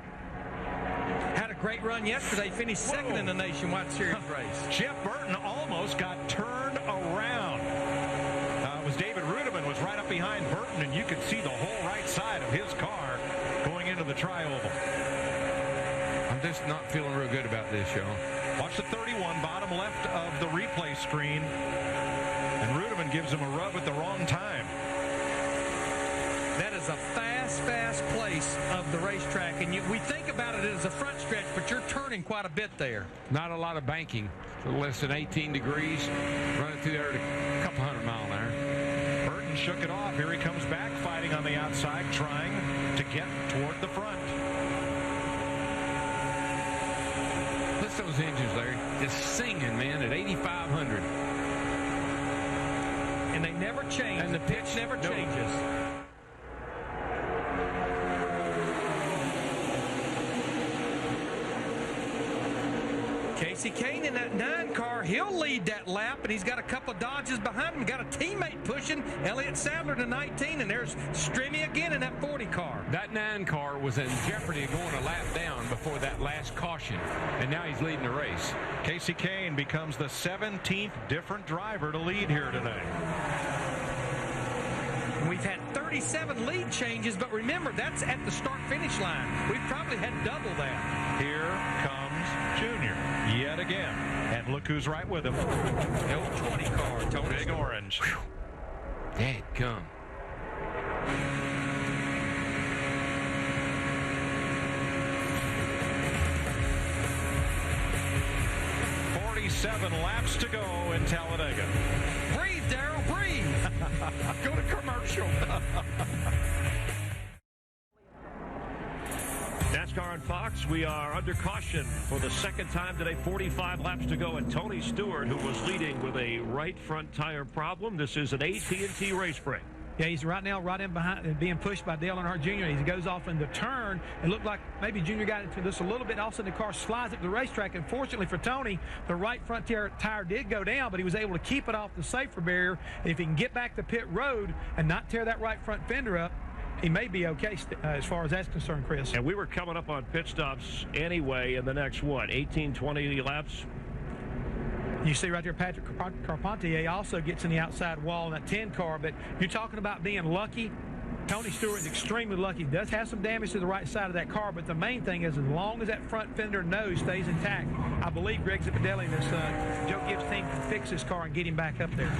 Speaker 6: Had a great run yesterday, finished second in the Nationwide Series race.
Speaker 4: Jeff Burton almost got turned around. It was David Rudiman was right up behind Burton, and you could see the whole right side of his car going into the tri-oval.
Speaker 5: I'm just not feeling real good about this, y'all.
Speaker 4: Watch the 31, bottom left of the replay screen, and Rudiman gives him a rub at the wrong time.
Speaker 6: That is a fast place of the racetrack, and we think about it as a front stretch, but you're turning quite a bit there.
Speaker 5: Not a lot of banking. A little less than 18 degrees. Running through there at a couple 100 mile an hour.
Speaker 4: Burton shook it off. Here he comes back, fighting on the outside, trying to get toward the front.
Speaker 5: Listen to those engines, Larry. Just singing, man, at 8,500.
Speaker 6: And they never change.
Speaker 5: And the pitch
Speaker 6: never changes. Kasey Kahne in that 9 car, he'll lead that lap, and he's got a couple of Dodges behind him. Got a teammate pushing, Elliott Sadler to 19, and there's Stremme again in that 40 car.
Speaker 5: That 9 car was in jeopardy of going a lap down before that last caution, and now he's leading the race.
Speaker 4: Kasey Kahne becomes the 17th different driver to lead here today.
Speaker 6: We've had 37 lead changes, but remember, that's at the start-finish line. We've probably had double that.
Speaker 4: Here comes Junior yet again. And look who's right with him.
Speaker 6: L20 car, Tony.
Speaker 4: Big orange.
Speaker 5: Dadgum.
Speaker 4: 47 laps to go in Talladega.
Speaker 6: Breathe, Darrell, breathe.
Speaker 4: Go to commercial.
Speaker 1: NASCAR on Fox, we are under caution for the second time today, 45 laps to go, and Tony Stewart, who was leading with a right front tire problem. This is an AT&T race break.
Speaker 20: Yeah, he's right now right in behind and being pushed by Dale Earnhardt Jr. He goes off in the turn. It looked like maybe Jr. got into this a little bit. All of a sudden, the car slides up the racetrack. And fortunately for Tony, the right front tire did go down, but he was able to keep it off the safety barrier. If he can get back to pit road and not tear that right front fender up, he may be okay as far as that's concerned, Chris.
Speaker 1: And we were coming up on pit stops anyway in the next, 18, 20 laps?
Speaker 20: You see right there, Patrick Carpentier also gets in the outside wall in that 10 car, but you're talking about being lucky. Tony Stewart is extremely lucky. He does have some damage to the right side of that car, but the main thing is as long as that front fender nose stays intact, I believe Greg Zipadelli and his Joe Gibbs team can fix his car and get him back up there.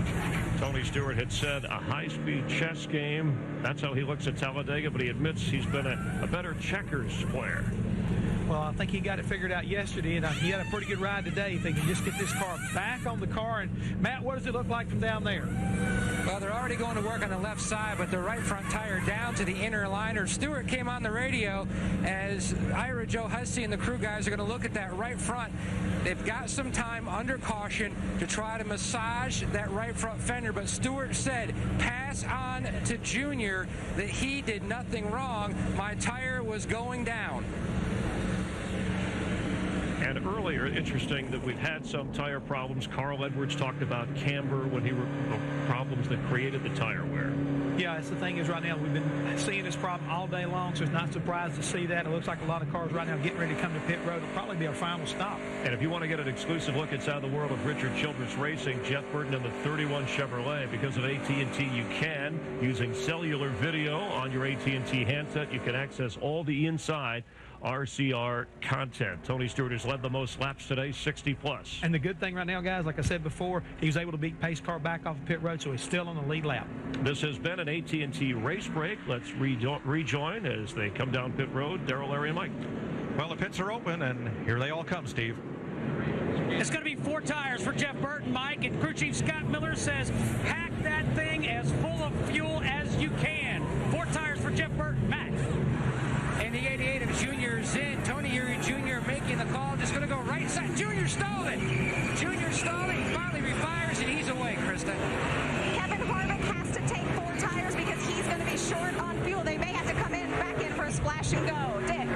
Speaker 1: Tony Stewart had said a high-speed chess game. That's how he looks at Talladega, but he admits he's been a better checkers player.
Speaker 20: Well, I think he got it figured out yesterday, and he had a pretty good ride today if he can just get this car back on the car. And, Matt, what does it look like from down there?
Speaker 9: Well, they're already going to work on the left side, but the right front tire down to the inner liner. Stewart came on the radio as Ira Joe Hussey and the crew guys are going to look at that right front. They've got some time under caution to try to massage that right front fender, but Stewart said, pass on to Junior that he did nothing wrong. My tire was going down.
Speaker 1: And earlier, interesting that we've had some tire problems. Carl Edwards talked about camber when he were problems that created the tire wear.
Speaker 20: Yeah, that's the thing is right now we've been seeing this problem all day long, so it's not surprised to see that. It looks like a lot of cars right now getting ready to come to pit road. It'll probably be our final stop.
Speaker 1: And if you want to get an exclusive look inside the world of Richard Childress Racing, Jeff Burton in the 31 Chevrolet, because of AT&T, you can, using cellular video on your AT&T handset, you can access all the inside RCR content. Tony Stewart has led the most laps today, 60 plus.
Speaker 20: And the good thing right now, guys, like I said before, he was able to beat pace car back off of pit road, so he's still on the lead lap.
Speaker 1: This has been an AT&T race break. Let's rejoin as they come down pit road. Darrell, Larry, and Mike.
Speaker 4: Well, the pits are open, and here they all come, Steve.
Speaker 8: It's going to be 4 tires for Jeff Burton, Mike, and crew chief Scott Miller says, pack that thing as full of fuel as you can. 4 tires for Jeff Burton, Matt.
Speaker 9: And the 88 of Junior's in. Tony Eury Jr. making the call. Just going to go right side. Junior stalled it. Junior stalled it. He finally refires, and he's away, Krista.
Speaker 10: Kevin Harvick has to take 4 tires because he's going to be short on fuel. They may have to come back in for a splash and go. Dick.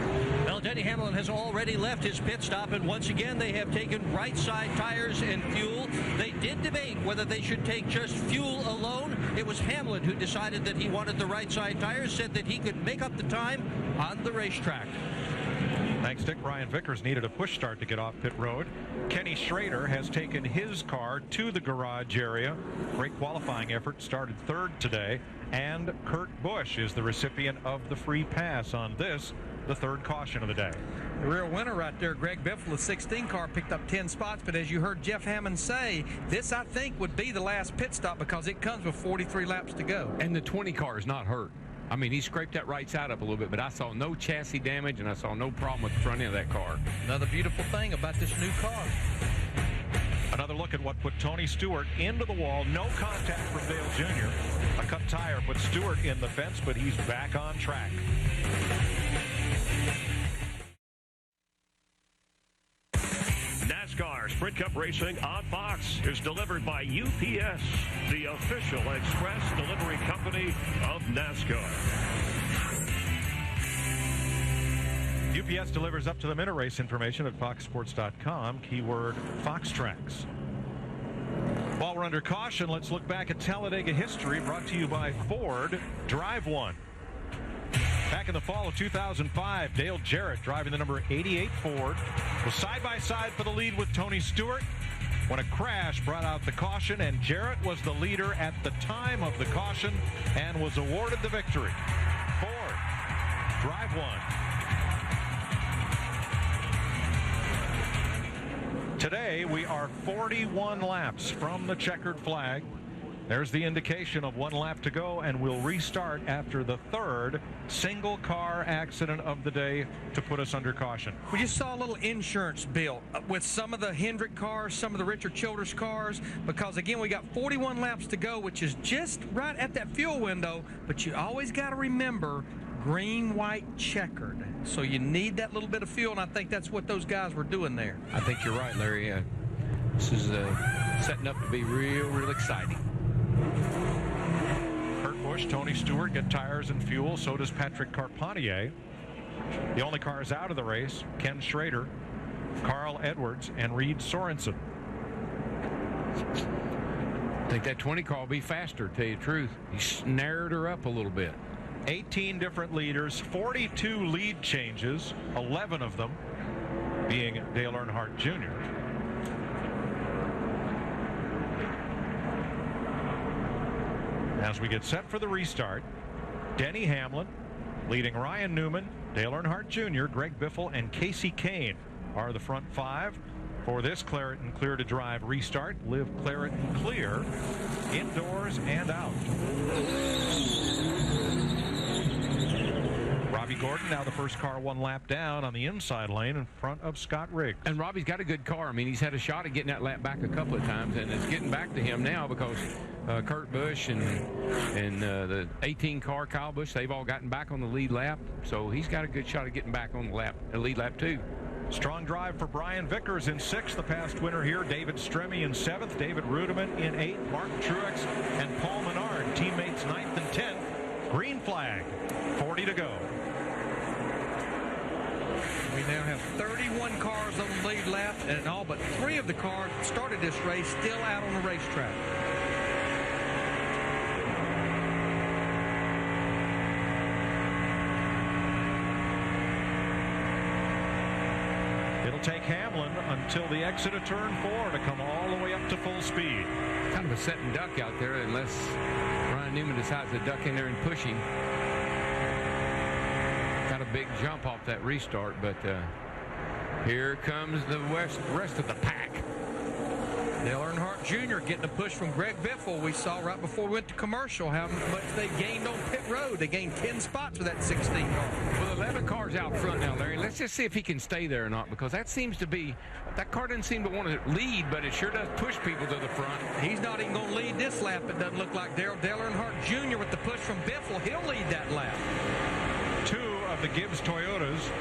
Speaker 11: Well, Denny Hamlin has already left his pit stop, and once again they have taken right side tires and fuel. They did debate whether they should take just fuel alone. It was Hamlin who decided that he wanted the right side tires, said that he could make up the time on the racetrack.
Speaker 4: Thanks, Dick. Brian Vickers needed a push start to get off pit road. Kenny Schrader has taken his car to the garage area. Great qualifying effort, started 3rd today. And Kurt Busch is the recipient of the free pass on this, the 3rd caution of the day.
Speaker 6: The real winner right there, Greg Biffle, the 16 car, picked up 10 spots. But as you heard Jeff Hammond say, this, I think, would be the last pit stop because it comes with 43 laps to go.
Speaker 5: And the 20 car is not hurt. I mean, he scraped that right side up a little bit, but I saw no chassis damage, and I saw no problem with the front end of that car.
Speaker 6: Another beautiful thing about this new car.
Speaker 4: Another look at what put Tony Stewart into the wall. No contact from Dale Jr. A cut tire put Stewart in the fence, but he's back on track.
Speaker 1: NASCAR Sprint Cup Racing on Fox is delivered by UPS, the official express delivery company of NASCAR.
Speaker 4: UPS delivers up to the minute race information at foxsports.com. Keyword FoxTracks. While we're under caution, let's look back at Talladega history, brought to you by Ford. Drive One. Back in the fall of 2005, Dale Jarrett, driving the number 88 Ford, was side-by-side for the lead with Tony Stewart when a crash brought out the caution, and Jarrett was the leader at the time of the caution and was awarded the victory. Ford, Drive One. Today, we are 41 laps from the checkered flag. There's the indication of 1 lap to go, and we'll restart after the 3rd single car accident of the day to put us under caution.
Speaker 6: We just saw a little insurance bill with some of the Hendrick cars, some of the Richard Childress cars, because again, we got 41 laps to go, which is just right at that fuel window, but you always got to remember green, white, checkered. So you need that little bit of fuel, and I think that's what those guys were doing there.
Speaker 5: I think you're right, Larry. This is setting up to be real exciting.
Speaker 4: Kurt Busch, Tony Stewart get tires and fuel. So does Patrick Carpentier. The only cars out of the race, Ken Schrader, Carl Edwards, and Reed Sorensen.
Speaker 5: I think that 20 car will be faster, to tell you the truth. He snared her up a little bit.
Speaker 4: 18 different leaders, 42 lead changes, 11 of them being Dale Earnhardt Jr. As we get set for the restart, Denny Hamlin leading Ryan Newman, Dale Earnhardt Jr., Greg Biffle, and Casey Kane are the front 5 for this Claret and Clear to Drive restart. Live Claret and Clear indoors and out. Robbie Gordon, now the first car 1 lap down on the inside lane in front of Scott Riggs.
Speaker 5: And Robbie's got a good car. I mean, he's had a shot at getting that lap back a couple of times, and it's getting back to him now because Kurt Busch and the 18 car Kyle Busch, they've all gotten back on the lead lap. So he's got a good shot at getting back on the lead lap too.
Speaker 4: Strong drive for Brian Vickers in 6th, the past winner here. David Stremme in 7th, David Rudiman in 8th, Mark Truex and Paul Menard, teammates 9th and 10th. Green flag, 40 to go.
Speaker 6: We now have 31 cars on the lead lap, and all but 3 of the cars that started this race still out on the racetrack.
Speaker 4: It'll take Hamlin until the exit of turn 4 to come all the way up to full speed.
Speaker 5: Kind of a set and duck out there unless Ryan Newman decides to duck in there and push him. Got a big jump off that restart, but here comes the rest of the pack.
Speaker 6: Dale Earnhardt Jr. getting a push from Greg Biffle. We saw right before we went to commercial how much they gained on pit road. They gained 10 spots with that 16 car.
Speaker 5: With 11 cars out front now, Larry, let's just see if he can stay there or not, because that car doesn't seem to want to lead, but it sure does push people to the front.
Speaker 6: He's not even going to lead this lap. It doesn't look like Dale Earnhardt Jr. with the push from Biffle. He'll lead that lap.
Speaker 4: 2 of the Gibbs Toyotas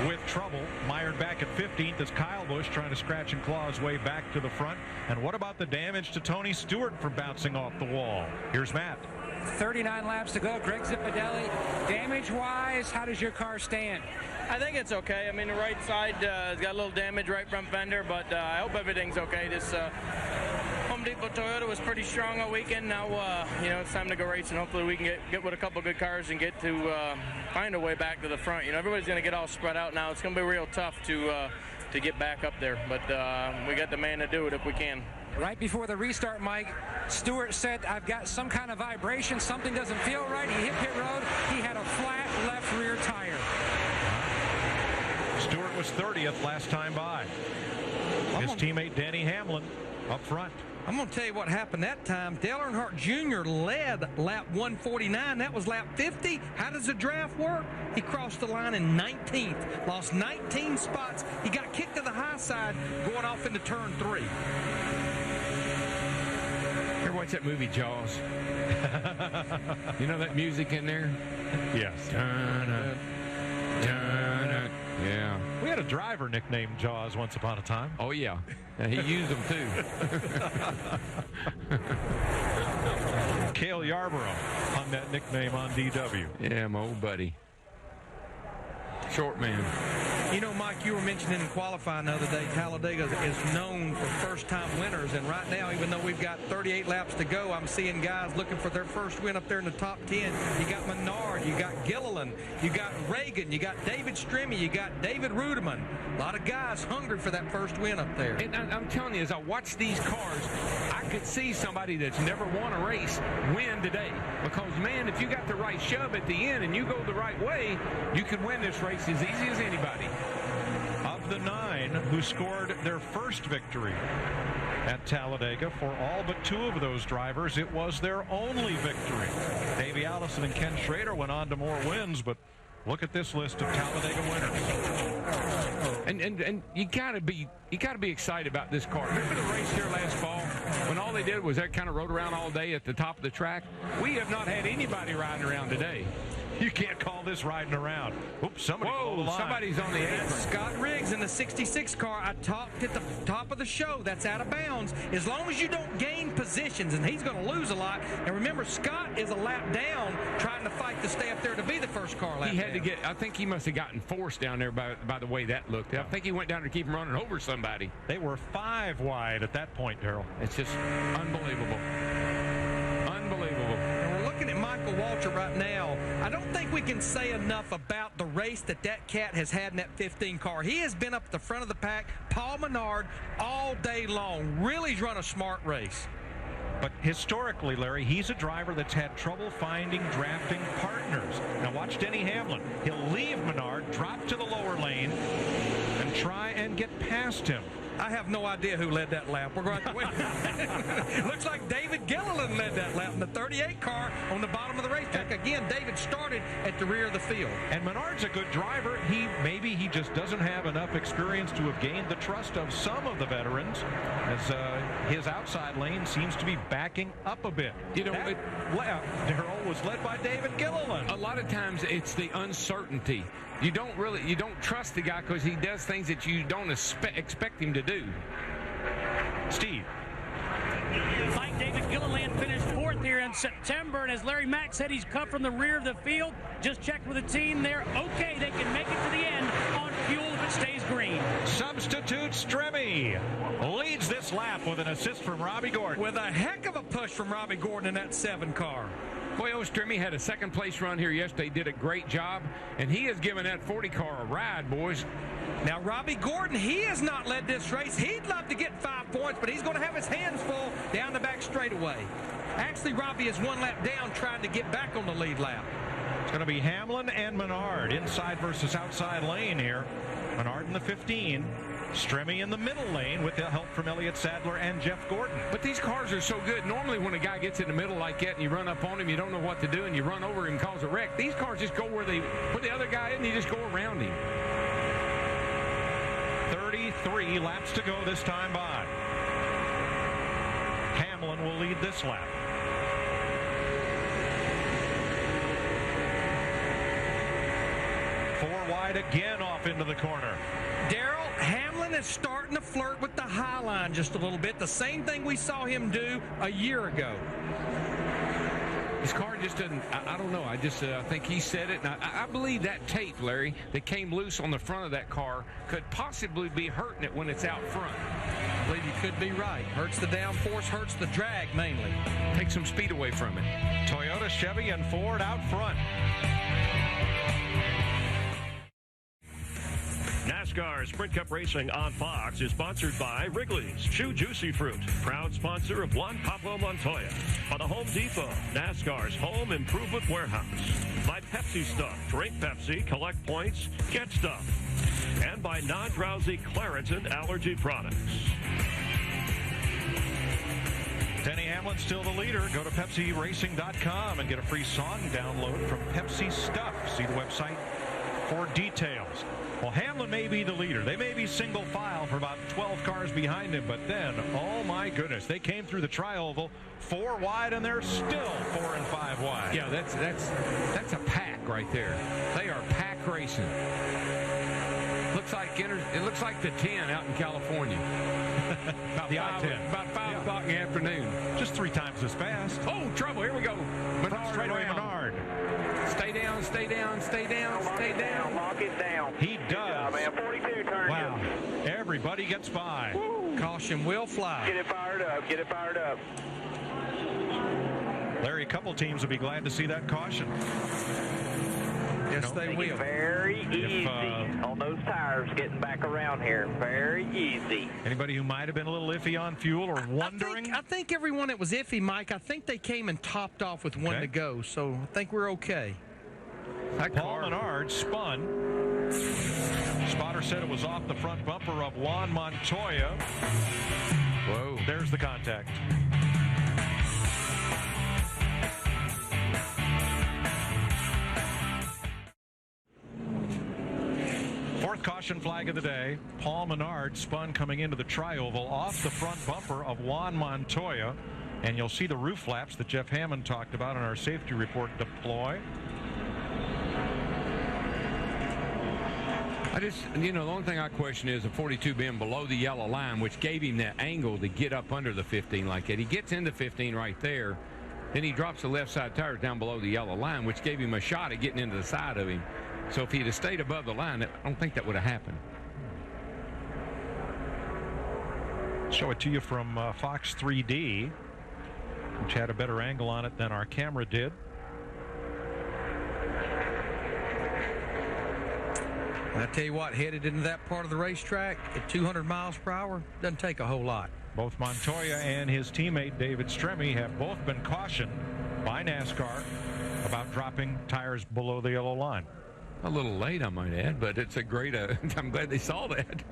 Speaker 4: with trouble, mired back at 15th as Kyle Busch trying to scratch and claw his way back to the front. And what about the damage to Tony Stewart from bouncing off the wall? Here's Matt.
Speaker 9: 39 laps to go. Greg Zipadelli, damage-wise, how does your car stand?
Speaker 2: I think it's okay. I mean, the right side has got a little damage, right front fender, but I hope everything's okay. This Home Depot Toyota was pretty strong all weekend. Now, it's time to go racing. Hopefully we can get with a couple good cars and get to find a way back to the front. Everybody's going to get all spread out now. It's going to be real tough to get back up there, but we got the man to do it if we can.
Speaker 9: Right before the restart, Mike, Stewart said, I've got some kind of vibration. Something doesn't feel right. He hit pit road. He had a flat left rear tire.
Speaker 4: Stewart was 30th last time by. His teammate Denny Hamlin up front.
Speaker 6: I'm going to tell you what happened that time. Dale Earnhardt Jr. led lap 149. That was lap 50. How does the draft work? He crossed the line in 19th. Lost 19 spots. He got kicked to the high side going off into turn 3.
Speaker 5: Ever watch that movie Jaws? You know that music in there?
Speaker 4: Yes.
Speaker 5: Yeah.
Speaker 4: We had a driver nicknamed Jaws once upon a time.
Speaker 5: Oh, yeah. He used them, too.
Speaker 4: Cale Yarborough hung that nickname on DW.
Speaker 5: Yeah, my old buddy. Short man.
Speaker 6: Mike, you were mentioning in qualifying the other day, Talladega is known for first-time winners, and right now, even though we've got 38 laps to go, I'm seeing guys looking for their first win up there in the top 10. You got Menard, you got Gilliland, you got Reagan, you got David Stremme, you got David Rudiman. A lot of guys hungry for that first win up there.
Speaker 5: And I'm telling you, as I watch these cars, I could see somebody that's never won a race win today. Because, man, if you got the right shove at the end and you go the right way, you can win this race as easy as anybody.
Speaker 4: Of the 9 who scored their first victory at Talladega. For all but 2 of those drivers, it was their only victory. Davey Allison and Ken Schrader went on to more wins, but look at this list of Talladega winners.
Speaker 5: And you gotta be excited about this car. Remember the race here last fall when all they did was they kind of rode around all day at the top of the track? We have not had anybody riding around today.
Speaker 4: You can't call this riding around. Oops,
Speaker 5: somebody's on the apron.
Speaker 6: Scott Riggs in the 66 car. I talked at the top of the show. That's out of bounds. As long as you don't gain positions, and he's going to lose a lot. And remember, Scott is a lap down trying to fight to stay up there to be the first car lap
Speaker 5: He had
Speaker 6: down.
Speaker 5: to get, I think he must have gotten forced down there by the way that looked. I think he went down to keep him running over somebody.
Speaker 4: They were 5 wide at that point, Darrell.
Speaker 5: It's just unbelievable. Unbelievable.
Speaker 6: And we're looking at Michael Waltrip right now. I don't think we can say enough about the race that cat has had in that 15 car. He has been up at the front of the pack, Paul Menard, all day long. Really run a smart race.
Speaker 4: But historically, Larry, he's a driver that's had trouble finding drafting partners. Now watch Denny Hamlin. He'll leave Menard, drop to the lower lane, and try and get past him.
Speaker 6: I have no idea who led that lap. We're going to wait. Looks like David Gilliland led that lap in the 38 car on the bottom of the racetrack. Again, David started at the rear of the field.
Speaker 4: And Menard's a good driver. Maybe he just doesn't have enough experience to have gained the trust of some of the veterans, as his outside lane seems to be backing up a bit.
Speaker 5: You know,
Speaker 4: Darrell was led by David Gilliland.
Speaker 5: A lot of times it's the uncertainty. You don't trust the guy because he does things that you don't expect him to do.
Speaker 4: Steve.
Speaker 8: Like David Gilliland finished 4th here in September, and as Larry Mack said, he's cut from the rear of the field. Just checked with the team there. Okay, they can make it to the end on fuel if it stays green.
Speaker 4: Substitute Stremme leads this lap with an assist from Robbie Gordon.
Speaker 6: With a heck of a push from Robbie Gordon in that 7 car.
Speaker 5: Boy, Stremme had a 2nd place run here yesterday, did a great job, and he has given that 40 car a ride, boys.
Speaker 6: Now, Robbie Gordon, he has not led this race. He'd love to get 5 points, but he's going to have his hands full down the back straightaway. Actually, Robbie is 1 lap down trying to get back on the lead lap.
Speaker 4: It's going to be Hamlin and Menard, inside versus outside lane here. Menard in the 15. Stremme in the middle lane with the help from Elliott Sadler and Jeff Gordon.
Speaker 5: But these cars are so good. Normally when a guy gets in the middle like that and you run up on him, you don't know what to do, and you run over him and cause a wreck. These cars just go where they put the other guy in, and you just go around him.
Speaker 4: 33 laps to go this time by. Hamlin will lead this lap. Four wide again off into the corner.
Speaker 6: Darrell, Hamlin is starting to flirt with the high line just a little bit. The same thing we saw him do a year ago.
Speaker 5: His car just doesn't, I don't know. I think he said it. And I believe that tape, Larry, that came loose on the front of that car could possibly be hurting it when it's out front.
Speaker 6: I believe you could be right. Hurts the downforce, hurts the drag mainly.
Speaker 5: Take some speed away from it.
Speaker 4: Toyota, Chevy, and Ford out front.
Speaker 1: NASCAR Sprint Cup Racing on Fox is sponsored by Wrigley's Chew Juicy Fruit, proud sponsor of Juan Pablo Montoya. By the Home Depot, NASCAR's Home Improvement Warehouse. By Pepsi Stuff, drink Pepsi, collect points, get stuff. And by non-drowsy Claritin Allergy Products.
Speaker 4: Denny Hamlin still the leader. Go to PepsiRacing.com and get a free song download from Pepsi Stuff. See the website for details. Well, Hamlin may be the leader. They may be single file for about 12 cars behind him, but then, oh my goodness, they came through the tri-oval 4 wide, and they're still 4 and 5 wide.
Speaker 5: Yeah, that's a pack right there. They are pack racing. It looks like the 10 out in California. About
Speaker 4: the I-10.
Speaker 5: About 5 o'clock in the afternoon.
Speaker 4: Just 3 times as fast.
Speaker 5: Oh, trouble. Here we go. Menard
Speaker 4: straightaway Menard.
Speaker 5: Stay down, stay down, stay down, stay down.
Speaker 14: Lock it down.
Speaker 4: He does.
Speaker 14: Man, 42 turns.
Speaker 4: Wow. Everybody gets by.
Speaker 6: Woo. Caution will fly.
Speaker 14: Get it fired up. Get it fired up.
Speaker 4: Larry, a couple teams will be glad to see that caution.
Speaker 6: Yes, they will.
Speaker 14: Very easy on those tires getting back around here. Very easy.
Speaker 4: Anybody who might have been a little iffy on fuel or wondering?
Speaker 6: I think everyone that was iffy, Mike, I think they came and topped off with 1 to go. So I think we're okay.
Speaker 4: Paul Menard spun. Spotter said it was off the front bumper of Juan Montoya.
Speaker 5: Whoa.
Speaker 4: There's the contact. Fourth caution flag of the day. Paul Menard spun coming into the tri-oval off the front bumper of Juan Montoya. And you'll see the roof flaps that Jeff Hammond talked about in our safety report deploy.
Speaker 5: The only thing I question is the 42 being below the yellow line, which gave him that angle to get up under the 15 like that. He gets into 15 right there. Then he drops the left side tires down below the yellow line, which gave him a shot at getting into the side of him. So if he'd have stayed above the line, I don't think that would have happened.
Speaker 4: Show it to you from Fox 3D, which had a better angle on it than our camera did.
Speaker 6: And I tell you what, headed into that part of the racetrack at 200 miles per hour, doesn't take a whole lot.
Speaker 4: Both Montoya and his teammate David Stremme have both been cautioned by NASCAR about dropping tires below the yellow line.
Speaker 5: A little late, I might add, but it's a great, I'm glad they saw that.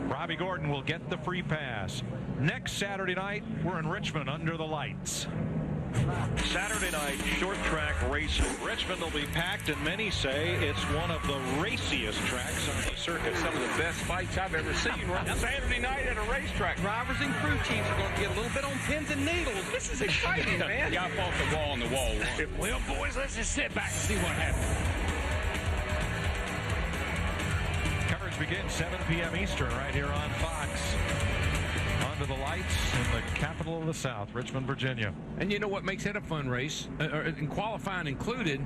Speaker 4: Robbie Gordon will get the free pass. Next Saturday night, we're in Richmond under the lights.
Speaker 1: Saturday night short track racing. Richmond will be packed, and many say it's one of the raciest tracks on the circuit.
Speaker 5: Some of the best fights I've ever seen right Saturday night at a racetrack.
Speaker 6: Drivers and crew chiefs are going to get a little bit on pins and needles. This is exciting, man.
Speaker 5: Y'all fought the wall on the wall.
Speaker 8: Well, boys, let's just sit back and see what happens.
Speaker 4: Coverage begins 7 p.m. Eastern right here on Fox. Under the lights in the capital of the South, Richmond, Virginia.
Speaker 5: And you know what makes it a fun race, and qualifying included,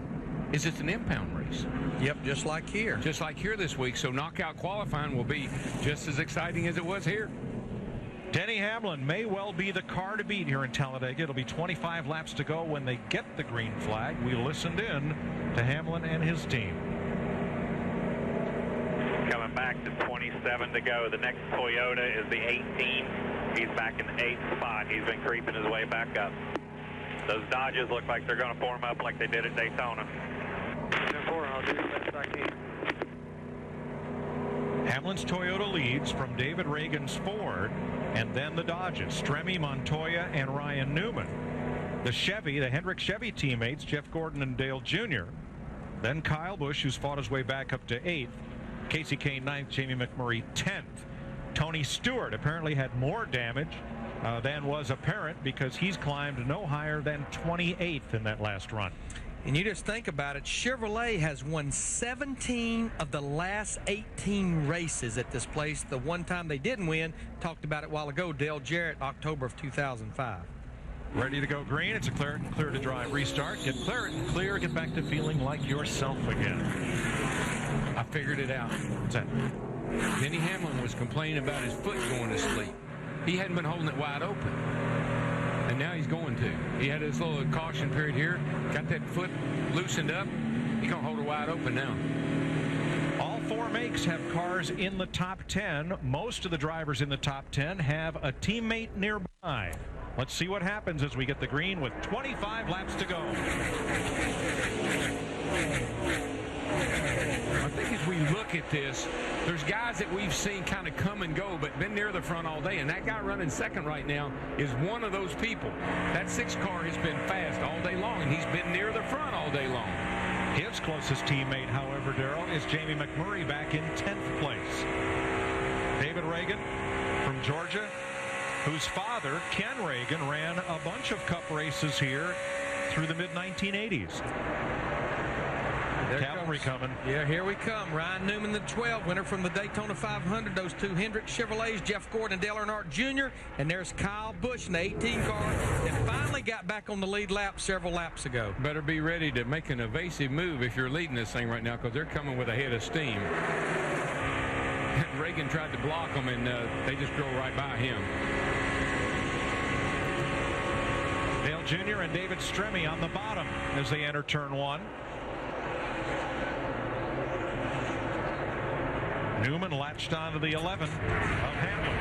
Speaker 5: is it's an impound race.
Speaker 6: Yep, just like here.
Speaker 5: Just like here this week. So knockout qualifying will be just as exciting as it was here.
Speaker 4: Denny Hamlin may well be the car to beat here in Talladega. It'll be 25 laps to go when they get the green flag. We listened in to Hamlin and his team.
Speaker 14: Coming back to 27 to go. The next Toyota is the 18. He's back in the 8th spot. He's been creeping his way back up. Those Dodges look like they're going to form up like they did at Daytona. 10-4, I'll do the best I can.
Speaker 4: Hamlin's Toyota leads from David Reagan's Ford, and then the Dodges, Stremme, Montoya, and Ryan Newman. The Chevy, the Hendrick Chevy teammates, Jeff Gordon and Dale Jr. Then Kyle Busch, who's fought his way back up to 8th. Casey Kane 9th, Jamie McMurray 10th. Tony Stewart apparently had more damage than was apparent because he's climbed no higher than 28th in that last run.
Speaker 6: And you just think about it, Chevrolet has won 17 of the last 18 races at this place. The one time they didn't win, talked about it a while ago, Dale Jarrett, October of 2005.
Speaker 4: Ready to go green. It's a clear to drive restart. Get clear, get back to feeling like yourself again.
Speaker 5: I figured it out.
Speaker 4: What's that?
Speaker 5: Denny Hamlin was complaining about his foot going to sleep. He hadn't been holding it wide open. And now he's going to. He had his little caution period here. Got that foot loosened up. He's going to hold it wide open now.
Speaker 4: All four makes have cars in the top 10. Most of the drivers in the top 10 have a teammate nearby. Let's see what happens as we get the green with 25 laps to go.
Speaker 5: I think as we look at this, there's guys that we've seen kind of come and go, but been near the front all day. And that guy running second right now is one of those people. That 6 car has been fast all day long, and he's been near the front all day long.
Speaker 4: His closest teammate, however, Darrell, is Jamie McMurray back in 10th place. David Reagan from Georgia, whose father, Ken Reagan, ran a bunch of Cup races here through the mid-1980s. Cavalry coming.
Speaker 6: Yeah, here we come. Ryan Newman, the 12, winner from the Daytona 500. Those 2 Hendrick Chevrolets, Jeff Gordon and Dale Earnhardt Jr. And there's Kyle Busch in the 18 car that finally got back on the lead lap several laps ago.
Speaker 5: Better be ready to make an evasive move if you're leading this thing right now, because they're coming with a head of steam. Reagan tried to block them, and they just drove right by him.
Speaker 4: Dale Jr. and David Stremme on the bottom as they enter turn 1. Newman latched onto the 11 of Hamlin.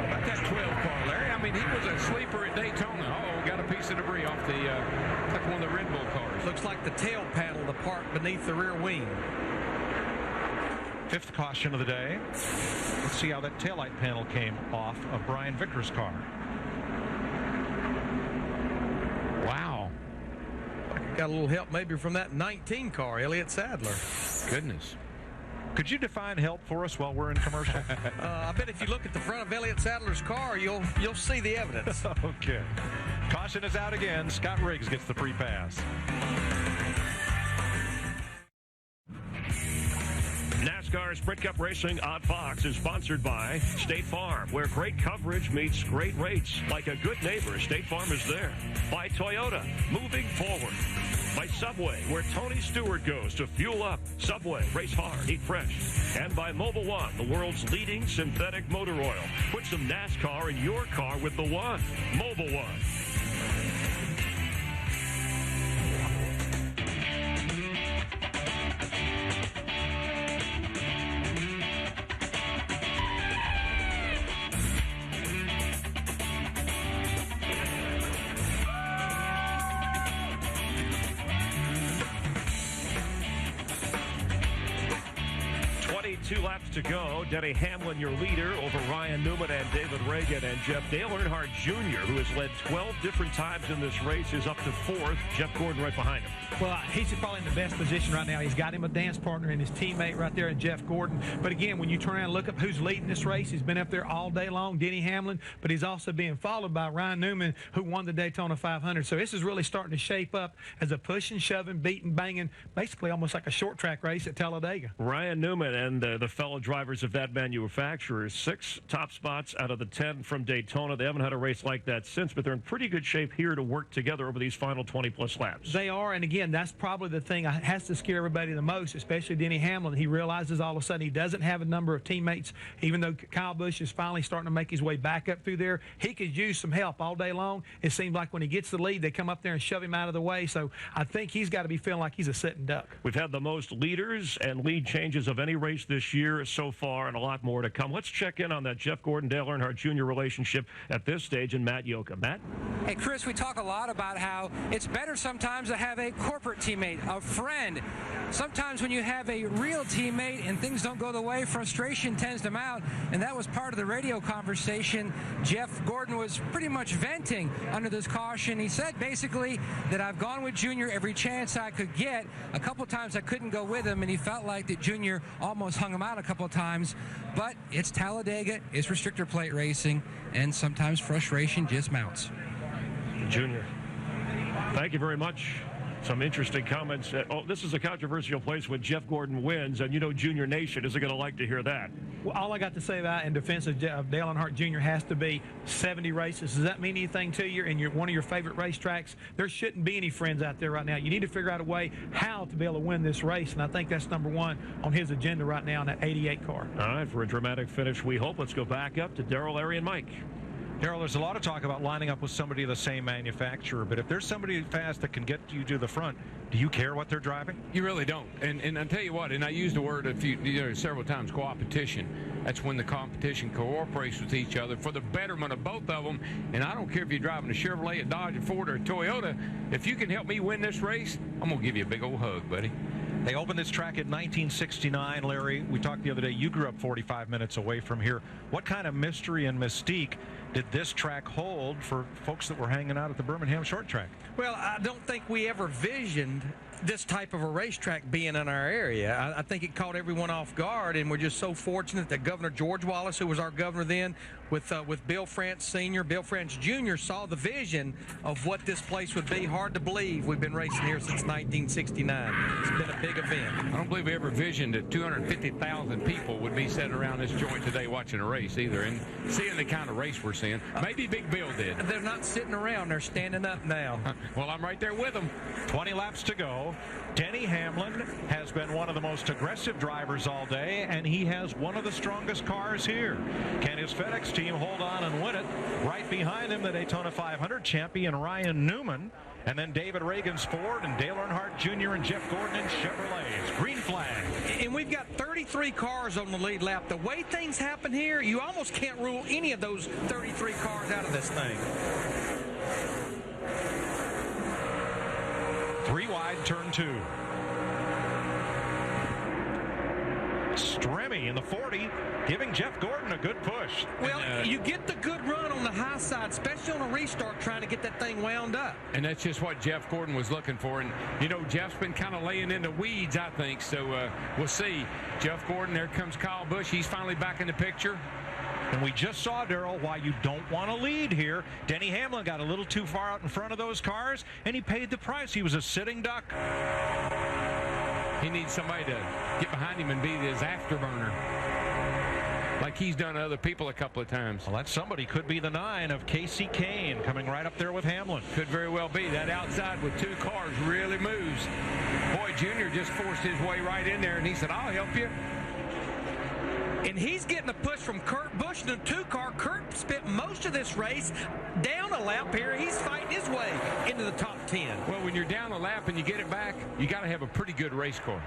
Speaker 5: About that 12 car, Larry. I mean, he was a sleeper at Daytona. Oh, got a piece of debris off the, like one of the Red Bull cars.
Speaker 6: Looks like the tail panel, the part beneath the rear wing.
Speaker 4: 5th caution of the day.
Speaker 5: Let's
Speaker 4: see how that taillight panel came off of Brian Vicker's car.
Speaker 6: Wow. Got a little help maybe from that 19 car, Elliott Sadler.
Speaker 5: Goodness.
Speaker 4: Could you define help for us while we're in commercial?
Speaker 6: I bet if you look at the front of Elliott Sadler's car, you'll see the evidence.
Speaker 4: Okay. Caution is out again. Scott Riggs gets the free pass.
Speaker 1: NASCAR Sprint Cup Racing on Fox is sponsored by State Farm, where great coverage meets great rates. Like a good neighbor, State Farm is there. By Toyota, moving forward. By Subway, where Tony Stewart goes to fuel up. Subway, race hard, eat fresh. And by Mobil 1, the world's leading synthetic motor oil. Put some NASCAR in your car with the One. Mobil 1. Two laps to go. Denny Hamlin, your leader, over Ryan Newman and David Reagan. And Jeff Dale Earnhardt Jr., who has led 12 different times in this race, is up to fourth. Jeff Gordon right behind him.
Speaker 20: Well, he's probably in the best position right now. He's got him a dance partner and his teammate right there in Jeff Gordon. But again, when you turn around and look up who's leading this race, he's been up there all day long, Denny Hamlin, but he's also being followed by Ryan Newman, who won the Daytona 500. So this is really starting to shape up as a pushing, shoving, beating, banging, basically almost like a short track race at Talladega.
Speaker 1: Ryan Newman and the fellow drivers of that manufacturer, 6 top spots out of the 10 from Daytona. They haven't had a race like that since, but they're in pretty good shape here to work together over these final 20-plus laps.
Speaker 20: They are, and again, that's probably the thing that has to scare everybody the most, especially Denny Hamlin. He realizes all of a sudden he doesn't have a number of teammates, even though Kyle Busch is finally starting to make his way back up through there. He could use some help all day long. It seems like when he gets the lead, they come up there and shove him out of the way, so I think he's got to be feeling like he's a sitting duck.
Speaker 1: We've had the most leaders and lead changes of any race this year so far, and a lot more to come. Let's check in on that Jeff Gordon, Dale Earnhardt Jr. relationship at this stage, and Matt Yoka. Matt?
Speaker 9: Hey, Chris, we talk a lot about how it's better sometimes to have a corporate teammate, a friend. Sometimes when you have a real teammate and things don't go the way, frustration tends to mount, and that was part of the radio conversation. Jeff Gordon was pretty much venting under this caution. He said basically that I've gone with Junior every chance I could get. A couple times I couldn't go with him, and he felt like that Junior almost hung him out a couple of times. But it's Talladega, it's restrictor plate racing, and sometimes frustration just mounts.
Speaker 1: Junior, thank you very much. Some interesting comments. This is a controversial place when Jeff Gordon wins, and you know Junior Nation isn't going to like to hear that.
Speaker 20: Well, all I got to say about in defense of Dale Earnhardt Jr. has to be 70 races. Does that mean anything to you in one of your favorite racetracks? There shouldn't be any friends out there right now. You need to figure out a way how to be able to win this race, and I think that's number one on his agenda right now in that 88 car.
Speaker 1: All right, for a dramatic finish, we hope. Let's go back up to Darrell, Larry, and Mike.
Speaker 4: Darrell, there's a lot of talk about lining up with somebody of the same manufacturer, but if there's somebody fast that can get you to the front, do you care what they're driving?
Speaker 5: You really don't. And I'll tell you what, and I used the word several times, co-opetition. That's when the competition cooperates with each other for the betterment of both of them. And I don't care if you're driving a Chevrolet, a Dodge, a Ford, or a Toyota. If you can help me win this race, I'm going to give you a big old hug, buddy.
Speaker 4: They opened this track in 1969, Larry. We talked the other day, you grew up 45 minutes away from here. What kind of mystery and mystique did this track hold for folks that were hanging out at the Birmingham Short Track?
Speaker 6: Well, I don't think we ever visioned this type of a racetrack being in our area. I think it caught everyone off guard, and we're just so fortunate that Governor George Wallace, who was our governor then, with Bill France Sr., Bill France Jr., saw the vision of what this place would be. Hard to believe we've been racing here since 1969. It's been a big event.
Speaker 5: I don't believe we ever visioned that 250,000 people would be sitting around this joint today watching a race either, and seeing the kind of race we're seeing. Maybe Big Bill did.
Speaker 6: They're not sitting around. They're standing up now.
Speaker 5: Well, I'm right there with them.
Speaker 4: 20 laps to go. Denny Hamlin has been one of the most aggressive drivers all day, and he has one of the strongest cars here. Can his FedEx team hold on and win it? Right behind him, the Daytona 500 champion Ryan Newman, and then David Reagan's Ford and Dale Earnhardt Jr. and Jeff Gordon in Chevrolets. Green flag.
Speaker 6: And we've got 33 cars on the lead lap. The way things happen here, you almost can't rule any of those 33 cars out of this thing.
Speaker 4: 3 wide, turn 2. Stremme in the 40, giving Jeff Gordon a good push.
Speaker 6: Well, you get the good run on the high side, especially on a restart, trying to get that thing wound up.
Speaker 5: And that's just what Jeff Gordon was looking for. And, Jeff's been kind of laying in the weeds, I think. So we'll see. Jeff Gordon, there comes Kyle Busch. He's finally back in the picture.
Speaker 4: And we just saw, Darrell, why you don't want to lead here. Denny Hamlin got a little too far out in front of those cars, and he paid the price. He was a sitting duck.
Speaker 5: He needs somebody to get behind him and be his afterburner, like he's done to other people a couple of times.
Speaker 4: Well, that somebody could be the 9 of Casey Kane, coming right up there with Hamlin.
Speaker 5: Could very well be. That outside with 2 cars really moves. Boy, Junior just forced his way right in there, and he said, I'll help you.
Speaker 6: And he's getting a push from Kurt Busch in the 2-car. Kurt spent most of this race down a lap here. He's fighting his way into the top 10.
Speaker 5: Well, when you're down a lap and you get it back, you got to have a pretty good race car.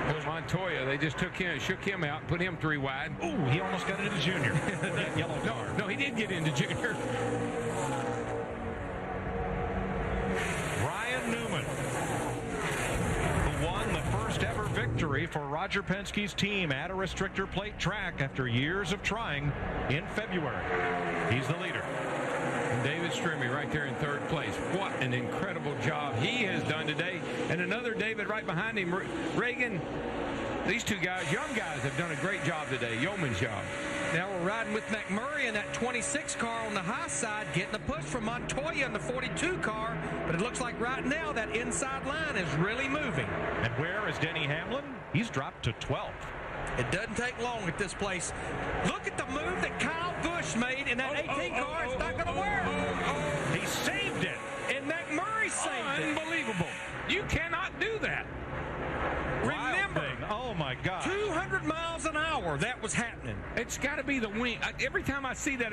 Speaker 5: Well, Montoya, they just shook him out, put him 3 wide.
Speaker 4: Ooh, he almost got into Junior. That yellow car.
Speaker 5: No, he did get into Junior.
Speaker 4: Ryan Newman, who won the first ever victory for Roger Penske's team at a restrictor plate track after years of trying in February. He's the leader.
Speaker 5: And David Stremme right there in 3rd place. What an incredible job he has done today. And another David right behind him, Reagan. These 2 guys, young guys, have done a great job today. Yeoman's job.
Speaker 6: Now we're riding with McMurray in that 26 car on the high side, getting a push from Montoya in the 42 car. But it looks like right now that inside line is really moving.
Speaker 4: And where is Denny Hamlin? He's dropped to 12th.
Speaker 6: It doesn't take long at this place. Look at the move that Kyle Busch made in that 18 car. It's not going to wear.
Speaker 4: He saved it.
Speaker 6: And McMurray saved it.
Speaker 5: Unbelievable. You cannot do that.
Speaker 6: Remember,
Speaker 4: oh my God,
Speaker 6: 200 miles an hour, that was happening.
Speaker 5: It's got to be the wing. Every time I see that,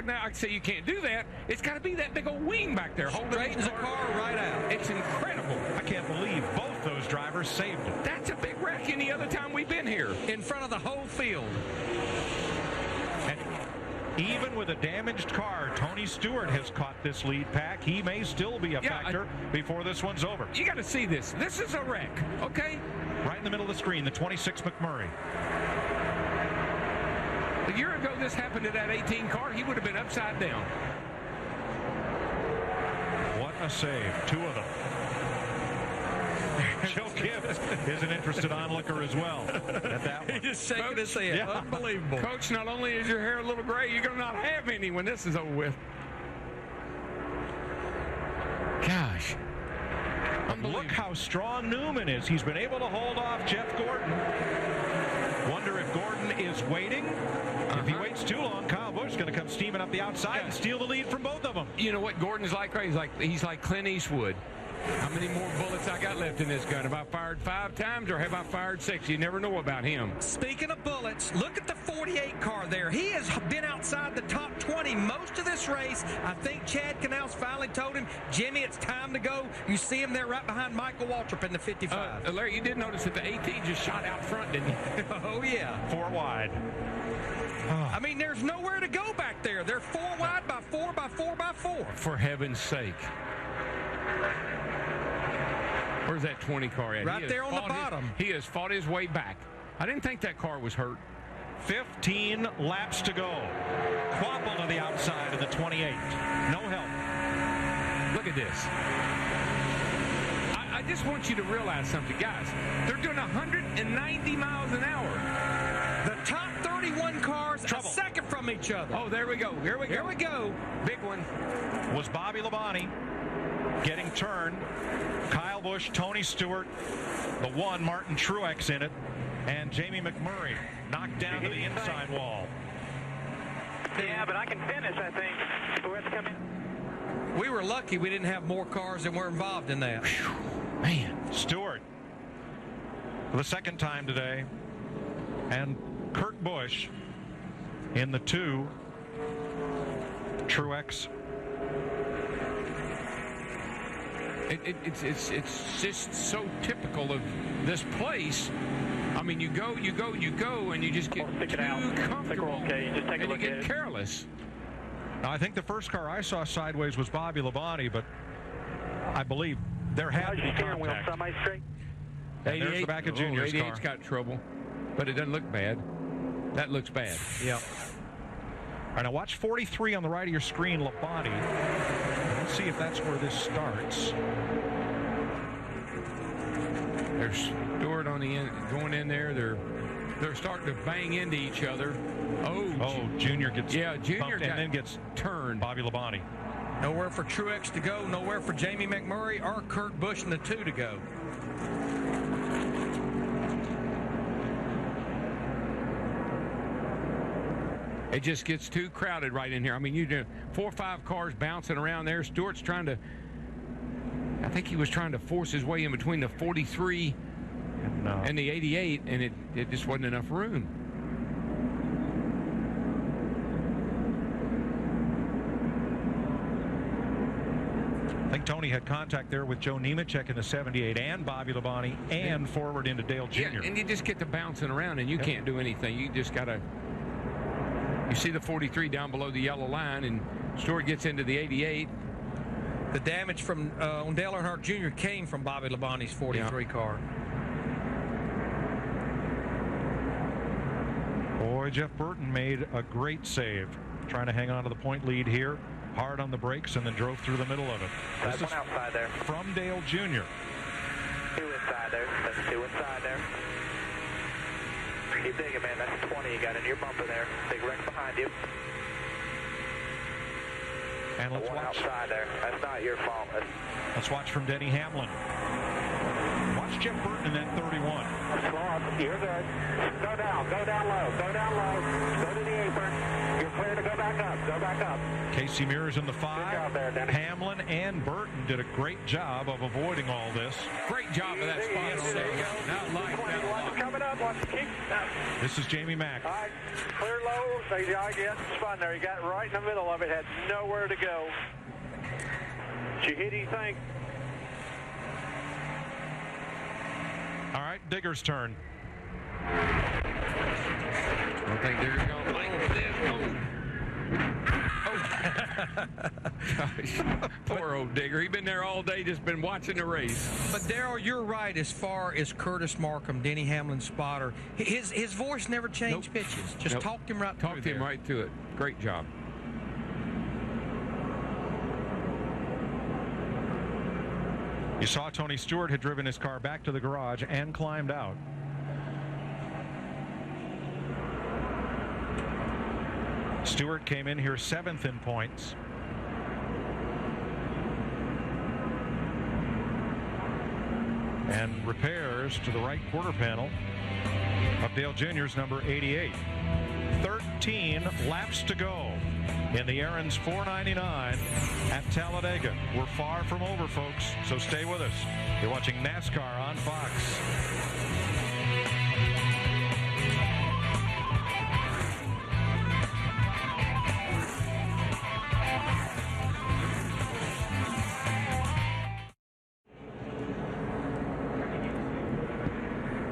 Speaker 5: now I say you can't do that. It's got to be that big old wing back there.
Speaker 6: Straightens the car right out.
Speaker 5: It's incredible.
Speaker 4: I can't believe both those drivers saved it.
Speaker 5: That's a big wreck any other time we've been here.
Speaker 6: In front of the whole field.
Speaker 4: And even with a damaged car, Tony Stewart has caught this lead pack. He may still be a factor before this one's over.
Speaker 5: You got to see this. This is a wreck, okay?
Speaker 4: Right in the middle of the screen, the 26 McMurray.
Speaker 5: A year ago, this happened to that 18 car. He would have been upside down.
Speaker 4: What a save. 2 of them. Joe Gibbs is an interested onlooker as well at that one.
Speaker 6: He's just shaking his head.
Speaker 4: Yeah.
Speaker 6: Unbelievable.
Speaker 5: Coach, not only is your hair a little gray, you're going to not have any when this is over with. Gosh.
Speaker 4: Look how strong Newman is. He's been able to hold off Jeff Gordon. Wonder if Gordon is waiting. If he waits too long, Kyle Busch is going to come steaming up the outside and steal the lead from both of them.
Speaker 5: You know what Gordon's like, right? He's like Clint Eastwood. How many more bullets I got left in this gun? Have I fired 5 times or have I fired 6? You never know about him.
Speaker 6: Speaking of bullets, look at the 48 car there. He has been outside the top 20 most of this race. I think Chad Canals finally told him, Jimmy, it's time to go. You see him there right behind Michael Waltrip in the 55.
Speaker 5: Larry, you did notice that the AT just shot out front, didn't you?
Speaker 6: Oh, yeah.
Speaker 4: 4 wide.
Speaker 6: I mean, there's nowhere to go back there. They're 4 wide by 4 by 4 by 4.
Speaker 5: For heaven's sake. Where's that 20 car at?
Speaker 6: Right there on the bottom.
Speaker 5: He has fought his way back. I didn't think that car was hurt.
Speaker 4: 15 laps to go. Quapple to the outside of the 28. No help.
Speaker 5: Look at this. I just want you to realize something, guys. They're doing 190 miles an hour.
Speaker 6: The top 31 cars a second from each other.
Speaker 5: Oh, there we go. Here we go.
Speaker 6: Here we go.
Speaker 5: Big one.
Speaker 4: Was Bobby Labonte getting turned. Kyle Busch, Tony Stewart, the 1, Martin Truex in it, and Jamie McMurray knocked down to the inside wall.
Speaker 7: Yeah, but I can finish, I think. Stewart's coming.
Speaker 6: We were lucky we didn't have more cars that were involved in that.
Speaker 4: Man, Stewart for the 2nd time today, and Kurt Busch in the 2, Truex.
Speaker 5: It's just so typical of this place. I mean, you go, and you just get too comfortable,
Speaker 7: okay. Just take a
Speaker 5: and
Speaker 7: look
Speaker 5: you
Speaker 7: at
Speaker 5: get
Speaker 7: it.
Speaker 5: careless.
Speaker 4: Now, I think the first car I saw sideways was Bobby Labonte, but I believe there had to be contact.
Speaker 7: Semi-straight?
Speaker 4: And there's the back of Junior's car.
Speaker 5: 88's got trouble, but it doesn't look bad. That looks bad.
Speaker 4: Yep. All right, now watch 43 on the right of your screen, Labonte. Let's see if that's where this starts.
Speaker 5: There's Stewart on the end, going in there. They're starting to bang into each other.
Speaker 4: Junior gets
Speaker 5: Junior
Speaker 4: and then gets
Speaker 5: turned.
Speaker 4: Bobby Labonte.
Speaker 6: Nowhere for Truex to go. Nowhere for Jamie McMurray or Kurt Busch in the 2 to go.
Speaker 5: It just gets too crowded right in here. I mean, you do 4 or 5 cars bouncing around there. Stewart's trying to, I think he was trying to force his way in between the 43 and the 88, and it just wasn't enough room.
Speaker 4: I think Tony had contact there with Joe Nemechek in the 78 and Bobby Labonte and forward into Dale Jr.
Speaker 5: Yeah, and you just get to bouncing around, and you can't do anything. You just got to. You see the 43 down below the yellow line, and Stewart gets into the 88.
Speaker 6: The damage from on Dale Earnhardt Jr. came from Bobby Labonte's 43 car.
Speaker 4: Boy, Jeff Burton made a great save, trying to hang on to the point lead here. Hard on the brakes and then drove through the middle of it.
Speaker 3: That's one outside there.
Speaker 4: From Dale Jr.
Speaker 3: 2 inside there. That's 2 inside there. Keep digging, man. That's 20 you got in your bumper there. Big wreck behind you.
Speaker 4: And let's
Speaker 3: one
Speaker 4: watch.
Speaker 3: Outside there. That's not your fault.
Speaker 4: Let's watch from Denny Hamlin. Watch Jeff Burton in that 31.
Speaker 3: Slow up. You're good. Go down. Go down low. Go down low. Go to the apron. You're clear to go back up. Go back up.
Speaker 4: Casey Mears in the 5.
Speaker 3: Good job there, Denny.
Speaker 4: Hamlin and Burton did a great job of avoiding all this.
Speaker 5: Great job of that spot.
Speaker 3: There you go.
Speaker 5: Not like that.
Speaker 3: Watch it coming up. Watch it keep.
Speaker 4: This is Jamie Mack.
Speaker 3: All right. Clear low. There you go. Get spun there. You got right in the middle of it. Had nowhere to go. Did you hit anything?
Speaker 4: All right, Digger's turn.
Speaker 5: I don't think Digger's going to like this. Gosh, poor old Digger. He's been there all day, just been watching the race.
Speaker 6: But Darrell, you're right as far as Curtis Markham, Denny Hamlin's spotter. His voice never changed pitches. Just talked him right through
Speaker 5: Talked him right through it. Great job.
Speaker 4: You saw Tony Stewart had driven his car back to the garage and climbed out. Stewart came in here 7th in points. And repairs to the right quarter panel of Dale Jr.'s number 88. 13 laps to go in the Aaron's 499 at Talladega. We're far from over, folks, so stay with us. You're watching NASCAR on Fox.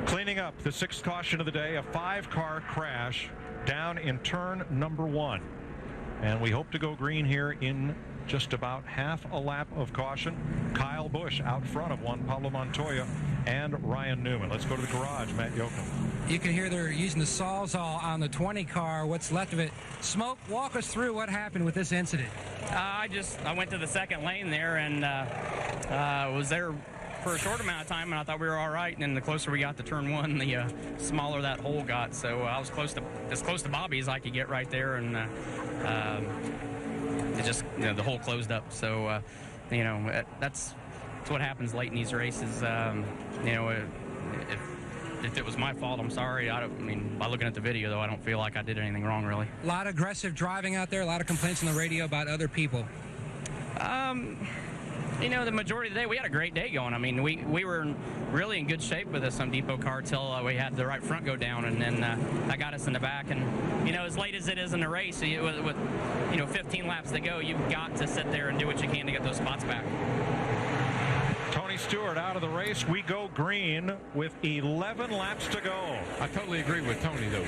Speaker 4: Cleaning up the 6th caution of the day, a 5-car crash down in turn number 1. And we hope to go green here in just about half a lap of caution. Kyle Busch out front of Juan Pablo Montoya and Ryan Newman. Let's go to the garage, Matt Yoakum.
Speaker 9: You can hear they're using the Sawzall on the 20 car, what's left of it. Smoke, walk us through what happened with this incident.
Speaker 2: I went to the second lane there and was there for a short amount of time, and I thought we were all right. And then the closer we got to turn 1, the smaller that hole got. So I was as close to Bobby as I could get right there, and it just the hole closed up. So that's what happens late in these races. If it was my fault, I'm sorry. By looking at the video, though, I don't feel like I did anything wrong, really.
Speaker 9: A lot of aggressive driving out there, a lot of complaints on the radio about other people.
Speaker 2: The majority of the day, we had a great day going. I mean, we were really in good shape with this Home Depot car till we had the right front go down, and then that got us in the back. And, as late as it is in the race, with 15 laps to go, you've got to sit there and do what you can to get those spots back.
Speaker 4: Tony Stewart out of the race. We go green with 11 laps to go.
Speaker 5: I totally agree with Tony, though.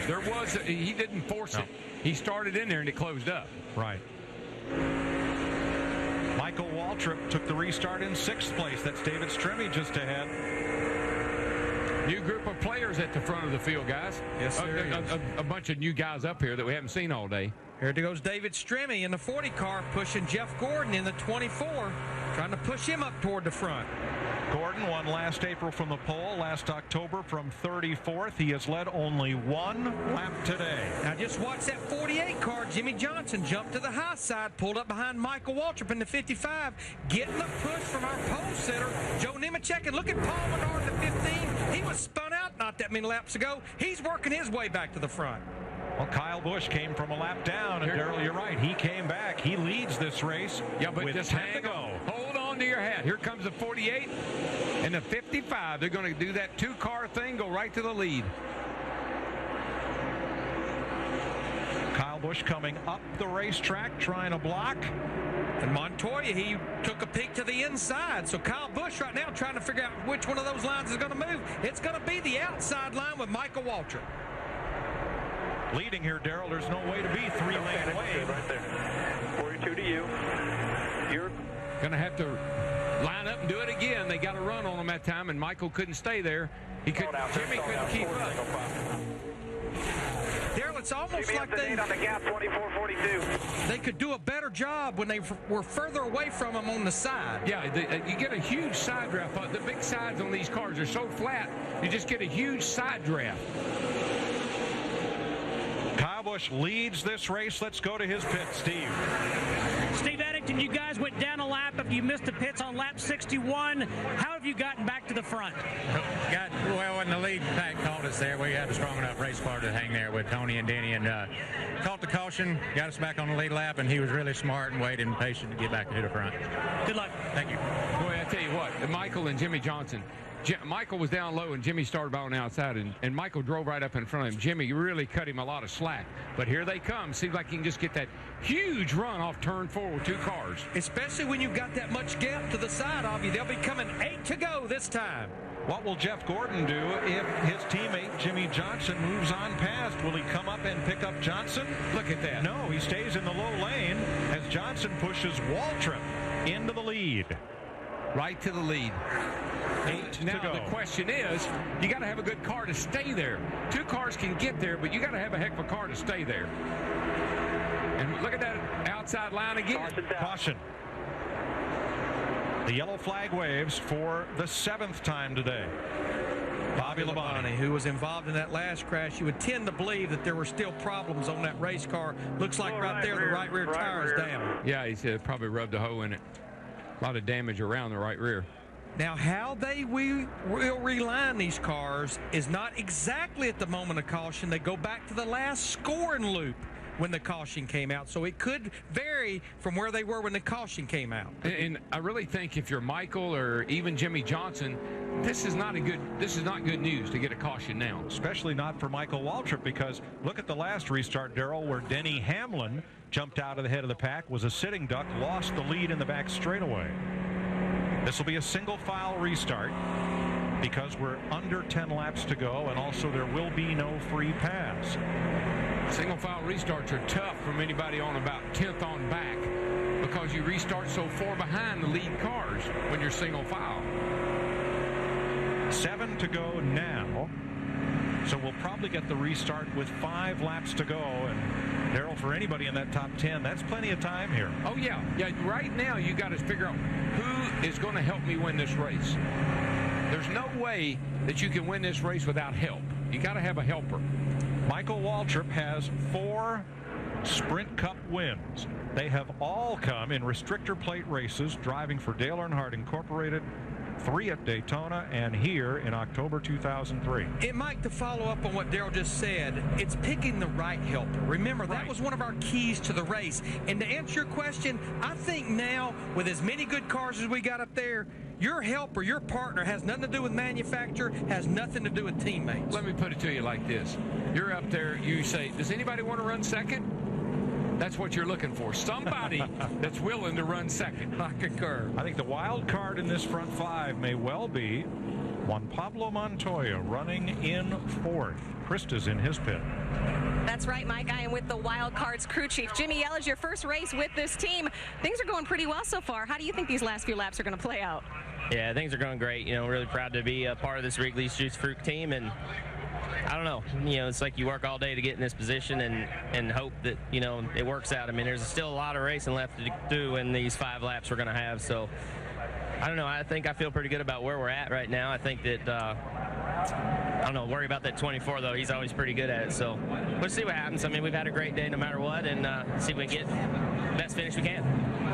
Speaker 5: He didn't force it. He started in there and it closed up.
Speaker 4: Right. Michael Waltrip took the restart in 6th place. That's David Stremme just ahead.
Speaker 5: New group of players at the front of the field, guys.
Speaker 6: Yes, sir.
Speaker 5: A bunch of new guys up here that we haven't seen all day.
Speaker 6: Here goes David Stremme in the 40 car, pushing Jeff Gordon in the 24, trying to push him up toward the front.
Speaker 4: Gordon won last April from the pole, last October from 34th. He has led only one lap today.
Speaker 6: Now just watch that 48 car. Jimmy Johnson jumped to the high side, pulled up behind Michael Waltrip in the 55, getting the push from our pole sitter, Joe Nemechek. And look at Paul Menard in the 15. He was spun out not that many laps ago. He's working his way back to the front.
Speaker 4: Well, Kyle Busch came from a lap down, and Darrell, you're right. He came back. He leads this race.
Speaker 5: Yeah, but
Speaker 4: with
Speaker 5: just
Speaker 4: 10 to go.
Speaker 5: Hold on to your hat. Here comes the 48 and the 55. They're going to do that two-car thing, go right to the lead.
Speaker 4: Kyle Busch coming up the racetrack, trying to block.
Speaker 6: And Montoya, he took a peek to the inside. So Kyle Busch right now trying to figure out which one of those lines is going to move. It's going to be the outside line with Michael Waltrip.
Speaker 4: Leading here, Darrell. There's no way to be three-lane lane.
Speaker 3: Right there. 42 to you. You're
Speaker 5: going to have to line up and do it again. They got a run on him that time, and Michael couldn't stay there. He couldn't. Jimmy couldn't keep up.
Speaker 6: Darrell, it's almost like they
Speaker 3: on the gap, 24-42.
Speaker 6: They could do a better job when they were further away from him on the side.
Speaker 5: Yeah, you get a huge side draft. The big sides on these cars are so flat, you just get a huge side draft.
Speaker 4: Kyle Busch leads this race. Let's go to his pit, Steve.
Speaker 8: Steve Eddington, you guys went down a lap if you missed the pits on lap 61. How have you gotten back to the front?
Speaker 15: Well, when the lead pack called us there, we had a strong enough race car to hang there with Tony and Denny, and caught the caution, got us back on the lead lap, and he was really smart and waited and patient to get back to the front.
Speaker 8: Good luck.
Speaker 15: Thank you.
Speaker 5: Boy, I tell you what, Michael and Jimmy Johnson. Michael was down low, and Jimmy started on the outside, and Michael drove right up in front of him. Jimmy really cut him a lot of slack. But here they come. Seems like he can just get that huge run off turn 4 with two cars.
Speaker 6: Especially when you've got that much gap to the side of you. They'll be coming 8 to go this time.
Speaker 4: What will Jeff Gordon do if his teammate Jimmy Johnson moves on past? Will he come up and pick up Johnson?
Speaker 5: Look at that.
Speaker 4: No, he stays in the low lane as Johnson pushes Waltrip into the lead.
Speaker 5: Right to the lead.
Speaker 4: 8 to
Speaker 5: now,
Speaker 4: go.
Speaker 5: The question is, you got to have a good car to stay there. Two cars can get there, but you got to have a heck of a car to stay there. And look at that outside line again.
Speaker 4: Caution. The yellow flag waves for the 7th time today. Bobby Labonte,
Speaker 6: who was involved in that last crash, you would tend to believe that there were still problems on that race car. Looks like right there, the right rear tire is down.
Speaker 5: Yeah, he said probably rubbed a hole in it. A lot of damage around the right rear.
Speaker 6: Now, how they will reline these cars is not exactly at the moment of caution. They go back to the last scoring loop when the caution came out. So it could vary from where they were when the caution came out.
Speaker 5: And I really think if you're Michael or even Jimmy Johnson, this is not good news to get a caution now.
Speaker 4: Especially not for Michael Waltrip, because look at the last restart, Darrell, where Denny Hamlin jumped out of the head of the pack, was a sitting duck, lost the lead in the back straightaway. This will be a single file restart because we're under 10 laps to go, and also there will be no free pass.
Speaker 5: Single file restarts are tough from anybody on about 10th on back because you restart so far behind the lead cars when you're single file.
Speaker 4: 7 to go now. So we'll probably get the restart with 5 laps to go. And Darrell, for anybody in that top 10, that's plenty of time here.
Speaker 5: Oh, yeah. Yeah, right now you got to figure out who is going to help me win this race. There's no way that you can win this race without help. You got to have a helper.
Speaker 4: Michael Waltrip has 4 Sprint Cup wins. They have all come in restrictor plate races, driving for Dale Earnhardt Incorporated, 3 at Daytona, and here in October 2003.
Speaker 6: And Mike, to follow up on what Darrell just said, it's picking the right helper. Remember, that was one of our keys to the race. And to answer your question, I think now, with as many good cars as we got up there, your helper, your partner, has nothing to do with manufacturer, has nothing to do with teammates.
Speaker 5: Let me put it to you like this. You're up there, you say, does anybody want to run second? That's what you're looking for. Somebody that's willing to run second.
Speaker 6: I concur.
Speaker 4: I think the wild card in this front 5 may well be Juan Pablo Montoya running in 4th. Krista's in his pit.
Speaker 10: That's right, Mike. I am with the Wild Cards crew chief. Jimmy Yelledge, your first race with this team. Things are going pretty well so far. How do you think these last few laps are going to play out?
Speaker 2: Yeah, things are going great. You know, really proud to be a part of this Wrigley's Juice Fruit team, and I don't know. You know, it's like you work all day to get in this position and hope that, you know, it works out. I mean, there's still a lot of racing left to do in these 5 laps we're going to have. So, I don't know. I think I feel pretty good about where we're at right now. I think that, I don't know, worry about that 24, though. He's always pretty good at it. So, we'll see what happens. I mean, we've had a great day no matter what, and see if we can get the best finish we can.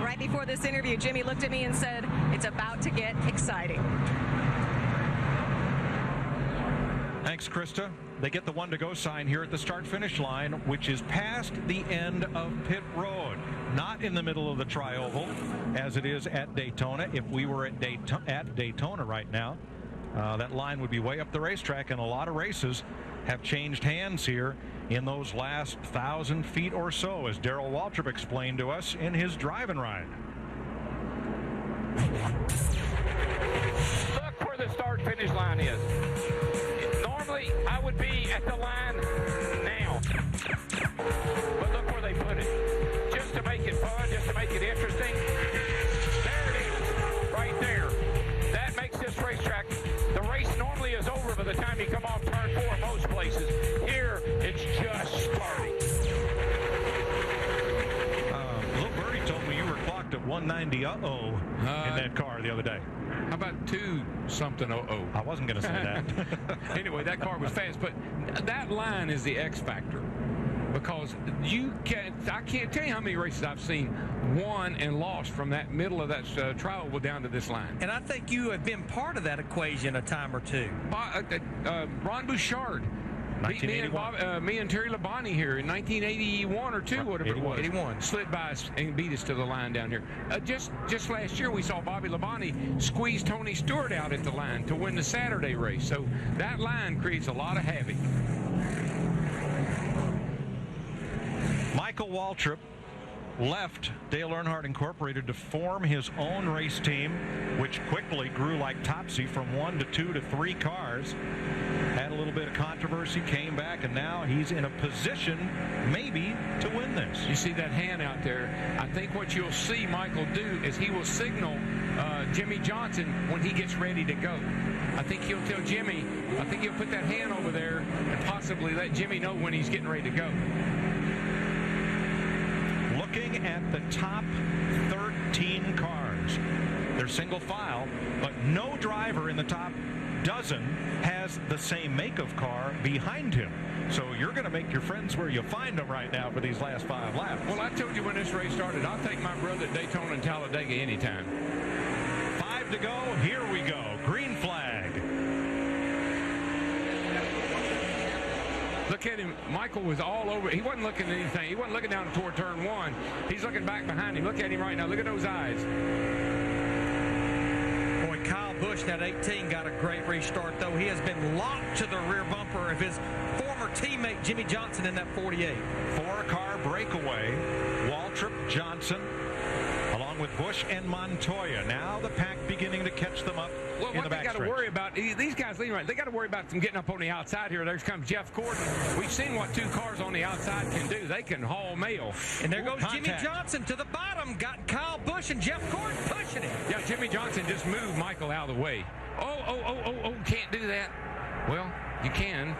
Speaker 10: Right before this interview, Jimmy looked at me and said, it's about to get exciting.
Speaker 4: Thanks, Krista. They get the 1 to go sign here at the start-finish line, which is past the end of pit road, not in the middle of the tri-oval, as it is at Daytona. If we were at Daytona right now, that line would be way up the racetrack, and a lot of races have changed hands here in those last 1,000 feet or so, as Darrell Waltrip explained to us in his drive-and ride.
Speaker 5: Look where the start-finish line is. Normally, I would be at the line now, but look where they put it. Just to make it fun, just to make it interesting. There it is, right there. That makes this racetrack, the race normally is over by the time you come off turn 4 most places. Here, it's just starting.
Speaker 4: Little Birdie told me you were clocked at 190 in that car the other day.
Speaker 5: How about 2-something 00?
Speaker 4: I wasn't going to say that.
Speaker 5: Anyway, that car was fast, but that line is the X factor, because I can't tell you how many races I've seen won and lost from that middle of that tri-oval down to this line.
Speaker 6: And I think you have been part of that equation a time or two.
Speaker 5: Ron Bouchard beat me and Terry Labonte here in 1981 or 2, whatever it was.
Speaker 6: 81.
Speaker 5: Slid by us and beat us to the line down here. Just last year, we saw Bobby Labonte squeeze Tony Stewart out at the line to win the Saturday race. So that line creates a lot of havoc.
Speaker 4: Michael Waltrip left Dale Earnhardt Incorporated to form his own race team, which quickly grew like Topsy from 1 to 2 to 3 cars. Had a little bit of controversy, came back, and now he's in a position maybe to win this.
Speaker 5: You see that hand out there? I think what you'll see Michael do is he will signal Jimmy Johnson when he gets ready to go. I think he'll tell Jimmy, I think he'll put that hand over there and possibly let Jimmy know when he's getting ready to go.
Speaker 4: Looking at the top 13 cars, they're single file, but no driver in the top dozen has the same make of car behind him. So you're going to make your friends where you find them right now for these last 5 laps.
Speaker 5: Well, I told you when this race started, I'll take my brother at Daytona and Talladega anytime.
Speaker 4: 5 to go. Here we go. Green flag.
Speaker 5: Look at him. Michael was all over. He wasn't looking at anything. He wasn't looking down toward turn 1. He's looking back behind him. Look at him right now. Look at those eyes.
Speaker 6: Boy, Kyle Busch, that 18, got a great restart, though. He has been locked to the rear bumper of his former teammate, Jimmy Johnson, in that 48.
Speaker 4: 4-car breakaway. Waltrip, Johnson, along with Busch and Montoya. Now the pack beginning to catch them up
Speaker 5: Well,
Speaker 4: in
Speaker 5: what
Speaker 4: the
Speaker 5: they got to worry about, these guys leading right, they got to worry about them getting up on the outside here. There comes Jeff Gordon. We've seen what 2 cars on the outside can do. They can haul mail.
Speaker 6: And there goes Jimmy Johnson to the bottom. Got Kyle Busch and Jeff Gordon pushing him.
Speaker 5: Yeah, Jimmy Johnson just moved Michael out of the way. Oh, can't do that. Well, you can.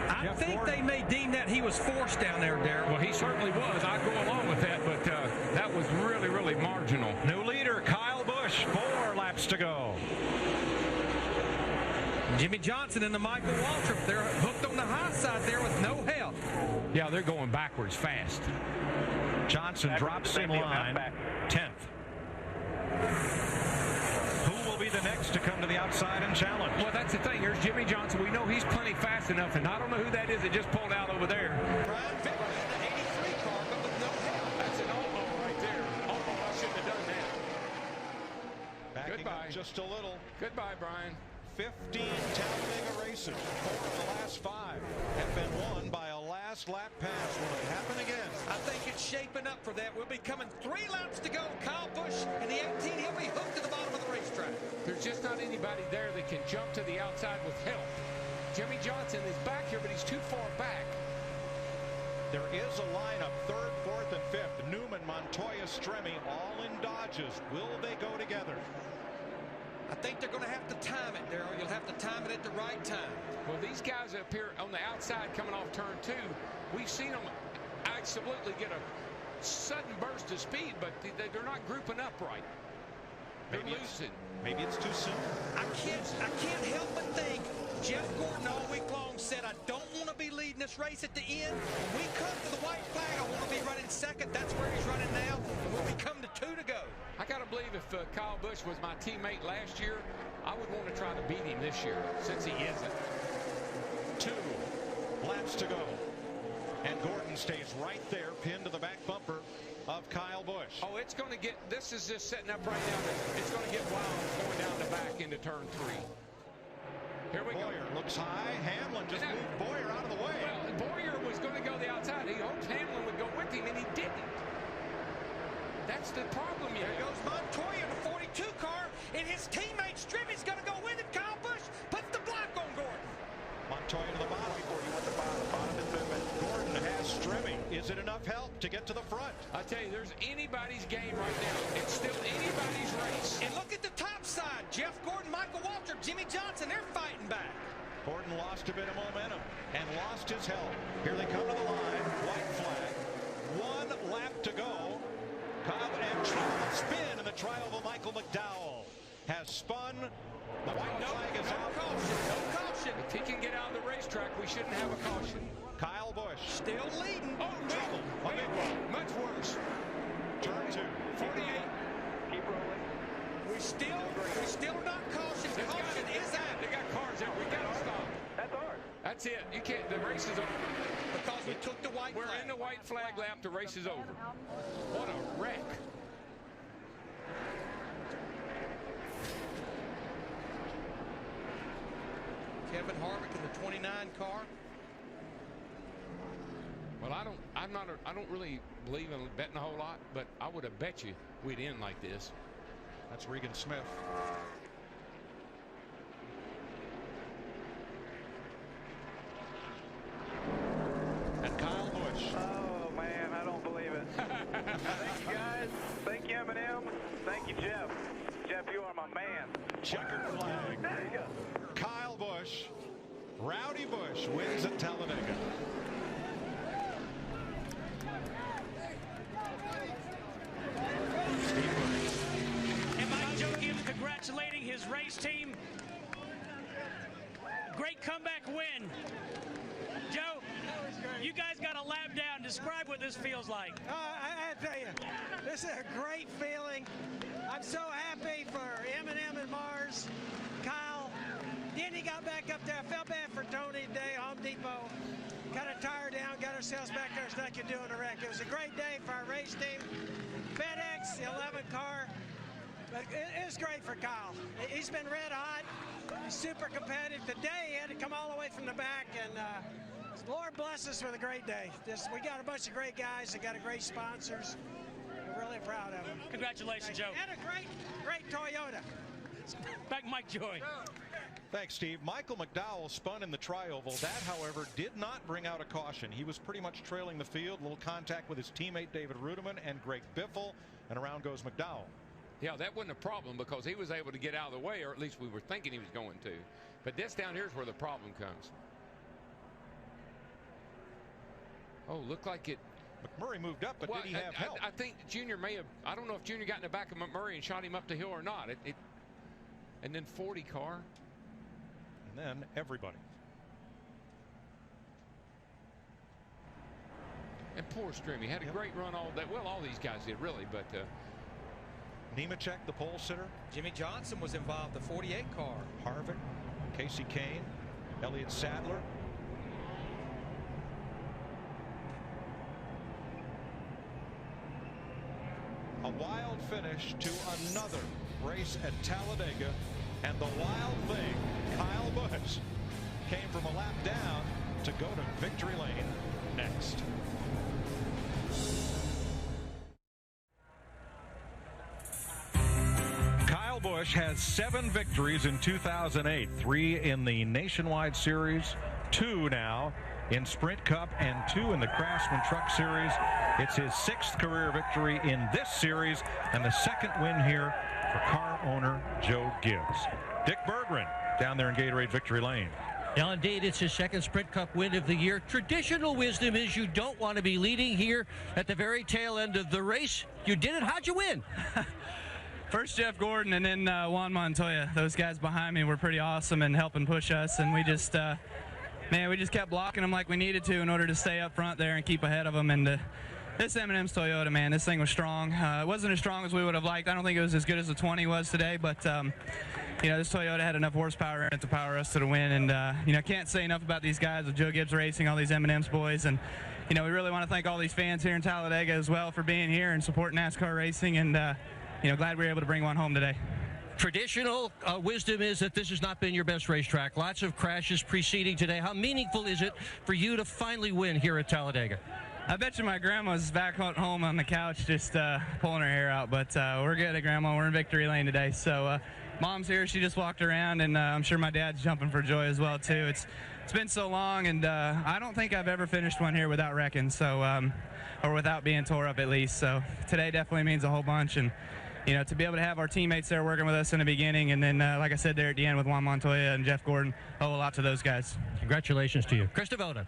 Speaker 6: I think they may deem that he was forced down there, Darrell.
Speaker 5: Well, he certainly was. I'd go along with that, but that was really, really marginal.
Speaker 4: New leader, Kyle Busch, 4 laps to go.
Speaker 6: Jimmy Johnson and the Michael Waltrip, they're hooked on the high side there with no help.
Speaker 5: Yeah, they're going backwards fast.
Speaker 4: Johnson drops in line, 10th. Who will be the next to come to the outside and challenge?
Speaker 5: Well, that's the thing. There's Jimmy Johnson. We know he's plenty fast enough, and I don't know who that is that just pulled out over there.
Speaker 12: Brian Vickers in the 83 car, but with no help. That's an almost right there. Almost, I shouldn't have done that.
Speaker 4: Backing
Speaker 5: Goodbye.
Speaker 4: up just a little.
Speaker 5: Goodbye, Brian.
Speaker 4: 15 Talladega races. 4 of the last 5 have been won by a last lap pass. Will it happen again?
Speaker 6: I think it's shaping up for that. We'll be coming 3 laps to go. Kyle Busch in the 18, he'll be hooked to the bottom of the racetrack.
Speaker 5: There's just not anybody there that can jump to the outside with help. Jimmy Johnson is back here, but he's too far back.
Speaker 4: There is a lineup, 3rd, 4th, and 5th. Newman, Montoya, Stremme, all in Dodges. Will they go together?
Speaker 11: I think they're going to have to time it, Darrell. You'll have to time it at the right time.
Speaker 5: Well, these guys up here on the outside coming off turn 2, we've seen them absolutely get a sudden burst of speed, but they're not grouping up right. They're losing.
Speaker 4: Maybe it's too soon.
Speaker 11: I can't help but think Jeff Gordon all week long said, I don't want to be leading this race at the end. When we come to the white flag, I want to be running second. That's where he's running now. And when we come to 2 to go.
Speaker 5: I got to believe if Kyle Busch was my teammate last year, I would want to try to beat him this year, since he isn't.
Speaker 4: 2 laps to go. And Gordon stays right there, pinned to the back bumper of Kyle Busch.
Speaker 5: Oh, it's going to get, this is just setting up right now. It's going to get wild going down the back into turn 3. Here we go.
Speaker 4: Boyer looks high. Hamlin just moved Boyer out of the way.
Speaker 5: Well, Boyer was going to go the outside. He hoped Hamlin would go with him, and he didn't. That's the problem here.
Speaker 11: There goes Montoya in the 42 car, and his teammate Stremmy's going to go with him. Kyle Busch puts the block on Gordon.
Speaker 4: Montoya to the bottom. Bottom is moving. Gordon has Stremme. Is it enough help to get to the front?
Speaker 5: I tell you, there's anybody's game right now. It's still anybody's race.
Speaker 11: And look at the top side. Jeff Gordon, Michael Waltrip, Jimmy Johnson, they're fighting back.
Speaker 4: Gordon lost a bit of momentum and lost his help. Here they come to the line. White flag. 1 lap to go. Kyle and trial spin in the trial of Michael McDowell has spun. The white flag is out.
Speaker 11: No caution.
Speaker 5: If he can get out of the racetrack, we shouldn't have a caution.
Speaker 4: Kyle Busch
Speaker 11: still leading.
Speaker 5: Oh, no. Much worse.
Speaker 4: Turn 2.
Speaker 5: 48.
Speaker 3: Keep rolling.
Speaker 11: We still not cautioned. Caution is out.
Speaker 5: They got cars out. We got to stop.
Speaker 3: That's ours.
Speaker 5: That's it. You can't. The race is over.
Speaker 11: Because we took the white flag.
Speaker 5: We're in the white flag lap. The race is over. What a wreck.
Speaker 11: Kevin Harvick in the 29 car.
Speaker 5: Well, I don't really believe in betting a whole lot, but I would have bet you we'd end like this.
Speaker 4: That's Regan Smith. And Kyle Busch.
Speaker 3: Oh, man, I don't believe it. Thank you, guys. Thank you, Eminem. Thank you, Jeff. Jeff, you are my man.
Speaker 4: Checkered flag.
Speaker 3: There you go.
Speaker 4: Kyle Busch. Rowdy Busch wins at Talladega.
Speaker 8: And Mike Joe Gibbs congratulating his race team. Great comeback win. Joe, you guys got a lap down. Describe what this feels like.
Speaker 17: I tell you, this is a great feeling. I'm so happy for Eminem and Mars, Kyle. Denny got back up there. I felt bad for Tony today, Home Depot. Got a tire down, got ourselves back there, stuck in doing a wreck. It was a great day for our race team. FedEx, the 11 car. But it was great for Kyle. He's been red hot. He's super competitive. Today, he had to come all the way from the back, and Lord bless us with a great day. We got a bunch of great guys. They got a great sponsors. We're really proud of them.
Speaker 8: Congratulations, Joe.
Speaker 17: And a great Toyota.
Speaker 8: Back Mike Joy.
Speaker 4: Thanks, Steve. Michael McDowell spun in the tri-oval. That, however, did not bring out a caution. He was pretty much trailing the field. A little contact with his teammate David Rudiman and Greg Biffle, and around goes McDowell.
Speaker 5: Yeah, that wasn't a problem because he was able to get out of the way, or at least we were thinking he was going to. But this down here is where the problem comes. Oh, looked like it.
Speaker 4: McMurray moved up, but did he have help?
Speaker 5: I think Junior may have. I don't know if Junior got in the back of McMurray and shot him up the hill or not. And then 40 car.
Speaker 4: And then everybody.
Speaker 5: And poor Stremme had a great run all day. Well, all these guys did really, but.
Speaker 4: Nemechek, the pole sitter.
Speaker 11: Jimmy Johnson was involved, the 48 car.
Speaker 4: Harvick, Casey Kane, Elliott Sadler. A wild finish to another race at Talladega. And the wild thing, Kyle Busch came from a lap down to go to victory lane next. Kyle Busch has 7 victories in 2008, 3 in the Nationwide Series, 2 now in Sprint Cup, and 2 in the Craftsman Truck Series. It's his 6th career victory in this series and the 2nd win here for car owner Joe Gibbs. Dick Berggren down there in Gatorade Victory Lane.
Speaker 11: Yeah, indeed, it's his second Sprint Cup win of the year. Traditional wisdom is you don't want to be leading here at the very tail end of the race. You did it. How'd you win?
Speaker 2: First Jeff Gordon and then Juan Montoya. Those guys behind me were pretty awesome and helping push us, and we just kept blocking them like we needed to in order to stay up front there and keep ahead of them. And this M&M's Toyota, man, this thing was strong. It wasn't as strong as we would have liked. I don't think it was as good as the 20 was today, but this Toyota had enough horsepower in it to power us to the win. And I can't say enough about these guys with Joe Gibbs Racing, all these M&M's boys, and we really want to thank all these fans here in Talladega as well for being here and supporting NASCAR racing. And glad we were able to bring one home today.
Speaker 11: Traditional wisdom is that this has not been your best racetrack. Lots of crashes preceding today. How meaningful is it for you to finally win here at Talladega?
Speaker 2: I bet you my grandma's back home on the couch just pulling her hair out, but we're good at Grandma. We're in victory lane today. So Mom's here. She just walked around, and I'm sure my dad's jumping for joy as well, too. It's been so long, and I don't think I've ever finished one here without wrecking, so or without being tore up at least. So today definitely means a whole bunch, and to be able to have our teammates there working with us in the beginning, and then, like I said, there at the end with Juan Montoya and Jeff Gordon, owe a lot to those guys.
Speaker 11: Congratulations to you. Chris Devoda.